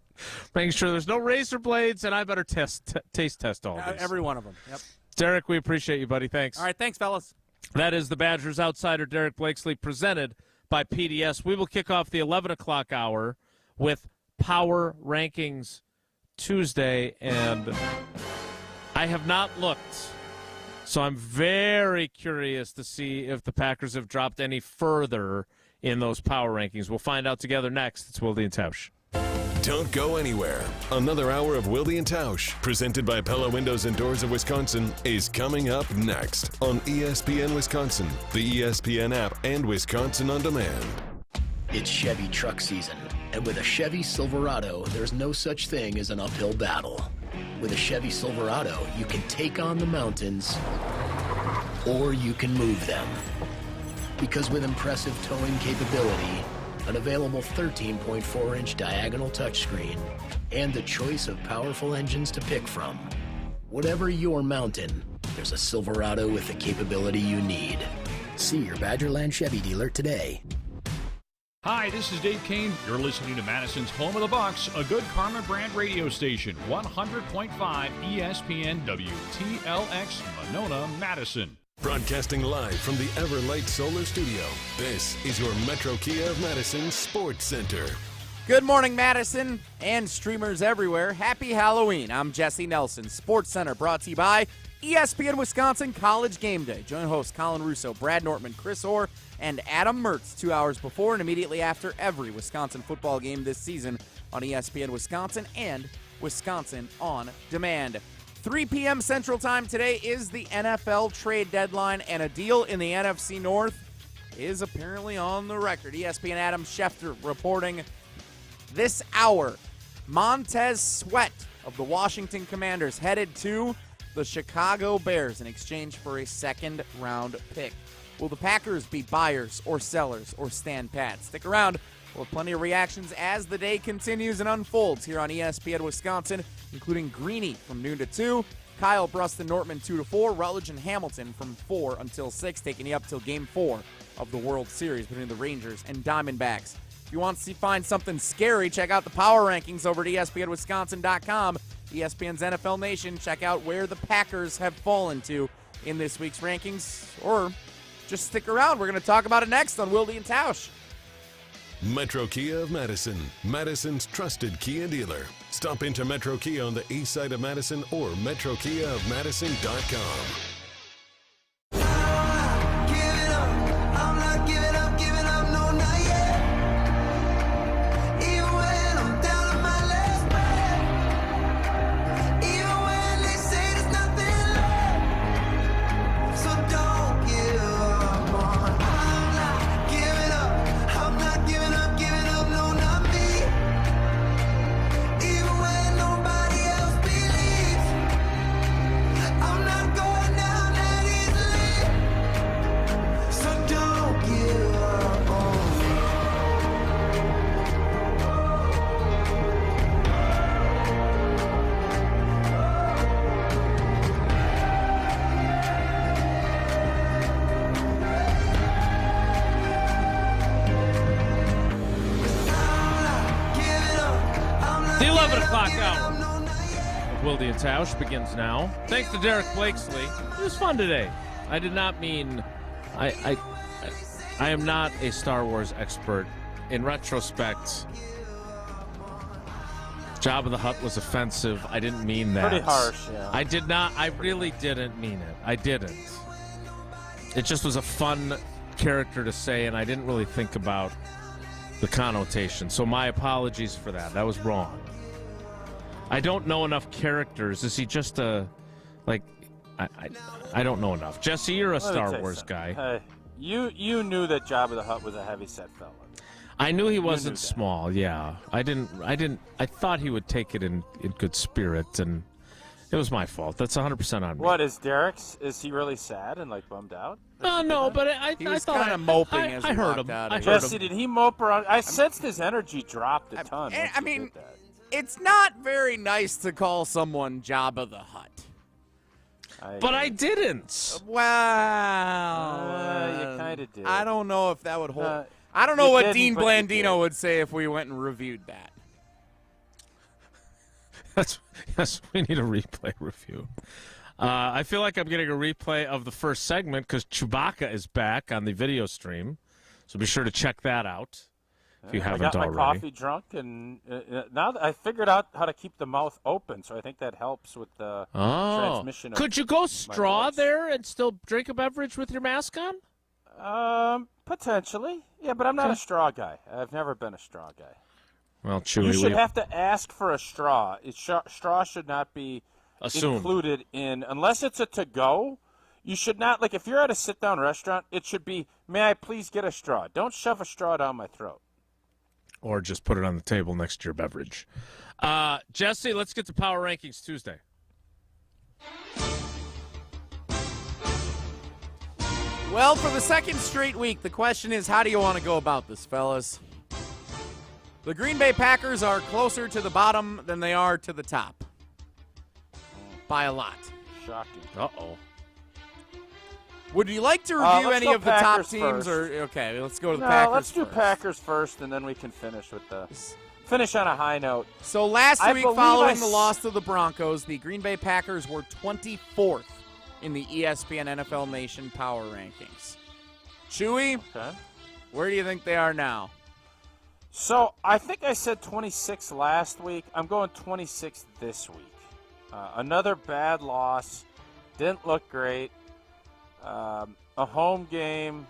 Making sure there's no razor blades, and I better taste test all these. Every one of them. Yep. Derek, we appreciate you, buddy. Thanks. All right, thanks, fellas. That is the Badgers Outsider, Derek Blakesley, presented by PDS. We will kick off the 11 o'clock hour with Power Rankings Tuesday, and I have not looked, so I'm very curious to see if the Packers have dropped any further in those power rankings. We'll find out together next. It's Wilde and Tausch. Don't go anywhere. Another hour of Wilde and Tausch, presented by Pella Windows and Doors of Wisconsin, is coming up next on ESPN Wisconsin, the ESPN app, and Wisconsin On Demand. It's Chevy truck season, and with a Chevy Silverado, there's no such thing as an uphill battle. With a Chevy Silverado, you can take on the mountains, or you can move them. Because with impressive towing capability, an available 13.4-inch diagonal touchscreen, and the choice of powerful engines to pick from, whatever your mountain, there's a Silverado with the capability you need. See your Badgerland Chevy dealer today. Hi, this is Dave Kane. You're listening to Madison's Home of the Bucks, a good Karma brand radio station, 100.5 ESPN WTLX, Monona, Madison. Broadcasting live from the Everlight Solar Studio, this is your Metro Kia of Madison Sports Center. Good morning, Madison, and streamers everywhere. Happy Halloween. I'm Jesse Nelson. Sports Center brought to you by ESPN Wisconsin College Game Day. Join hosts Colin Russo, Brad Nortman, Chris Orr, and Adam Mertz 2 hours before and immediately after every Wisconsin football game this season on ESPN Wisconsin and Wisconsin On Demand. 3 p.m. Central Time today is the NFL trade deadline, and a deal in the NFC North is apparently on the record. ESPN Adam Schefter reporting this hour. Montez Sweat of the Washington Commanders headed to the Chicago Bears in exchange for a second-round pick. Will the Packers be buyers or sellers or stand pat? Stick around. We'll have plenty of reactions as the day continues and unfolds here on ESPN Wisconsin, including Greeny from noon to 2, Kyle Bruston Nortman 2 to 4, Rutledge and Hamilton from 4 until 6, taking you up till Game 4 of the World Series between the Rangers and Diamondbacks. If you want to find something scary, check out the power rankings over at ESPNWisconsin.com. ESPN's NFL Nation, check out where the Packers have fallen to in this week's rankings, or just stick around. We're going to talk about it next on Wilde and Tausch. Metro Kia of Madison, Madison's trusted Kia dealer. Stop into Metro Kia on the east side of Madison or metrokiaofmadison.com. The 11 o'clock hour of Wilde and Tausch begins now. Thanks to Derek Blakesley. It was fun today. I did not mean... I am not a Star Wars expert. In retrospect, Jabba the Hutt was offensive. I didn't mean that. Pretty harsh, yeah. I did not. I really didn't mean it. I didn't. It just was a fun character to say, and I didn't really think about the connotation. So my apologies for that. That was wrong. I don't know enough characters. Is he just a, like, I don't know enough. Jesse, you're a Star Wars guy. You knew that Jabba the Hutt was a heavy-set fella. I knew he wasn't small, yeah. I thought he would take it in good spirit, and it was my fault. That's 100% on me. What is Derek's? Is he really sad and like bummed out? No, but He was thought kind of moping as I he heard walked him. out. Jesse, did he mope around? I sensed his energy dropped a ton. I mean, it's not very nice to call someone Jabba the Hutt. But I didn't. Well, you kind of did. I don't know if that would hold. I don't know what Dean Blandino would say if we went and reviewed that. Yes, we need a replay review. I feel like I'm getting a replay of the first segment because Chewbacca is back on the video stream. So be sure to check that out if you haven't already. I got my coffee drunk, and now that I figured out how to keep the mouth open, so I think that helps with the transmission. Could you go straw there and still drink a beverage with your mask on? Potentially. Yeah, but I'm not a straw guy. I've never been a straw guy. Well, Chewy, you should have to ask for a straw. Straw should not be Assumed. included in, unless it's a to-go. You should not, like if you're at a sit-down restaurant, it should be, may I please get a straw? Don't shove a straw down my throat. Or just put it on the table next to your beverage. Jesse, let's get to Power Rankings Tuesday. Well, for the second straight week, the question is, how do you want to go about this, fellas? The Green Bay Packers are closer to the bottom than they are to the top. By a lot. Shocking. Uh-oh. Would you like to review any of the top teams? First. Okay, let's go to the Packers let's do first. Packers first, and then we can finish on a high note. So last week, following the loss to the Broncos, the Green Bay Packers were 24th in the ESPN NFL Nation Power Rankings. Chewy, where do you think they are now? So I think I said 26 last week. I'm going 26 this week. Another bad loss. Didn't look great. A home game.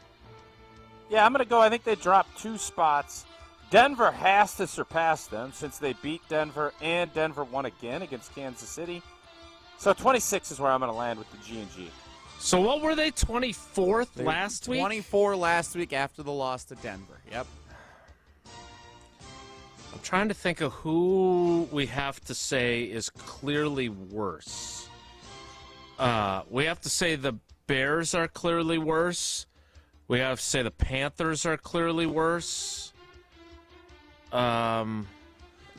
Yeah, I'm going to go. I think they dropped 2 spots. Denver has to surpass them since they beat Denver, and Denver won again against Kansas City. So 26 is where I'm going to land with the G&G. So what were they, 24th last week? 24 last week after the loss to Denver. Yep. I'm trying to think of who we have to say is clearly worse. We have to say the Bears are clearly worse. We have to say the Panthers are clearly worse. The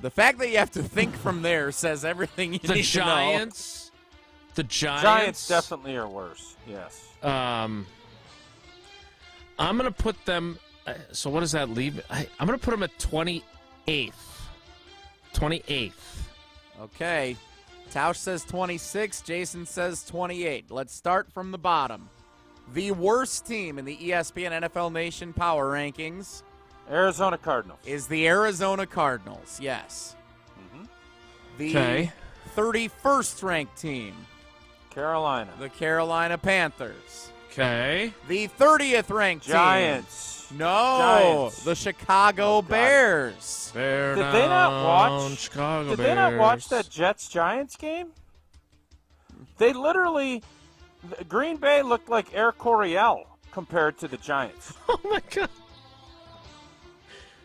fact that you have to think from there says everything you need to know. The Giants definitely are worse, yes. I'm going to put them, so what does that leave? I'm going to put them at 28th. 28th. Okay. Tausch says 26. Jason says 28. Let's start from the bottom. The worst team in the ESPN NFL Nation Power Rankings. Arizona Cardinals. Is the Arizona Cardinals, yes. The 31st ranked team. Carolina. The Carolina Panthers. Okay. The 30th ranked Giants. team. No. Giants. The Chicago Bears. Bear Did they not watch? Chicago Did Bears. they not watch that Jets-Giants game? They literally, Green Bay looked like Air Coryell compared to the Giants. Oh my God.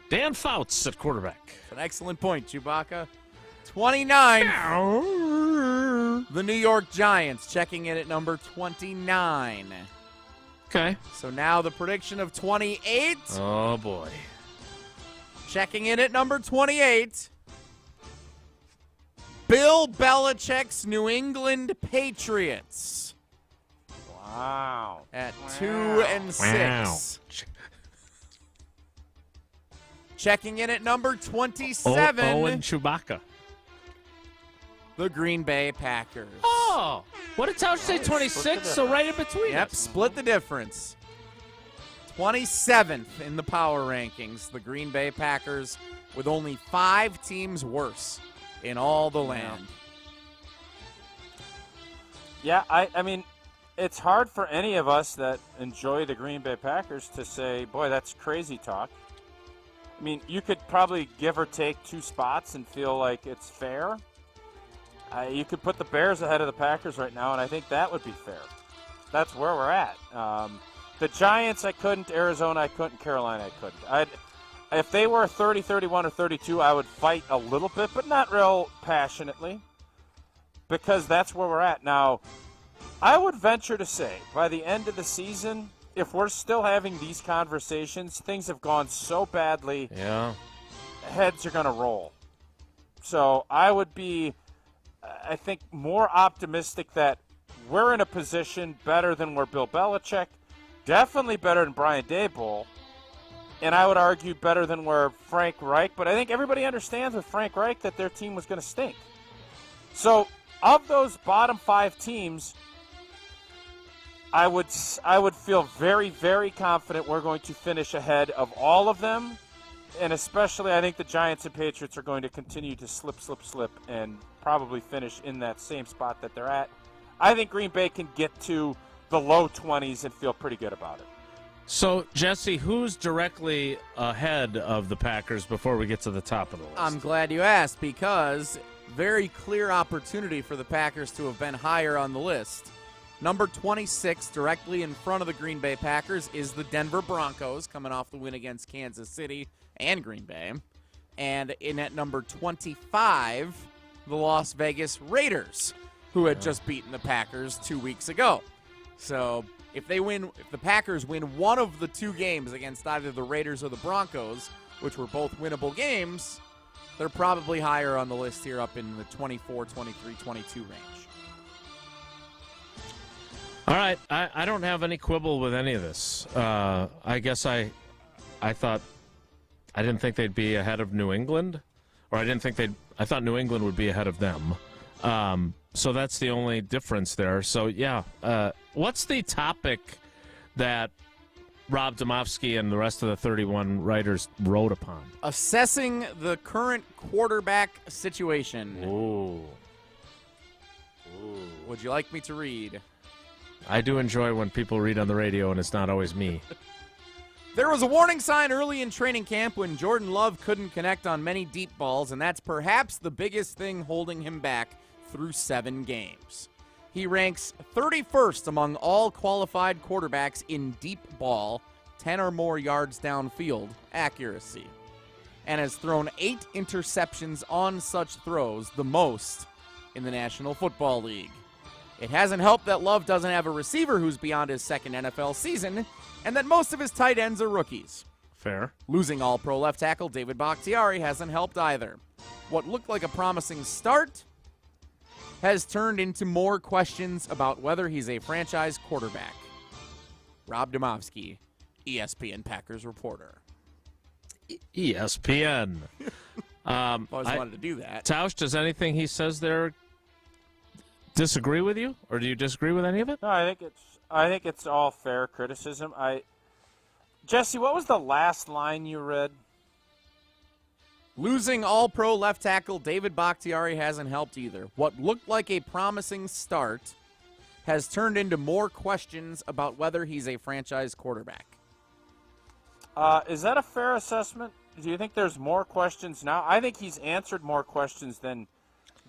Dan Fouts at quarterback. That's an excellent point, Chewbacca. 29. The New York Giants checking in at number 29. Okay. So now the prediction of 28. Oh, boy. Checking in at number 28. Bill Belichick's New England Patriots. Wow. At 2-6. Wow. Checking in at number 27. Owen Chewbacca. The Green Bay Packers. Oh, what did Tausch say? 26, so right in between. Yep, split the difference. 27th in the power rankings, the Green Bay Packers, with only 5 teams worse in all the land. Yeah, I mean, it's hard for any of us that enjoy the Green Bay Packers to say, boy, that's crazy talk. I mean, you could probably give or take 2 spots and feel like it's fair. You could put the Bears ahead of the Packers right now, and I think that would be fair. That's where we're at. The Giants, I couldn't. Arizona, I couldn't. Carolina, I couldn't. If they were 30, 31, or 32, I would fight a little bit, but not real passionately, because that's where we're at. Now, I would venture to say, by the end of the season, if we're still having these conversations, things have gone so badly, heads are going to roll. So I would be, I think, more optimistic that we're in a position better than where Bill Belichick, definitely better than Brian Daboll, and I would argue better than where Frank Reich, but I think everybody understands with Frank Reich that their team was going to stink. So of those bottom 5 teams, I would feel very, very confident we're going to finish ahead of all of them, and especially I think the Giants and Patriots are going to continue to slip, and probably finish in that same spot that they're at. I think Green Bay can get to the low 20s and feel pretty good about it. So, Jesse, who's directly ahead of the Packers before we get to the top of the list? I'm glad you asked, because very clear opportunity for the Packers to have been higher on the list. Number 26, directly in front of the Green Bay Packers, is the Denver Broncos, coming off the win against Kansas City and Green Bay. And in at number 25, the Las Vegas Raiders, who had just beaten the Packers 2 weeks ago. So if the Packers win one of the two games against either the Raiders or the Broncos, which were both winnable games, they're probably higher on the list here, up in the 24, 23, 22 range. All right, I don't have any quibble with any of this. I guess I didn't think they'd be ahead of New England, or I thought New England would be ahead of them. So that's the only difference there. So, yeah, what's the topic that Rob Domofsky and the rest of the 31 writers wrote upon? Assessing the current quarterback situation. Ooh. Would you like me to read? I do enjoy when people read on the radio and it's not always me. There was a warning sign early in training camp when Jordan Love couldn't connect on many deep balls, and that's perhaps the biggest thing holding him back through 7 games. He ranks 31st among all qualified quarterbacks in deep ball, 10 or more yards downfield accuracy, and has thrown 8 interceptions on such throws, the most in the National Football League. It hasn't helped that Love doesn't have a receiver who's beyond his second NFL season, and that most of his tight ends are rookies. Fair. Losing All-Pro left tackle David Bakhtiari hasn't helped either. What looked like a promising start has turned into more questions about whether he's a franchise quarterback. Rob Domofsky, ESPN Packers reporter. ESPN. Always wanted to do that. Tausch, does anything he says there disagree with you, or do you disagree with any of it? No, I think it's all fair criticism. Jesse, what was the last line you read? Losing All-Pro left tackle David Bakhtiari hasn't helped either. What looked like a promising start has turned into more questions about whether he's a franchise quarterback. Is that a fair assessment? Do you think there's more questions now? I think he's answered more questions than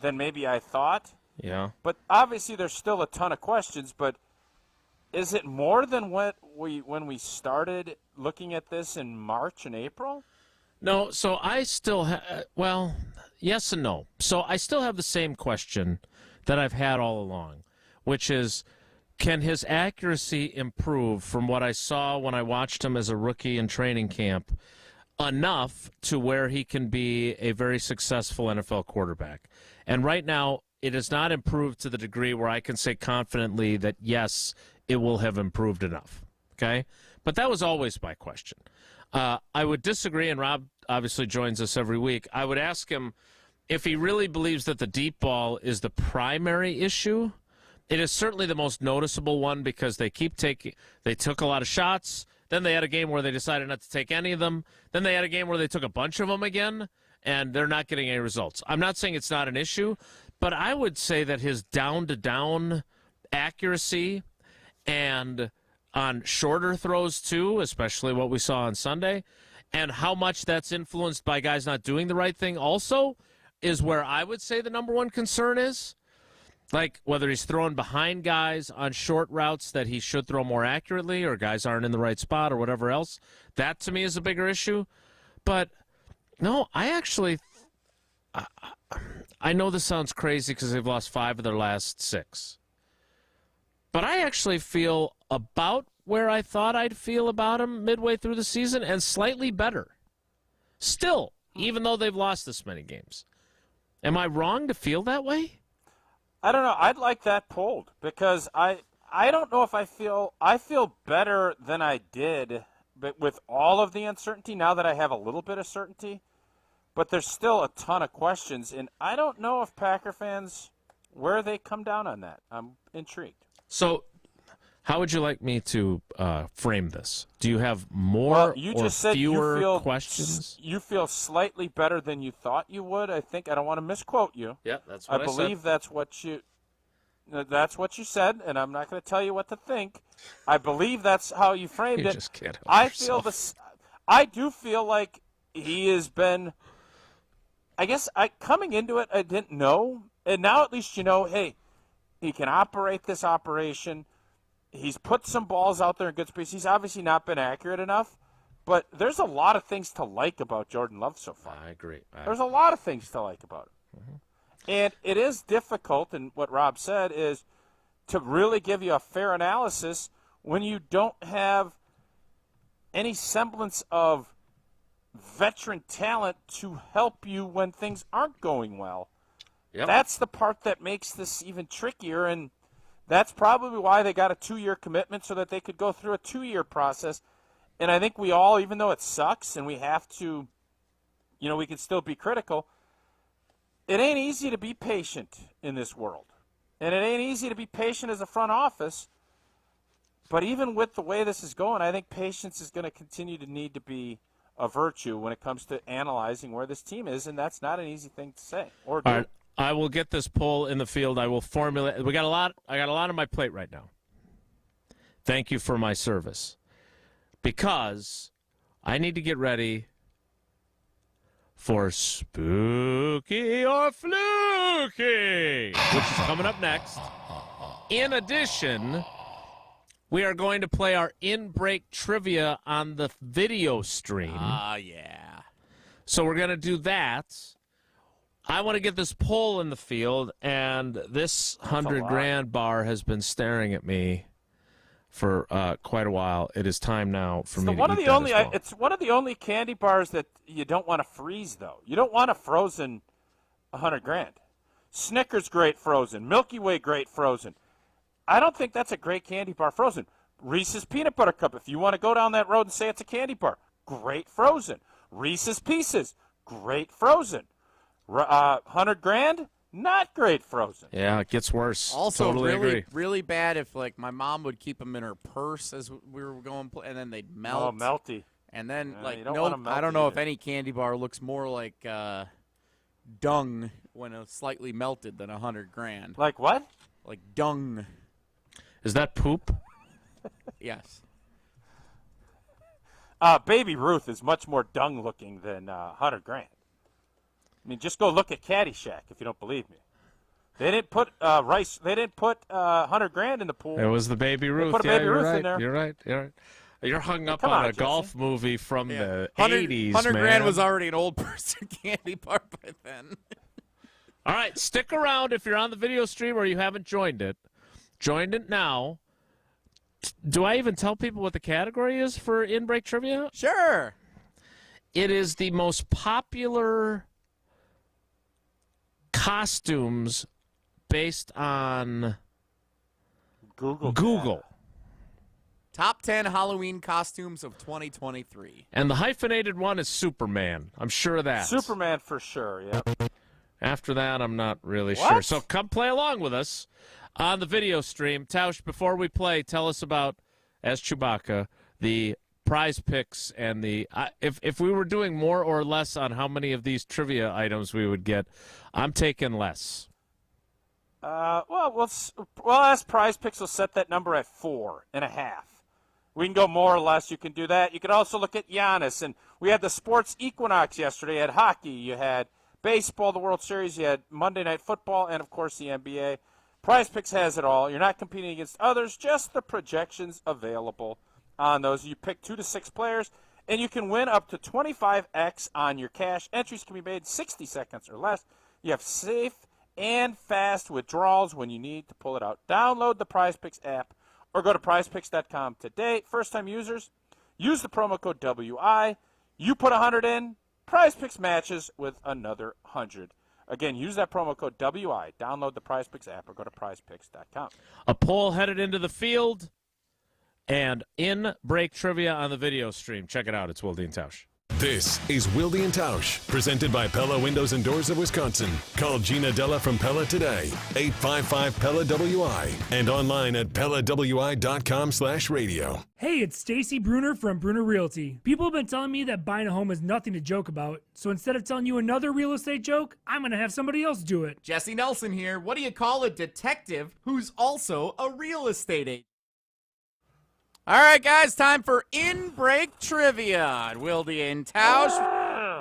maybe I thought. Yeah. But obviously there's still a ton of questions, but is it more than when we started looking at this in March and April? No, so I still well, yes and no. So I still have the same question that I've had all along, which is, can his accuracy improve from what I saw when I watched him as a rookie in training camp enough to where he can be a very successful NFL quarterback? And right now, it has not improved to the degree where I can say confidently that, yes, it will have improved enough. Okay? But that was always my question. I would disagree, and Rob obviously joins us every week. I would ask him if he really believes that the deep ball is the primary issue. It is certainly the most noticeable one because they took a lot of shots. Then they had a game where they decided not to take any of them. Then they had a game where they took a bunch of them again, and they're not getting any results. I'm not saying it's not an issue, but I would say that his down-to-down accuracy and on shorter throws too, especially what we saw on Sunday, and how much that's influenced by guys not doing the right thing also is where I would say the number one concern is. Like whether he's throwing behind guys on short routes that he should throw more accurately, or guys aren't in the right spot or whatever else. That to me is a bigger issue. But no, I know this sounds crazy because they've lost 5 of their last 6. But I actually feel about where I thought I'd feel about him midway through the season, and slightly better. Still, even though they've lost this many games. Am I wrong to feel that way? I don't know. I'd like that pulled because I don't know if I feel better than I did, but with all of the uncertainty now that I have a little bit of certainty. But there's still a ton of questions, and I don't know if Packer fans, where they come down on that. I'm intrigued. So how would you like me to frame this? Do you have more or fewer questions? You feel slightly better than you thought you would. I don't want to misquote you. Yeah, that's what I said. believe that's what you... That's what you said, and I'm not going to tell you what to think. I believe that's how you framed You it. just can't help I yourself. feel this. I do feel like he has been. I guess coming into it, I didn't know, and now at least you know. Hey, he can operate this operation. He's put some balls out there in good space. He's obviously not been accurate enough, but there's a lot of things to like about Jordan Love so far. I agree. There's a lot of things to like about it. Mm-hmm. And it is difficult, and what Rob said is to really give you a fair analysis when you don't have any semblance of veteran talent to help you when things aren't going well. Yep. That's the part that makes this even trickier, and that's probably why they got a 2-year commitment so that they could go through a 2-year process. And I think we all, even though it sucks and we have to, we can still be critical, it ain't easy to be patient in this world. And it ain't easy to be patient as a front office. But even with the way this is going, I think patience is going to continue to need to be a virtue when it comes to analyzing where this team is, and that's not an easy thing to say or do. All right, I will get this poll in the field. I will formulate. I got a lot on my plate right now. Thank you for my service, because I need to get ready for Spooky or Fluky, which is coming up next. In addition, we are going to play our in-break trivia on the video stream. Yeah. So we're going to do that. I want to get this poll in the field, and this $100,000 bar has been staring at me for quite a while. It is time now for me to eat that as well. It's one of the only candy bars that you don't want to freeze, though. You don't want a frozen $100,000. Snickers, great frozen. Milky Way, great frozen. I don't think that's a great candy bar frozen. Reese's Peanut Butter Cup, if you want to go down that road and say it's a candy bar, great frozen. Reese's Pieces, great frozen. $100,000, not great frozen. Yeah, it gets worse. Also, totally agree. really bad if my mom would keep them in her purse as we were going, and then they'd melt. Oh, melty. And then you don't want 'em I don't know if melty. any candy bar looks more like dung when it's slightly melted than $100,000. Like what? Like dung. Is that poop? Yes. Baby Ruth is much more dung looking than $100,000. I mean, just go look at Caddyshack if you don't believe me. They didn't put rice. They didn't put $100,000 in the pool. It was the Baby Ruth. They put a Yeah, Baby you're Ruth right. in there. You're right. You're right. You're hung up Come on on, a Jesse. golf movie from the 80s, $100,000 man. was already an old person candy bar by then. All right, stick around if you're on the video stream or you haven't joined it. Join it now. Do I even tell people what the category is for in-break trivia? Sure. It is the most popular costumes based on Google. Top 10 Halloween costumes of 2023. And the hyphenated one is Superman. I'm sure of that. Superman for sure, yeah. After that, I'm not really What? sure. So come play along with us on the video stream. Tausch, before we play, tell us about, as Chewbacca, the prize picks and the if we were doing more or less on how many of these trivia items we would get, I'm taking less. Well, as Prize Picks will set that number at 4.5. We can go more or less. You can do that. You can also look at Giannis. And we had the sports equinox yesterday. You had hockey. You had baseball, the World Series. You had Monday Night Football, and, of course, the NBA. Prize Picks has it all. You're not competing against others, just the projections available on those. You pick 2 to 6 players, and you can win up to 25x on your cash. Entries can be made in 60 seconds or less. You have safe and fast withdrawals when you need to pull it out. Download the Prize Picks app or go to prizepicks.com today. First-time users, use the promo code WI. You put 100 in, Prize Picks matches with another 100. Again, use that promo code WI. Download the Prize Picks app or go to prizepicks.com. A poll headed into the field and in-break trivia on the video stream. Check it out. It's Wilde and Tausch. This is Wilde and Tausch, presented by Pella Windows and Doors of Wisconsin. Call Gina Della from Pella today, 855-PELLA-WI, and online at PellaWI.com/radio. Hey, it's Stacy Bruner from Bruner Realty. People have been telling me that buying a home is nothing to joke about, so instead of telling you another real estate joke, I'm going to have somebody else do it. Jesse Nelson here. What do you call a detective who's also a real estate agent? All right, guys, time for in-break trivia. Wilde and Tausch.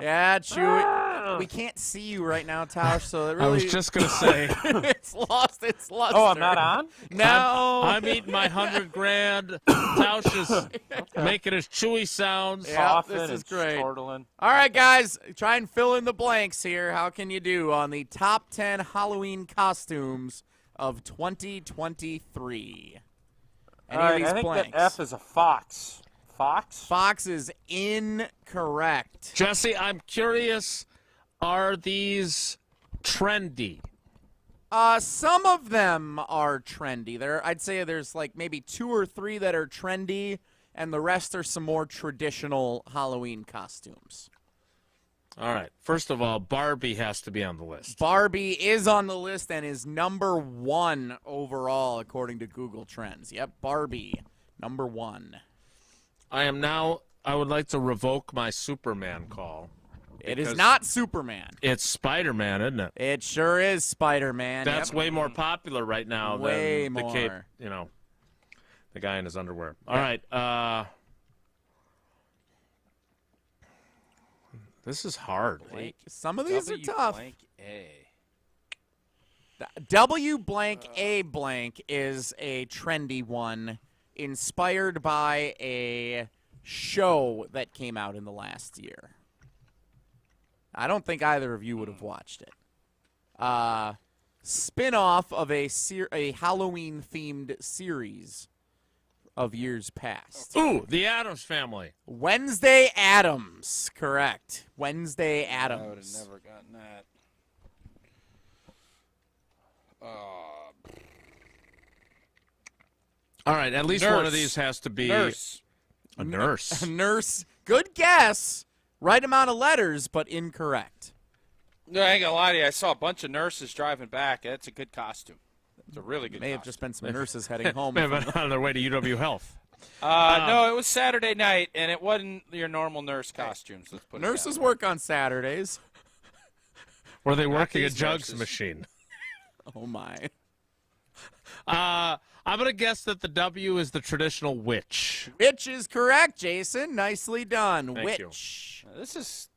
Yeah, Chewy. We can't see you right now, Tausch, so it really... I was just going to say... it's lost its luster. Oh, I'm not on? No. I'm eating my $100,000. Tausch is making his chewy sounds. Yeah, this is great. Chortling. All right, guys, try and fill in the blanks here. How can you do on the top 10 Halloween costumes of 2023? Any of these I think blanks? that F is a fox. Fox? Fox is incorrect. Jesse, I'm curious, are these trendy? Some of them are trendy. I'd say there's like maybe 2 or 3 that are trendy, and the rest are some more traditional Halloween costumes. All right. First of all, Barbie has to be on the list. Barbie is on the list and is number 1 overall according to Google Trends. Yep, Barbie, number 1. I would like to revoke my Superman call. It is not Superman. It's Spider-Man, isn't it? It sure is Spider-Man. That's way more popular right now than the cape, the guy in his underwear. All right. This is hard. Some of these are tough. A. W blank A blank is a trendy one inspired by a show that came out in the last year. I don't think either of you would have watched it. Spin-off of a Halloween-themed series of years past. Ooh, the Adams Family. Wednesday Adams, correct. Wednesday Adams. I would have never gotten that. All right, at least one of these has to be Nurse. A nurse. A nurse. Good guess. Right amount of letters, but incorrect. No, I ain't gonna lie to you. I saw a bunch of nurses driving back. That's a good costume. It's a really good May have costume. just been some nurses heading home. May have been on their way to UW Health. No, it was Saturday night, and it wasn't your normal nurse costumes. Let's put Nurses work on Saturdays. Were they working a these jugs nurses. machine? Oh, my. I'm going to guess that the W is the traditional witch. Witch is correct, Jason. Nicely done. Thank you. Witch. This is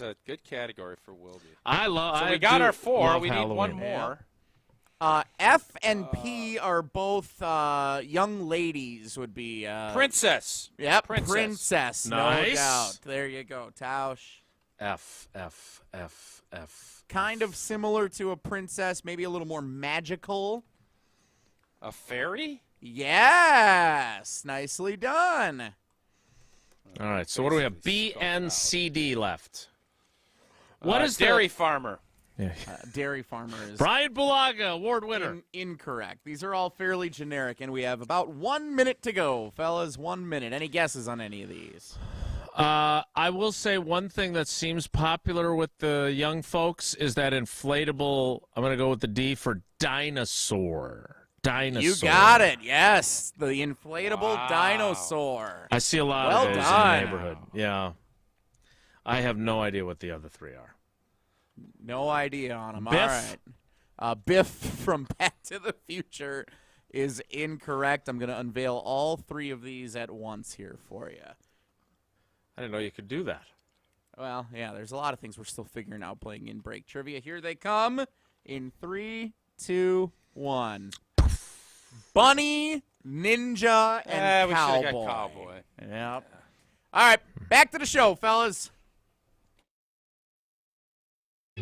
a good category for Wilde. So we got our 4. We Halloween. need one more. F and P are both young ladies would be. Princess. Yep, Princess. no Nice. doubt. There you go, Tausch. F. Kind of similar to a princess, maybe a little more magical. A fairy? Yes, nicely done. All right, so what do we have? B and C D left. What is Dairy Farmer? Yeah. Dairy Farmer is Brian Bulaga, award winner. incorrect. These are all fairly generic, and we have about 1 minute to go, fellas. 1 minute. Any guesses on any of these? I will say one thing that seems popular with the young folks is that inflatable. I'm going to go with the D for dinosaur. Dinosaur. You got it. Yes, the inflatable dinosaur. I see a lot Well of those done. in the neighborhood. Yeah. I have no idea what the other 3 are. No idea on them. Biff? All right. Biff from Back to the Future is incorrect. I'm going to unveil all 3 of these at once here for you. I didn't know you could do that. Well, yeah, there's a lot of things we're still figuring out playing in break trivia. Here they come in 3, 2, 1. Bunny, ninja, and we cowboy. should have got cowboy. Yep. All right, back to the show, fellas. I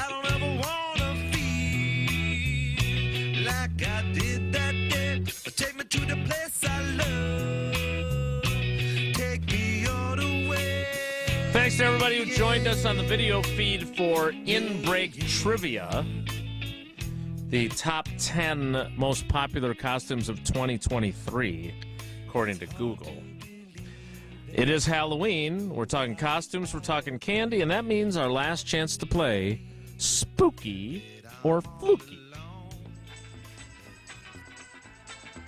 don't ever wanna feel like I did that day. Take me to the place I love. Take me all the way. Thanks to everybody who joined us on the video feed for In Break Trivia. The top 10 most popular costumes of 2023, according to Google. It is Halloween. We're talking costumes, we're talking candy, and that means our last chance to play spooky or fluky.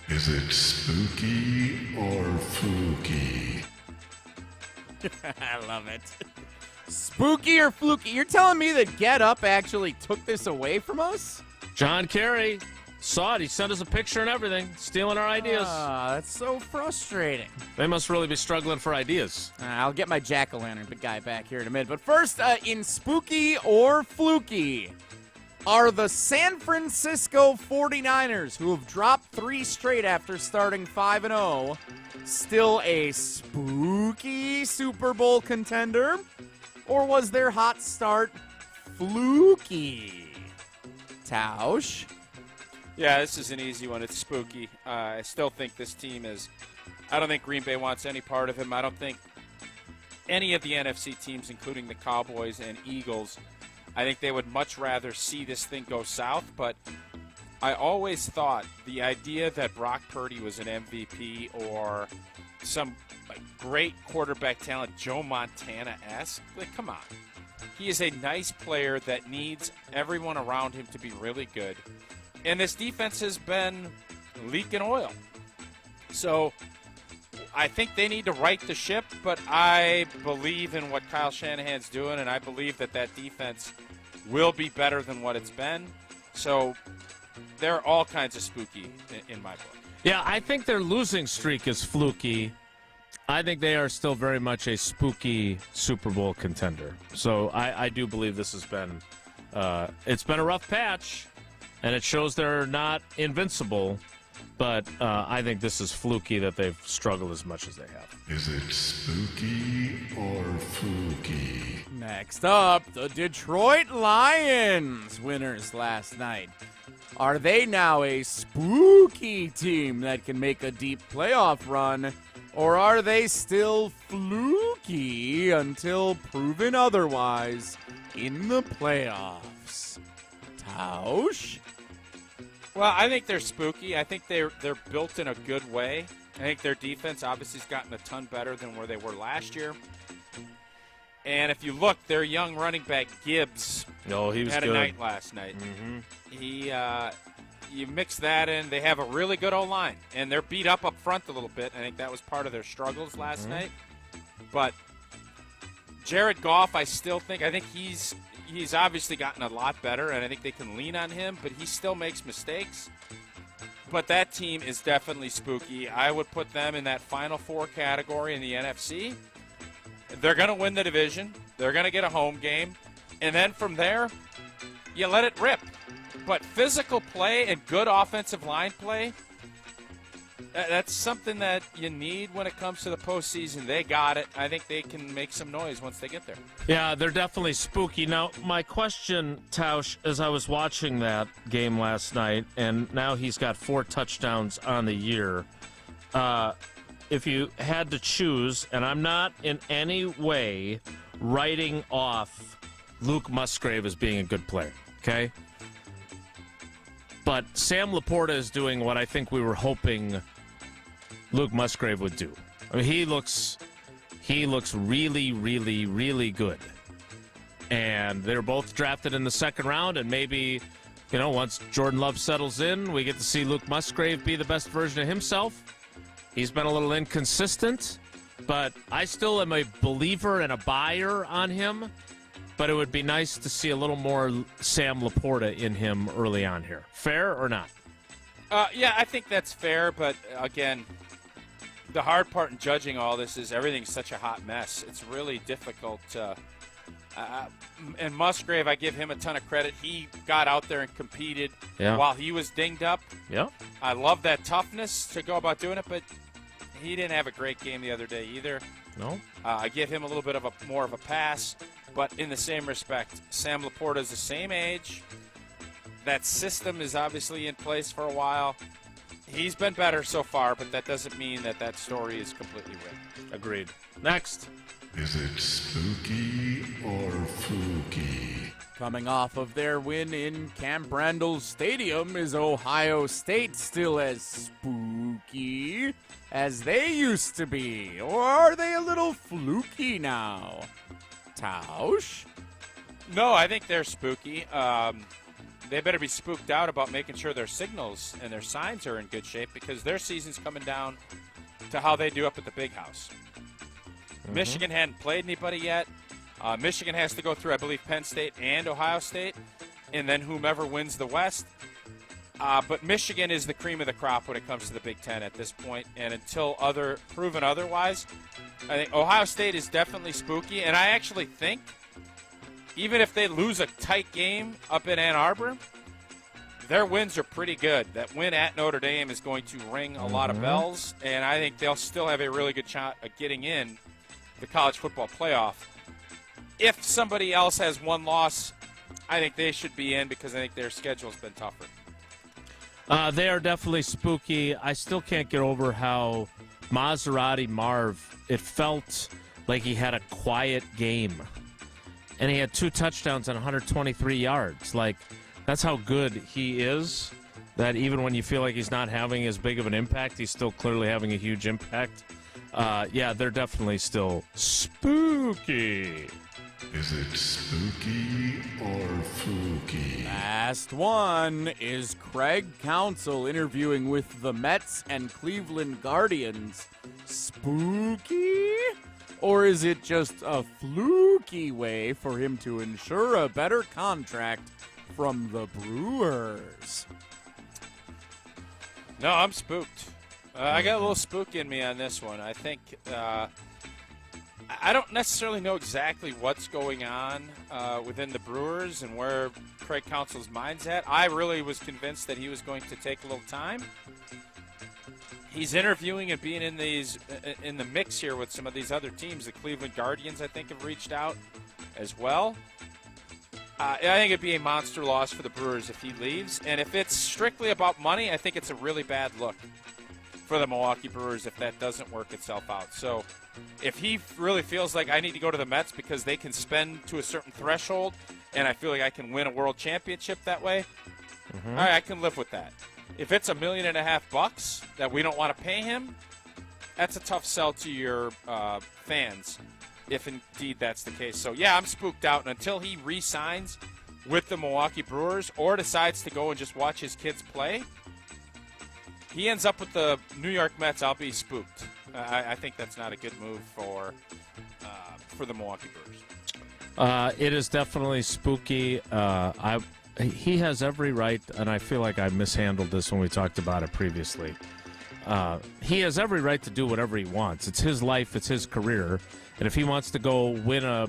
Is it spooky or fluky? I love it. Spooky or fluky? You're telling me that Get Up actually took this away from us? John Kerry saw it. He sent us a picture and everything, stealing our ideas. That's so frustrating. They must really be struggling for ideas. I'll get my jack-o'-lantern big guy back here in a minute. But first, in spooky or fluky, are the San Francisco 49ers, who have dropped 3 straight after starting 5-0, still a spooky Super Bowl contender? Or was their hot start fluky? Tausch? Yeah, this is an easy one. It's spooky. I still think this team is – I don't think Green Bay wants any part of him. I don't think any of the NFC teams, including the Cowboys and Eagles – I think they would much rather see this thing go south, but I always thought the idea that Brock Purdy was an MVP or some great quarterback talent, Joe Montana-esque, come on. He is a nice player that needs everyone around him to be really good. And this defense has been leaking oil. So I think they need to right the ship, but I believe in what Kyle Shanahan's doing, and I believe that defense will be better than what it's been. So they're all kinds of spooky in my book. Yeah, I think their losing streak is fluky. I think they are still very much a spooky Super Bowl contender. So I do believe this has been it's been a rough patch, and it shows they're not invincible. But I think this is fluky that they've struggled as much as they have. Is it spooky or fluky? Next up, the Detroit Lions, winners last night. Are they now a spooky team that can make a deep playoff run, or are they still fluky until proven otherwise in the playoffs? Tausch? Well, I think they're spooky. I think they're built in a good way. I think their defense obviously has gotten a ton better than where they were last year. And if you look, their young running back Gibbs he was had good. a night last night. Mm-hmm. You mix that in, they have a really good O-line, and they're beat up front a little bit. I think that was part of their struggles last night. But Jared Goff, I think he's obviously gotten a lot better, and I think they can lean on him, but he still makes mistakes. But that team is definitely spooky. I would put them in that Final Four category in the NFC. They're going to win the division. They're going to get a home game. And then from there, you let it rip. But physical play and good offensive line play, that's something that you need when it comes to the postseason. They got it. I think they can make some noise once they get there. Yeah, they're definitely spooky. Now, my question, Tausch, as I was watching that game last night, and now he's got 4 touchdowns on the year. If you had to choose, and I'm not in any way writing off Luke Musgrave as being a good player, okay? But Sam Laporta is doing what I think we were hoping Luke Musgrave would do. I mean, he looks really, really, really good. And they're both drafted in the second round, and maybe, once Jordan Love settles in, we get to see Luke Musgrave be the best version of himself. He's been a little inconsistent, but I still am a believer and a buyer on him. But it would be nice to see a little more Sam Laporta in him early on here. Fair or not? Yeah, I think that's fair, but again, the hard part in judging all this is everything's such a hot mess. It's really difficult. And Musgrave, I give him a ton of credit. He got out there and competed while he was dinged up. Yeah. I love that toughness to go about doing it, but he didn't have a great game the other day either. No. I give him a little bit of more of a pass, but in the same respect, Sam Laporta is the same age. That system is obviously in place for a while. He's been better so far, but that doesn't mean that story is completely written. Agreed. Next. Is it spooky or fluky? Coming off of their win in Camp Randall Stadium, is Ohio State still as spooky fluky as they used to be? Or are they a little fluky now? Tausch? No, I think they're spooky. They better be spooked out about making sure their signals and their signs are in good shape because their season's coming down to how they do up at the big house. Mm-hmm. Michigan hadn't played anybody yet. Michigan has to go through, I believe, Penn State and Ohio State, and then whomever wins the West. But Michigan is the cream of the crop when it comes to the Big Ten at this point, and until proven otherwise, I think Ohio State is definitely spooky, and I actually think even if they lose a tight game up in Ann Arbor, their wins are pretty good. That win at Notre Dame is going to ring a lot of bells, and I think they'll still have a really good shot at getting in the college football playoff. If somebody else has one loss, I think they should be in because I think their schedule's been tougher. They are definitely spooky. I still can't get over how Maserati Marv, it felt like he had a quiet game. And he had 2 touchdowns and 123 yards. Like, that's how good he is, that even when you feel like he's not having as big of an impact, he's still clearly having a huge impact. Yeah, they're definitely still spooky. Is it spooky or fluky? Last one is Craig Counsell interviewing with the Mets and Cleveland Guardians. Spooky? Or is it just a fluky way for him to ensure a better contract from the Brewers? No, I'm spooked. I got a little spook in me on this one. I think I don't necessarily know exactly what's going on within the Brewers and where Craig Counsell's mind's at. I really was convinced that he was going to take a little time. He's interviewing and being in the mix here with some of these other teams. The Cleveland Guardians, I think, have reached out as well. I think it'd be a monster loss for the Brewers if he leaves. And if it's strictly about money, I think it's a really bad look for the Milwaukee Brewers if that doesn't work itself out. So if he really feels like I need to go to the Mets because they can spend to a certain threshold and I feel like I can win a world championship that way, all right, I can live with that. If it's $1.5 million that we don't want to pay him, that's a tough sell to your fans, if indeed that's the case. So, yeah, I'm spooked out. And until he re-signs with the Milwaukee Brewers or decides to go and just watch his kids play, he ends up with the New York Mets, I'll be spooked. I think that's not a good move for the Milwaukee Brewers. It is definitely spooky. He has every right, and I feel like I mishandled this when we talked about it previously. He has every right to do whatever he wants. It's his life. It's his career. And if he wants to go win a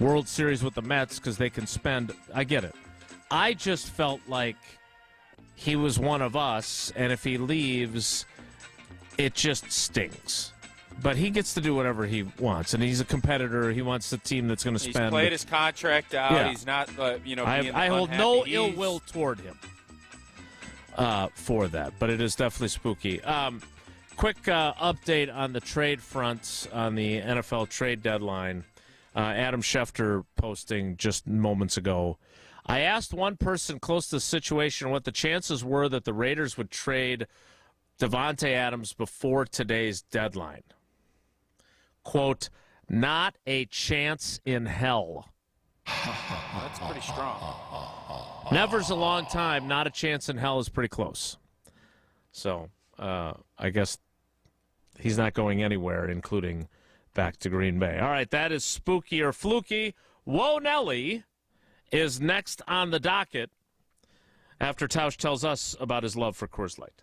World Series with the Mets because they can spend, I get it. I just felt like he was one of us, and if he leaves, it just stings. But he gets to do whatever he wants, and he's a competitor. He wants the team that's going to spend. He's played his contract out. Yeah. He's not, I hold no ill will toward him for that, but it is definitely spooky. Quick update on the trade fronts on the NFL trade deadline. Adam Schefter posting just moments ago. I asked one person close to the situation what the chances were that the Raiders would trade Devante Adams before today's deadline. Quote, not a chance in hell. That's pretty strong. Never's a long time. Not a chance in hell is pretty close. So I guess he's not going anywhere, including back to Green Bay. All right, that is spooky or fluky. Whoa, Nelly is next on the docket after Tausch tells us about his love for Coors Light.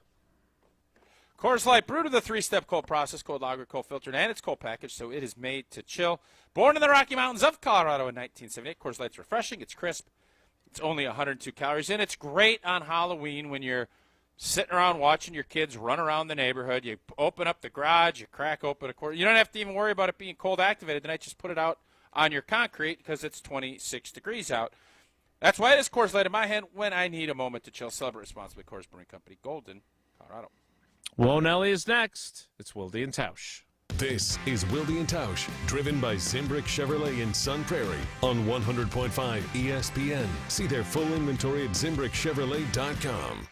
Coors Light, brewed with a 3-step cold process, cold lager, cold filtered, and it's cold packaged, so it is made to chill. Born in the Rocky Mountains of Colorado in 1978, Coors Light's refreshing, it's crisp, it's only 102 calories, and it's great on Halloween when you're sitting around watching your kids run around the neighborhood. You open up the garage, you crack open a Coors. You don't have to even worry about it being cold activated tonight. Just put it out on your concrete because it's 26 degrees out. That's why it is Coors Light in my hand when I need a moment to chill. Celebrate responsibly. Coors Brewing Company, Golden, Colorado. Whoa, Nelly is next. It's Wilde and Tausch. This is Wilde and Tausch, driven by Zimbrick Chevrolet in Sun Prairie on 100.5 ESPN. See their full inventory at ZimbrickChevrolet.com.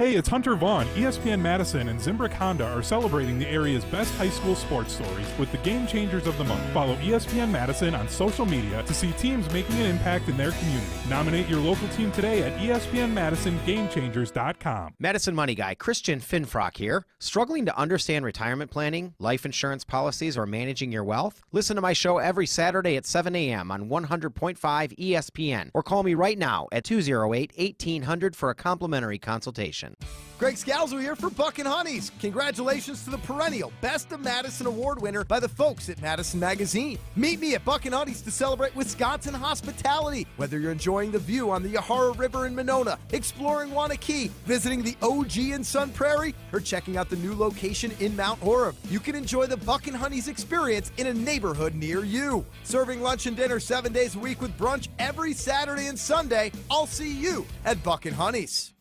Hey, it's Hunter Vaughn. ESPN Madison and Zimbrick Honda are celebrating the area's best high school sports stories with the Game Changers of the Month. Follow ESPN Madison on social media to see teams making an impact in their community. Nominate your local team today at ESPNMadisonGameChangers.com. Madison Money Guy Christian Finfrock here. Struggling to understand retirement planning, life insurance policies, or managing your wealth? Listen to my show every Saturday at 7 a.m. on 100.5 ESPN or call me right now at 208-1800 for a complimentary consultation. Greg Scalzo here for Buck and Honeys. Congratulations to the perennial Best of Madison Award winner by the folks at Madison Magazine. Meet me at Buck and Honeys to celebrate Wisconsin hospitality. Whether you're enjoying the view on the Yahara River in Monona, exploring Wanakee, visiting the OG in Sun Prairie, or checking out the new location in Mount Horeb, you can enjoy the Buck and Honeys experience in a neighborhood near you. Serving lunch and dinner 7 days a week with brunch every Saturday and Sunday. I'll see you at Buck and Honeys.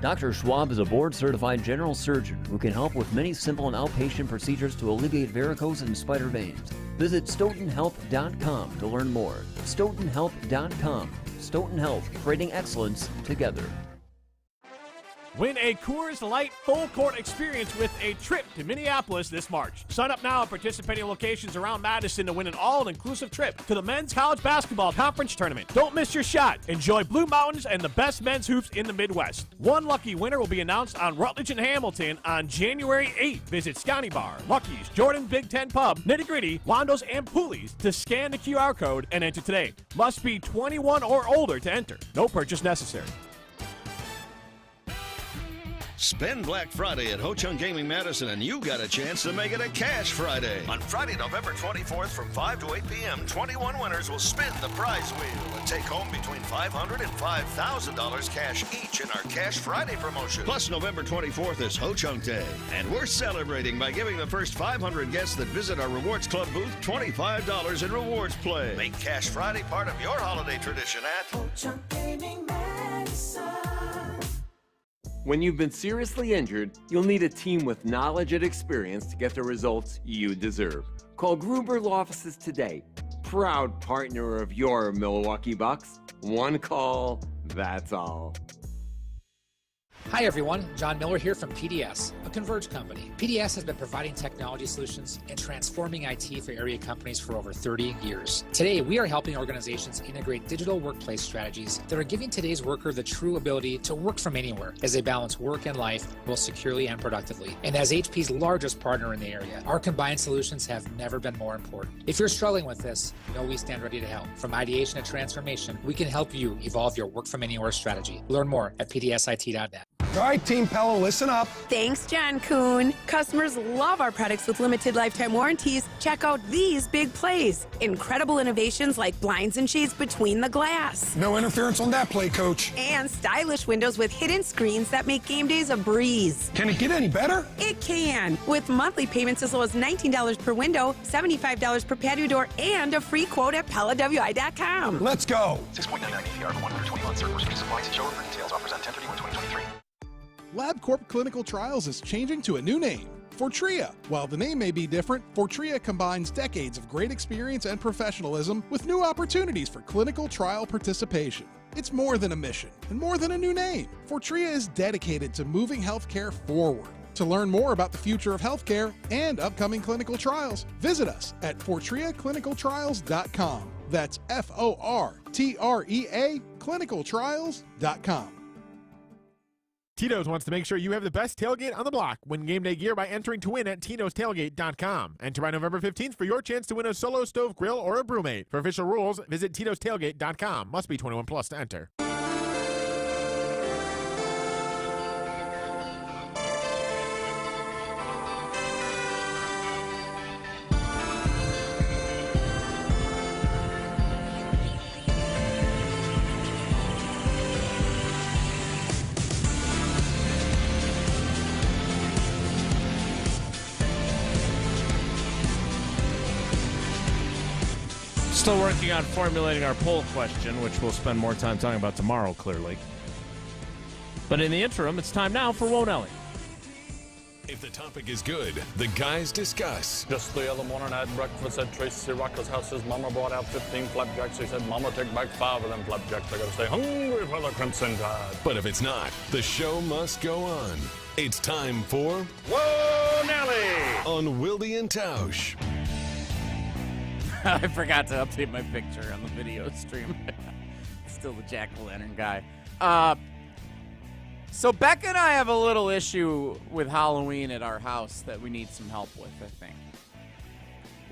Dr. Schwab is a board-certified general surgeon who can help with many simple and outpatient procedures to alleviate varicose and spider veins. Visit StoughtonHealth.com to learn more. StoughtonHealth.com. Stoughton Health, creating excellence together. Win a Coors Light full court experience with a trip to Minneapolis this March. Sign up now at participating locations around Madison to win an all-inclusive trip to the Men's College Basketball Conference Tournament. Don't miss your shot. Enjoy Blue Mountains and the best men's hoops in the Midwest. One lucky winner will be announced on Rutledge and Hamilton on January 8th. Visit Scotty Bar, Lucky's, Jordan Big Ten Pub, Nitty Gritty, Wando's, and Pooley's to scan the QR code and enter today. Must be 21 or older to enter. No purchase necessary. Spend Black Friday at Ho Chunk Gaming Madison and you got a chance to make it a Cash Friday. On Friday, November 24th from 5 to 8 p.m., 21 winners will spin the prize wheel and take home between $500 and $5,000 cash each in our Cash Friday promotion. Plus, November 24th is Ho Chunk Day, and we're celebrating by giving the first 500 guests that visit our Rewards Club booth $25 in rewards play. Make Cash Friday part of your holiday tradition at Ho Chunk Gaming Madison. When you've been seriously injured, you'll need a team with knowledge and experience to get the results you deserve. Call Gruber Law Offices today. Proud partner of your Milwaukee Bucks. One call, that's all. Hi everyone, John Miller here from PDS, a Converge company. PDS has been providing technology solutions and transforming IT for area companies for over 30 years. Today, we are helping organizations integrate digital workplace strategies that are giving today's worker the true ability to work from anywhere as they balance work and life both securely and productively. And as HP's largest partner in the area, our combined solutions have never been more important. If you're struggling with this, know we stand ready to help. From ideation to transformation, we can help you evolve your work from anywhere strategy. Learn more at pdsit.net. All right, Team Pella, listen up. Thanks, John Kuhn. Customers love our products with limited lifetime warranties. Check out these big plays. Incredible innovations like blinds and shades between the glass. No interference on that play, Coach. And stylish windows with hidden screens that make game days a breeze. Can it get any better? It can. With monthly payments as low as $19 per window, $75 per patio door, and a free quote at PellaWI.com. Let's go. 6.99 APR for 120 months. Certain restrictions apply. See showroom for details. Offers on 10/31/2023. LabCorp Clinical Trials is changing to a new name, Fortrea. While the name may be different, Fortrea combines decades of great experience and professionalism with new opportunities for clinical trial participation. It's more than a mission and more than a new name. Fortrea is dedicated to moving healthcare forward. To learn more about the future of healthcare and upcoming clinical trials, visit us at FortreaClinicalTrials.com. That's FORTREA clinicaltrials.com. Tito's wants to make sure you have the best tailgate on the block. Win game day gear by entering to win at Tino'sTailgate.com. Enter by November 15th for your chance to win a Solo Stove Grill or a Brewmate. For official rules, visit Tino'sTailgate.com. Must be 21 plus to enter. Still working on formulating our poll question, which we'll spend more time talking about tomorrow, clearly. But in the interim, it's time now for Won't Ellie. If the topic is good, the guys discuss. Just the other morning I had breakfast at Tracy Rocker's house. His mama brought out 15 flapjacks. He said, Mama, take back 5 of them flapjacks. I gotta stay hungry for the Crimson Tide. But if it's not, the show must go on. It's time for Whoa, Nelly! On Wilde and Tausch. I forgot to update my picture on the video stream. Still the jack-o'-lantern guy. So Becca and I have a little issue with Halloween at our house that we need some help with, I think.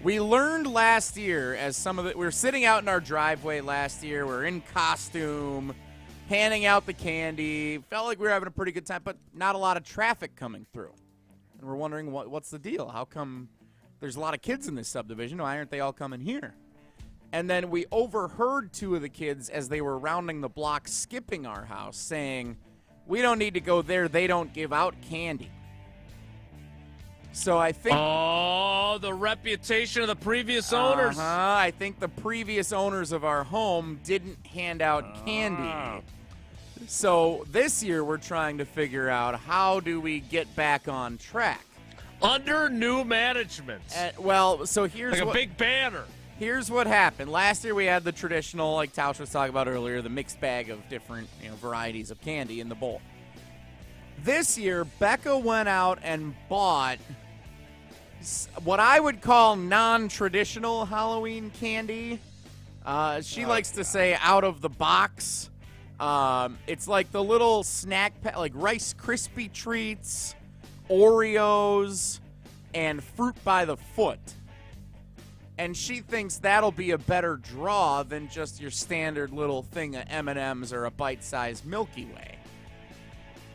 We learned last year we were sitting out in our driveway last year. We're in costume, handing out the candy. Felt like we were having a pretty good time, but not a lot of traffic coming through. And we're wondering what's the deal? How come there's a lot of kids in this subdivision? Why aren't they all coming here? And then we overheard 2 of the kids as they were rounding the block skipping our house saying, we don't need to go there. They don't give out candy. So I think... Oh, the reputation of the previous owners. I think the previous owners of our home didn't hand out candy. So this year we're trying to figure out how do we get back on track. Under new management. So here's like a big banner. Here's what happened. Last year we had the traditional, like Tausch was talking about earlier, the mixed bag of different varieties of candy in the bowl. This year, Becca went out and bought what I would call non-traditional Halloween candy. She likes to say out of the box. It's like the little snack like Rice Krispie treats, Oreos, and fruit by the foot. And she thinks that'll be a better draw than just your standard little thing of M&Ms or a bite-sized Milky Way.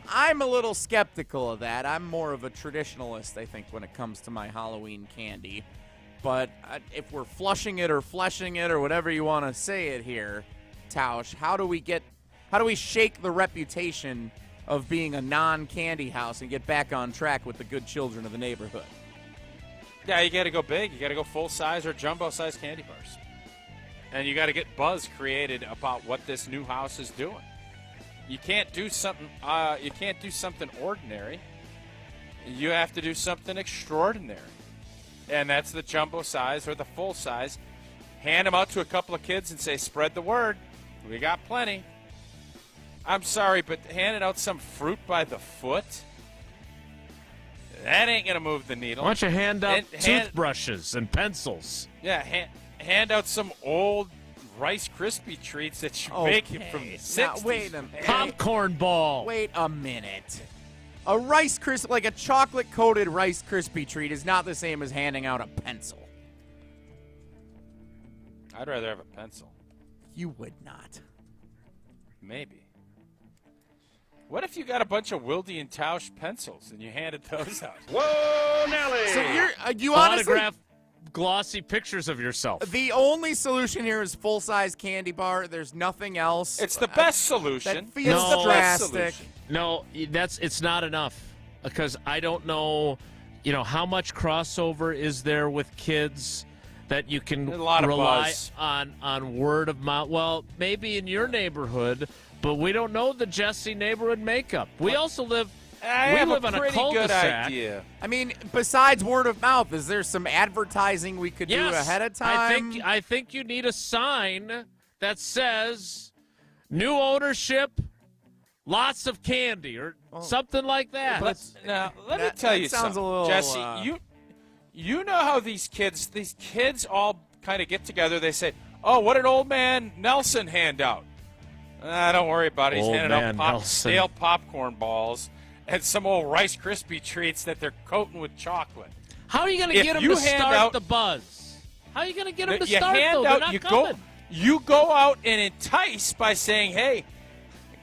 I'm a little skeptical of that. I'm more of a traditionalist, I think, when it comes to my Halloween candy. But if we're flushing it or fleshing it or whatever you want to say it here, Tausch, how do we shake the reputation of being a non-candy house and get back on track with the good children of the neighborhood? Yeah, you got to go big. You got to go full-size or jumbo-size candy bars. And you got to get buzz created about what this new house is doing. You can't do something ordinary. You have to do something extraordinary. And that's the jumbo size or the full size. Hand them out to a couple of kids and say, spread the word. We got plenty. I'm sorry, but handing out some fruit by the foot, that ain't going to move the needle. Why don't you hand out toothbrushes and pencils? Yeah, hand out some old Rice Krispie treats that you make from the 60s. Now, wait a minute. Popcorn ball. Wait a minute. A Rice Krispie, like a chocolate-coated Rice Krispie treat is not the same as handing out a pencil. I'd rather have a pencil. You would not. Maybe. What if you got a bunch of Wilde and Tausch pencils and you handed those out? Whoa, Nelly! So you honestly... Autograph glossy pictures of yourself. The only solution here is full-size candy bar. There's nothing else. It's the best solution. That feels drastic. No, it's not enough because I don't know, how much crossover is there with kids that you can rely on word of mouth. Well, maybe in your neighborhood, but we don't know the Jesse neighborhood makeup. We also live. We live on a cul-de-sac. Idea. I mean, besides word of mouth, is there some advertising we could do ahead of time? I think you need a sign that says new ownership, lots of candy, or something like that. Let me tell you something, little, Jesse. You know how these kids all kind of get together. They say, "Oh, what did old man Nelson hand out?" Don't worry about it. He's handing out stale popcorn balls and some old Rice Krispie treats that they're coating with chocolate. How are you going to get them to start the buzz? How are you going to get them to start, though? They're not coming. You go out and entice by saying, hey,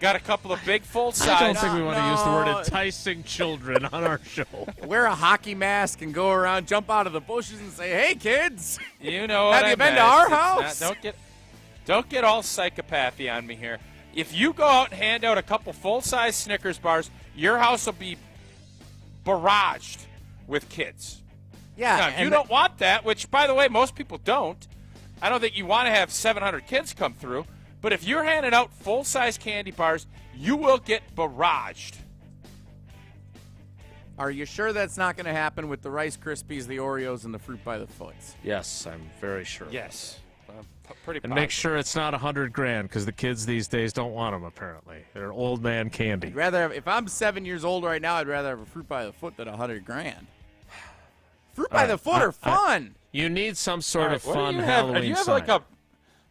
got a couple of big full-size. I don't think we want to use the word enticing children on our show. Wear a hockey mask and go around, jump out of the bushes and say, hey, kids. You know what Have you been to our house? Don't get all psychopathy on me here. If you go out and hand out a couple full-size Snickers bars, your house will be barraged with kids. Yeah. Now, if you don't want that, which, by the way, most people don't, I don't think you want to have 700 kids come through, but if you're handing out full-size candy bars, you will get barraged. Are you sure that's not going to happen with the Rice Krispies, the Oreos, and the Fruit by the Foot? Yes, I'm very sure. Yes. Pretty And make sure it's not $100,000 because the kids these days don't want them, apparently. They're old man candy. I'd rather have, if I'm 7 years old right now, I'd rather have a Fruit by the Foot than $100,000. Fruit by the Foot are fun. You need some sort of what do fun you have? Halloween Do you have sign. like a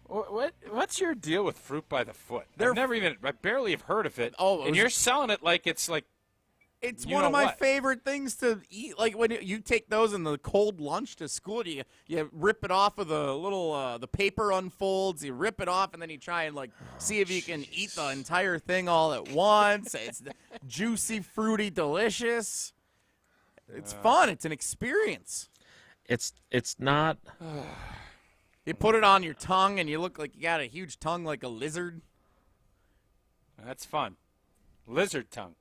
what's your deal with Fruit by the Foot? I barely have heard of it. And you're selling it like it's like it's one of my favorite things to eat. Like when you take those in the cold lunch to school, you rip it off with a little the paper unfolds. You rip it off and then you try and like see if you can eat the entire thing all at once. It's juicy, fruity, delicious. It's fun. It's an experience. It's not. You put it on your tongue and you look like you got a huge tongue like a lizard. That's fun. Lizard tongue.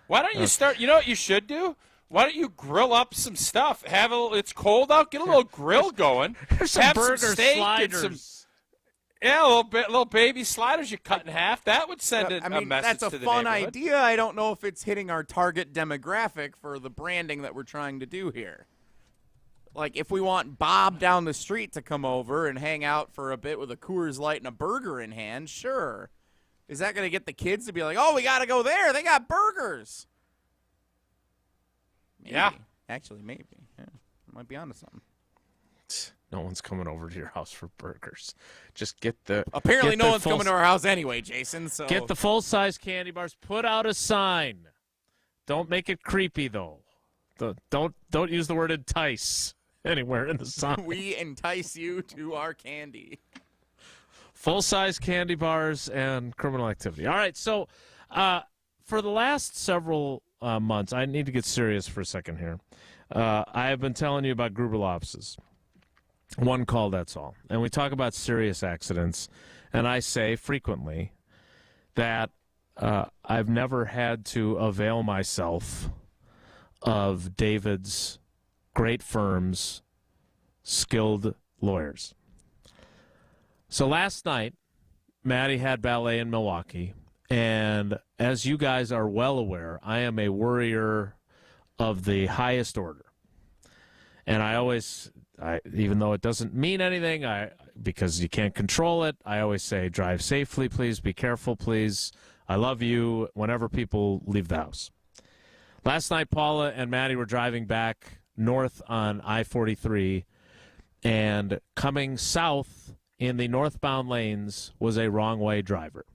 Why don't you start? You know what you should do? Why don't you grill up some stuff? It's cold out. Get a little grill going. Have some burger steak, sliders. little baby sliders you cut in half. That would send a message that's a to the fun neighborhood. idea. I don't know if it's hitting our target demographic for the branding that we're trying to do here. Like, if we want Bob down the street to come over and hang out for a bit with a Coors Light and a burger in hand, sure. Is that going to get the kids to be like, oh, we got to go there. They got burgers. Maybe. Yeah. Actually, maybe. Yeah. Might be onto something. No one's coming over to your house for burgers. Just get the. Apparently, no one's coming to our house anyway, Jason. So get the full-size candy bars. Put out a sign. Don't make it creepy, though. Don't use the word entice anywhere in the sign. We entice you to our candy. Full-size candy bars and criminal activity. All right, so for the last several months, I need to get serious for a second here. I have been telling you about Gruber losses. One call, that's all. And we talk about serious accidents, and I say frequently that I've never had to avail myself of David's great firm's skilled lawyers. So last night, Maddie had ballet in Milwaukee, and as you guys are well aware, I am a worrier of the highest order. And even though it doesn't mean anything, because you can't control it, I always say, drive safely, please, be careful, please. I love you whenever people leave the house. Last night, Paula and Maddie were driving back north on I-43, and coming south in the northbound lanes was a wrong-way driver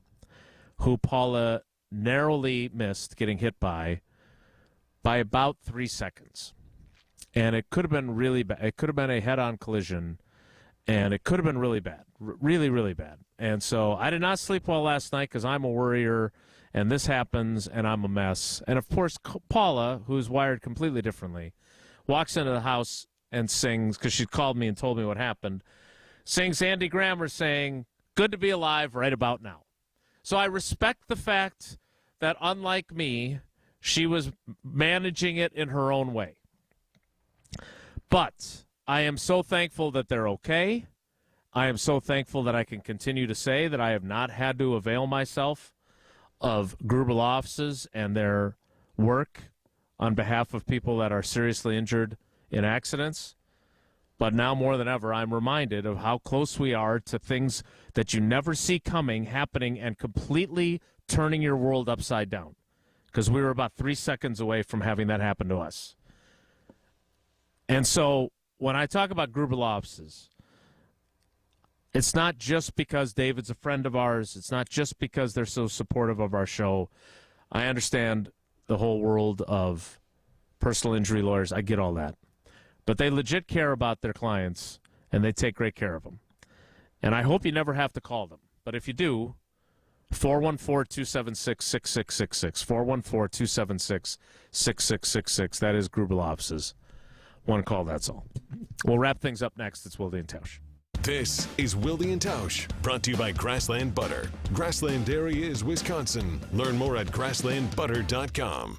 who Paula narrowly missed getting hit by about 3 seconds. And it could have been really bad. It could have been a head-on collision, and it could have been really bad, really, really bad. And so I did not sleep well last night because I'm a worrier, and this happens, and I'm a mess. And, of course, Paula, who's wired completely differently, walks into the house and sings, because she called me and told me what happened, sings Andy Grammer saying, "Good to be alive right about now." So I respect the fact that, unlike me, she was managing it in her own way. But I am so thankful that they're okay. I am so thankful that I can continue to say that I have not had to avail myself of Gruber Law Offices and their work on behalf of people that are seriously injured in accidents. But now more than ever, I'm reminded of how close we are to things that you never see coming, happening, and completely turning your world upside down. Because we were about 3 seconds away from having that happen to us. And so when I talk about Gruber Law Offices, it's not just because David's a friend of ours. It's not just because they're so supportive of our show. I understand the whole world of personal injury lawyers. I get all that. But they legit care about their clients, and they take great care of them. And I hope you never have to call them. But if you do, 414-276-6666. 414-276-6666. That is Gruber Law Offices. One call, that's all. We'll wrap things up next. It's Wilde and Tausch. This is Wilde and Tausch, brought to you by Grassland Butter. Grassland Dairy is Wisconsin. Learn more at grasslandbutter.com.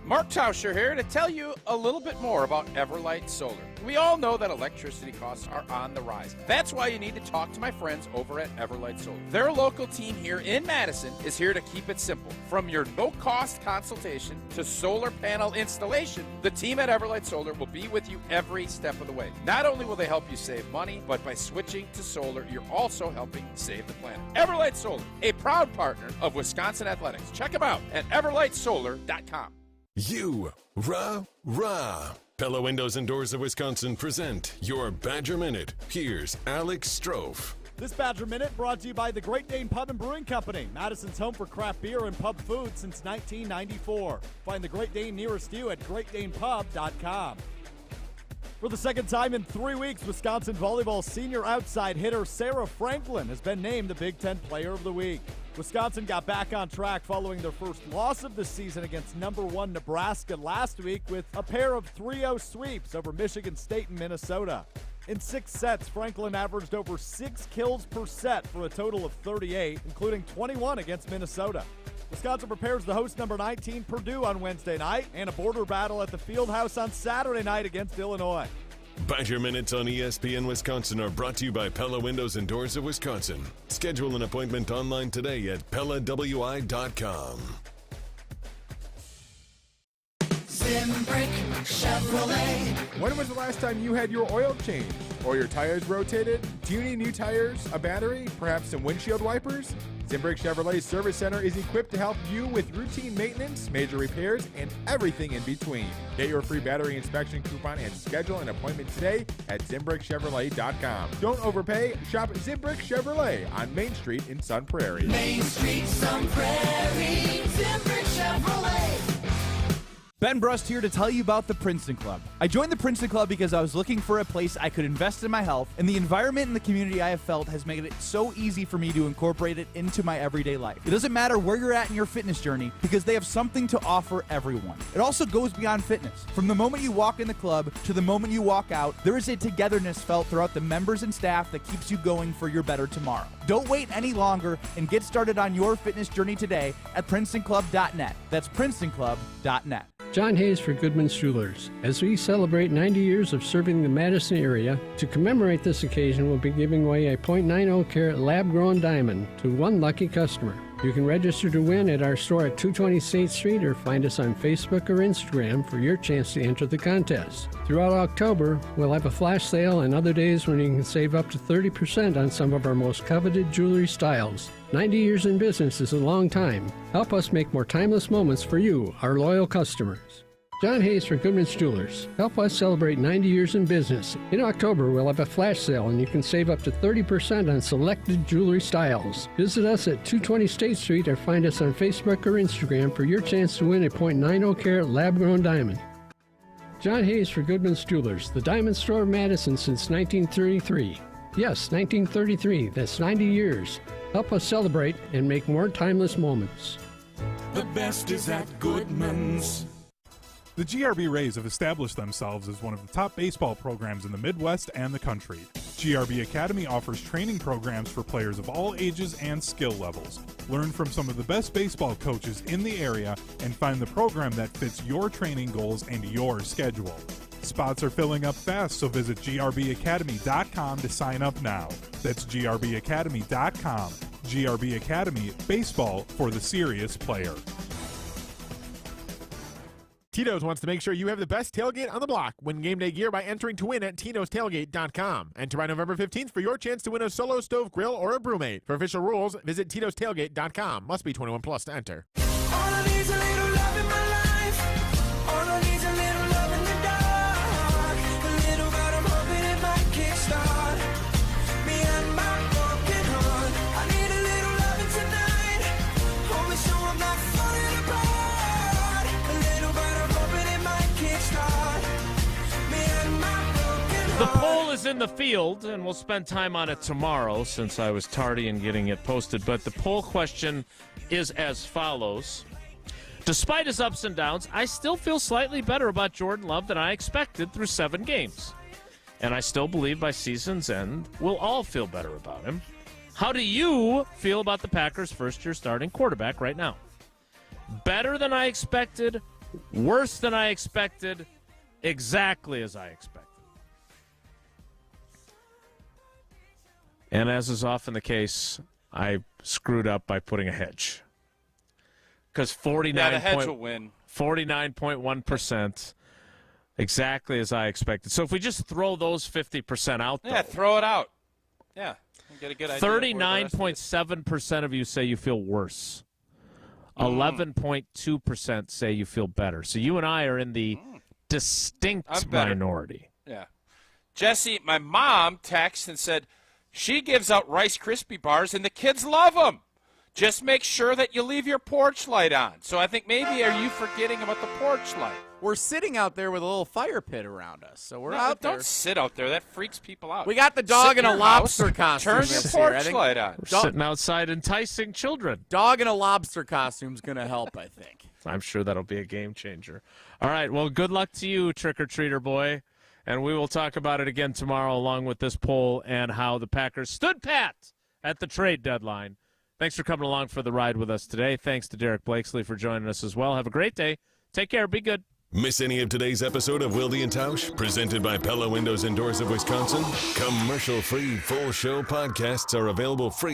Mark Tauscher here to tell you a little bit more about Everlight Solar. We all know that electricity costs are on the rise. That's why you need to talk to my friends over at Everlight Solar. Their local team here in Madison is here to keep it simple. From your no-cost consultation to solar panel installation, the team at Everlight Solar will be with you every step of the way. Not only will they help you save money, but by switching to solar, you're also helping save the planet. Everlight Solar, a proud partner of Wisconsin Athletics. Check them out at everlightsolar.com. You, rah. Pella Windows and Doors of Wisconsin present your Badger Minute. Here's Alex Strofe. This Badger Minute brought to you by the Great Dane Pub and Brewing Company, Madison's home for craft beer and pub food since 1994. Find the Great Dane nearest you at greatdanepub.com. For the second time in 3 weeks, Wisconsin volleyball senior outside hitter Sarah Franklin has been named the Big Ten Player of the Week. Wisconsin got back on track following their first loss of the season against number 1 Nebraska last week with a pair of 3-0 sweeps over Michigan State and Minnesota. In 6 sets, Franklin averaged over 6 kills per set for a total of 38, including 21 against Minnesota. Wisconsin prepares to host number 19 Purdue on Wednesday night and a border battle at the Fieldhouse on Saturday night against Illinois. Badger Minutes on ESPN Wisconsin are brought to you by Pella Windows and Doors of Wisconsin. Schedule an appointment online today at PellaWI.com. Zimbrick Chevrolet. When was the last time you had your oil changed or your tires rotated? Do you need new tires, a battery, perhaps some windshield wipers? Zimbrick Chevrolet Service Center is equipped to help you with routine maintenance, major repairs, and everything in between. Get your free battery inspection coupon and schedule an appointment today at ZimbrickChevrolet.com. Don't overpay. Shop Zimbrick Chevrolet on Main Street in Sun Prairie. Main Street, Sun Prairie. Zimbrick Chevrolet. Ben Brust here to tell you about the Princeton Club. I joined the Princeton Club because I was looking for a place I could invest in my health, and the environment and the community I have felt has made it so easy for me to incorporate it into my everyday life. It doesn't matter where you're at in your fitness journey because they have something to offer everyone. It also goes beyond fitness. From the moment you walk in the club to the moment you walk out, there is a togetherness felt throughout the members and staff that keeps you going for your better tomorrow. Don't wait any longer and get started on your fitness journey today at PrincetonClub.net. That's PrincetonClub.net. John Hayes for Goodman's Jewelers. As we celebrate 90 years of serving the Madison area, to commemorate this occasion, we'll be giving away a .90 carat lab-grown diamond to one lucky customer. You can register to win at our store at 220 State Street or find us on Facebook or Instagram for your chance to enter the contest. Throughout October, we'll have a flash sale and other days when you can save up to 30% on some of our most coveted jewelry styles. 90 years in business is a long time. Help us make more timeless moments for you, our loyal customers. John Hayes for Goodman's Jewelers. Help us celebrate 90 years in business. In October, we'll have a flash sale and you can save up to 30% on selected jewelry styles. Visit us at 220 State Street or find us on Facebook or Instagram for your chance to win a .90 carat lab-grown diamond. John Hayes for Goodman's Jewelers, the diamond store of Madison since 1933. Yes, 1933. That's 90 years. Help us celebrate and make more timeless moments. The best is at Goodman's. The GRB Rays have established themselves as one of the top baseball programs in the Midwest and the country. GRB Academy offers training programs for players of all ages and skill levels. Learn from some of the best baseball coaches in the area and find the program that fits your training goals and your schedule. Spots are filling up fast, so visit grbacademy.com to sign up now. That's grbacademy.com. GRB Academy, baseball for the serious player. Tito's wants to make sure you have the best tailgate on the block. Win game day gear by entering to win at Tito'sTailgate.com. Enter by November 15th for your chance to win a Solo Stove Grill or a Brewmate. For official rules, visit Tito'sTailgate.com. Must be 21 plus to enter. All I need is a little love in my life. All I need is a little love in the dark. A little but I'm hoping it might kickstart me and my broken heart. I need a little loving tonight. Hold me so I'm not falling apart. A little but I'm hoping it might kickstart me and my broken heart. The poll is in the field, and we'll spend time on it tomorrow since I was tardy in getting it posted. But the poll question is as follows. Despite his ups and downs, I still feel slightly better about Jordan Love than I expected through 7 games. And I still believe by season's end, we'll all feel better about him. How do you feel about the Packers' first-year starting quarterback right now? Better than I expected Worse than I expected, exactly as I expected. And as is often the case, I screwed up by putting a hedge. Because the hedge will win. 49.1%, exactly as I expected. So if we just throw those 50% out, though. Yeah, throw it out. Yeah, get a good idea. 39.7% of you say you feel worse. 11.2% say you feel better. So you and I are in the distinct minority. Yeah. Jesse, my mom texted and said she gives out Rice Krispie bars and the kids love them. Just make sure that you leave your porch light on. So I think maybe are you forgetting about the porch light? We're sitting out there with a little fire pit around us, so we're out there. Don't sit out there. That freaks people out. We got the dog in a lobster costume. Turn your porch light on. We're sitting outside enticing children. Dog in a lobster costume's going to help, I think. I'm sure that'll be a game changer. All right, well, good luck to you, trick-or-treater boy. And we will talk about it again tomorrow along with this poll and how the Packers stood pat at the trade deadline. Thanks for coming along for the ride with us today. Thanks to Derek Blakesley for joining us as well. Have a great day. Take care. Be good. Miss any of today's episode of Wilde and Tausch, presented by Pella Windows and Doors of Wisconsin? Commercial-free full show podcasts are available free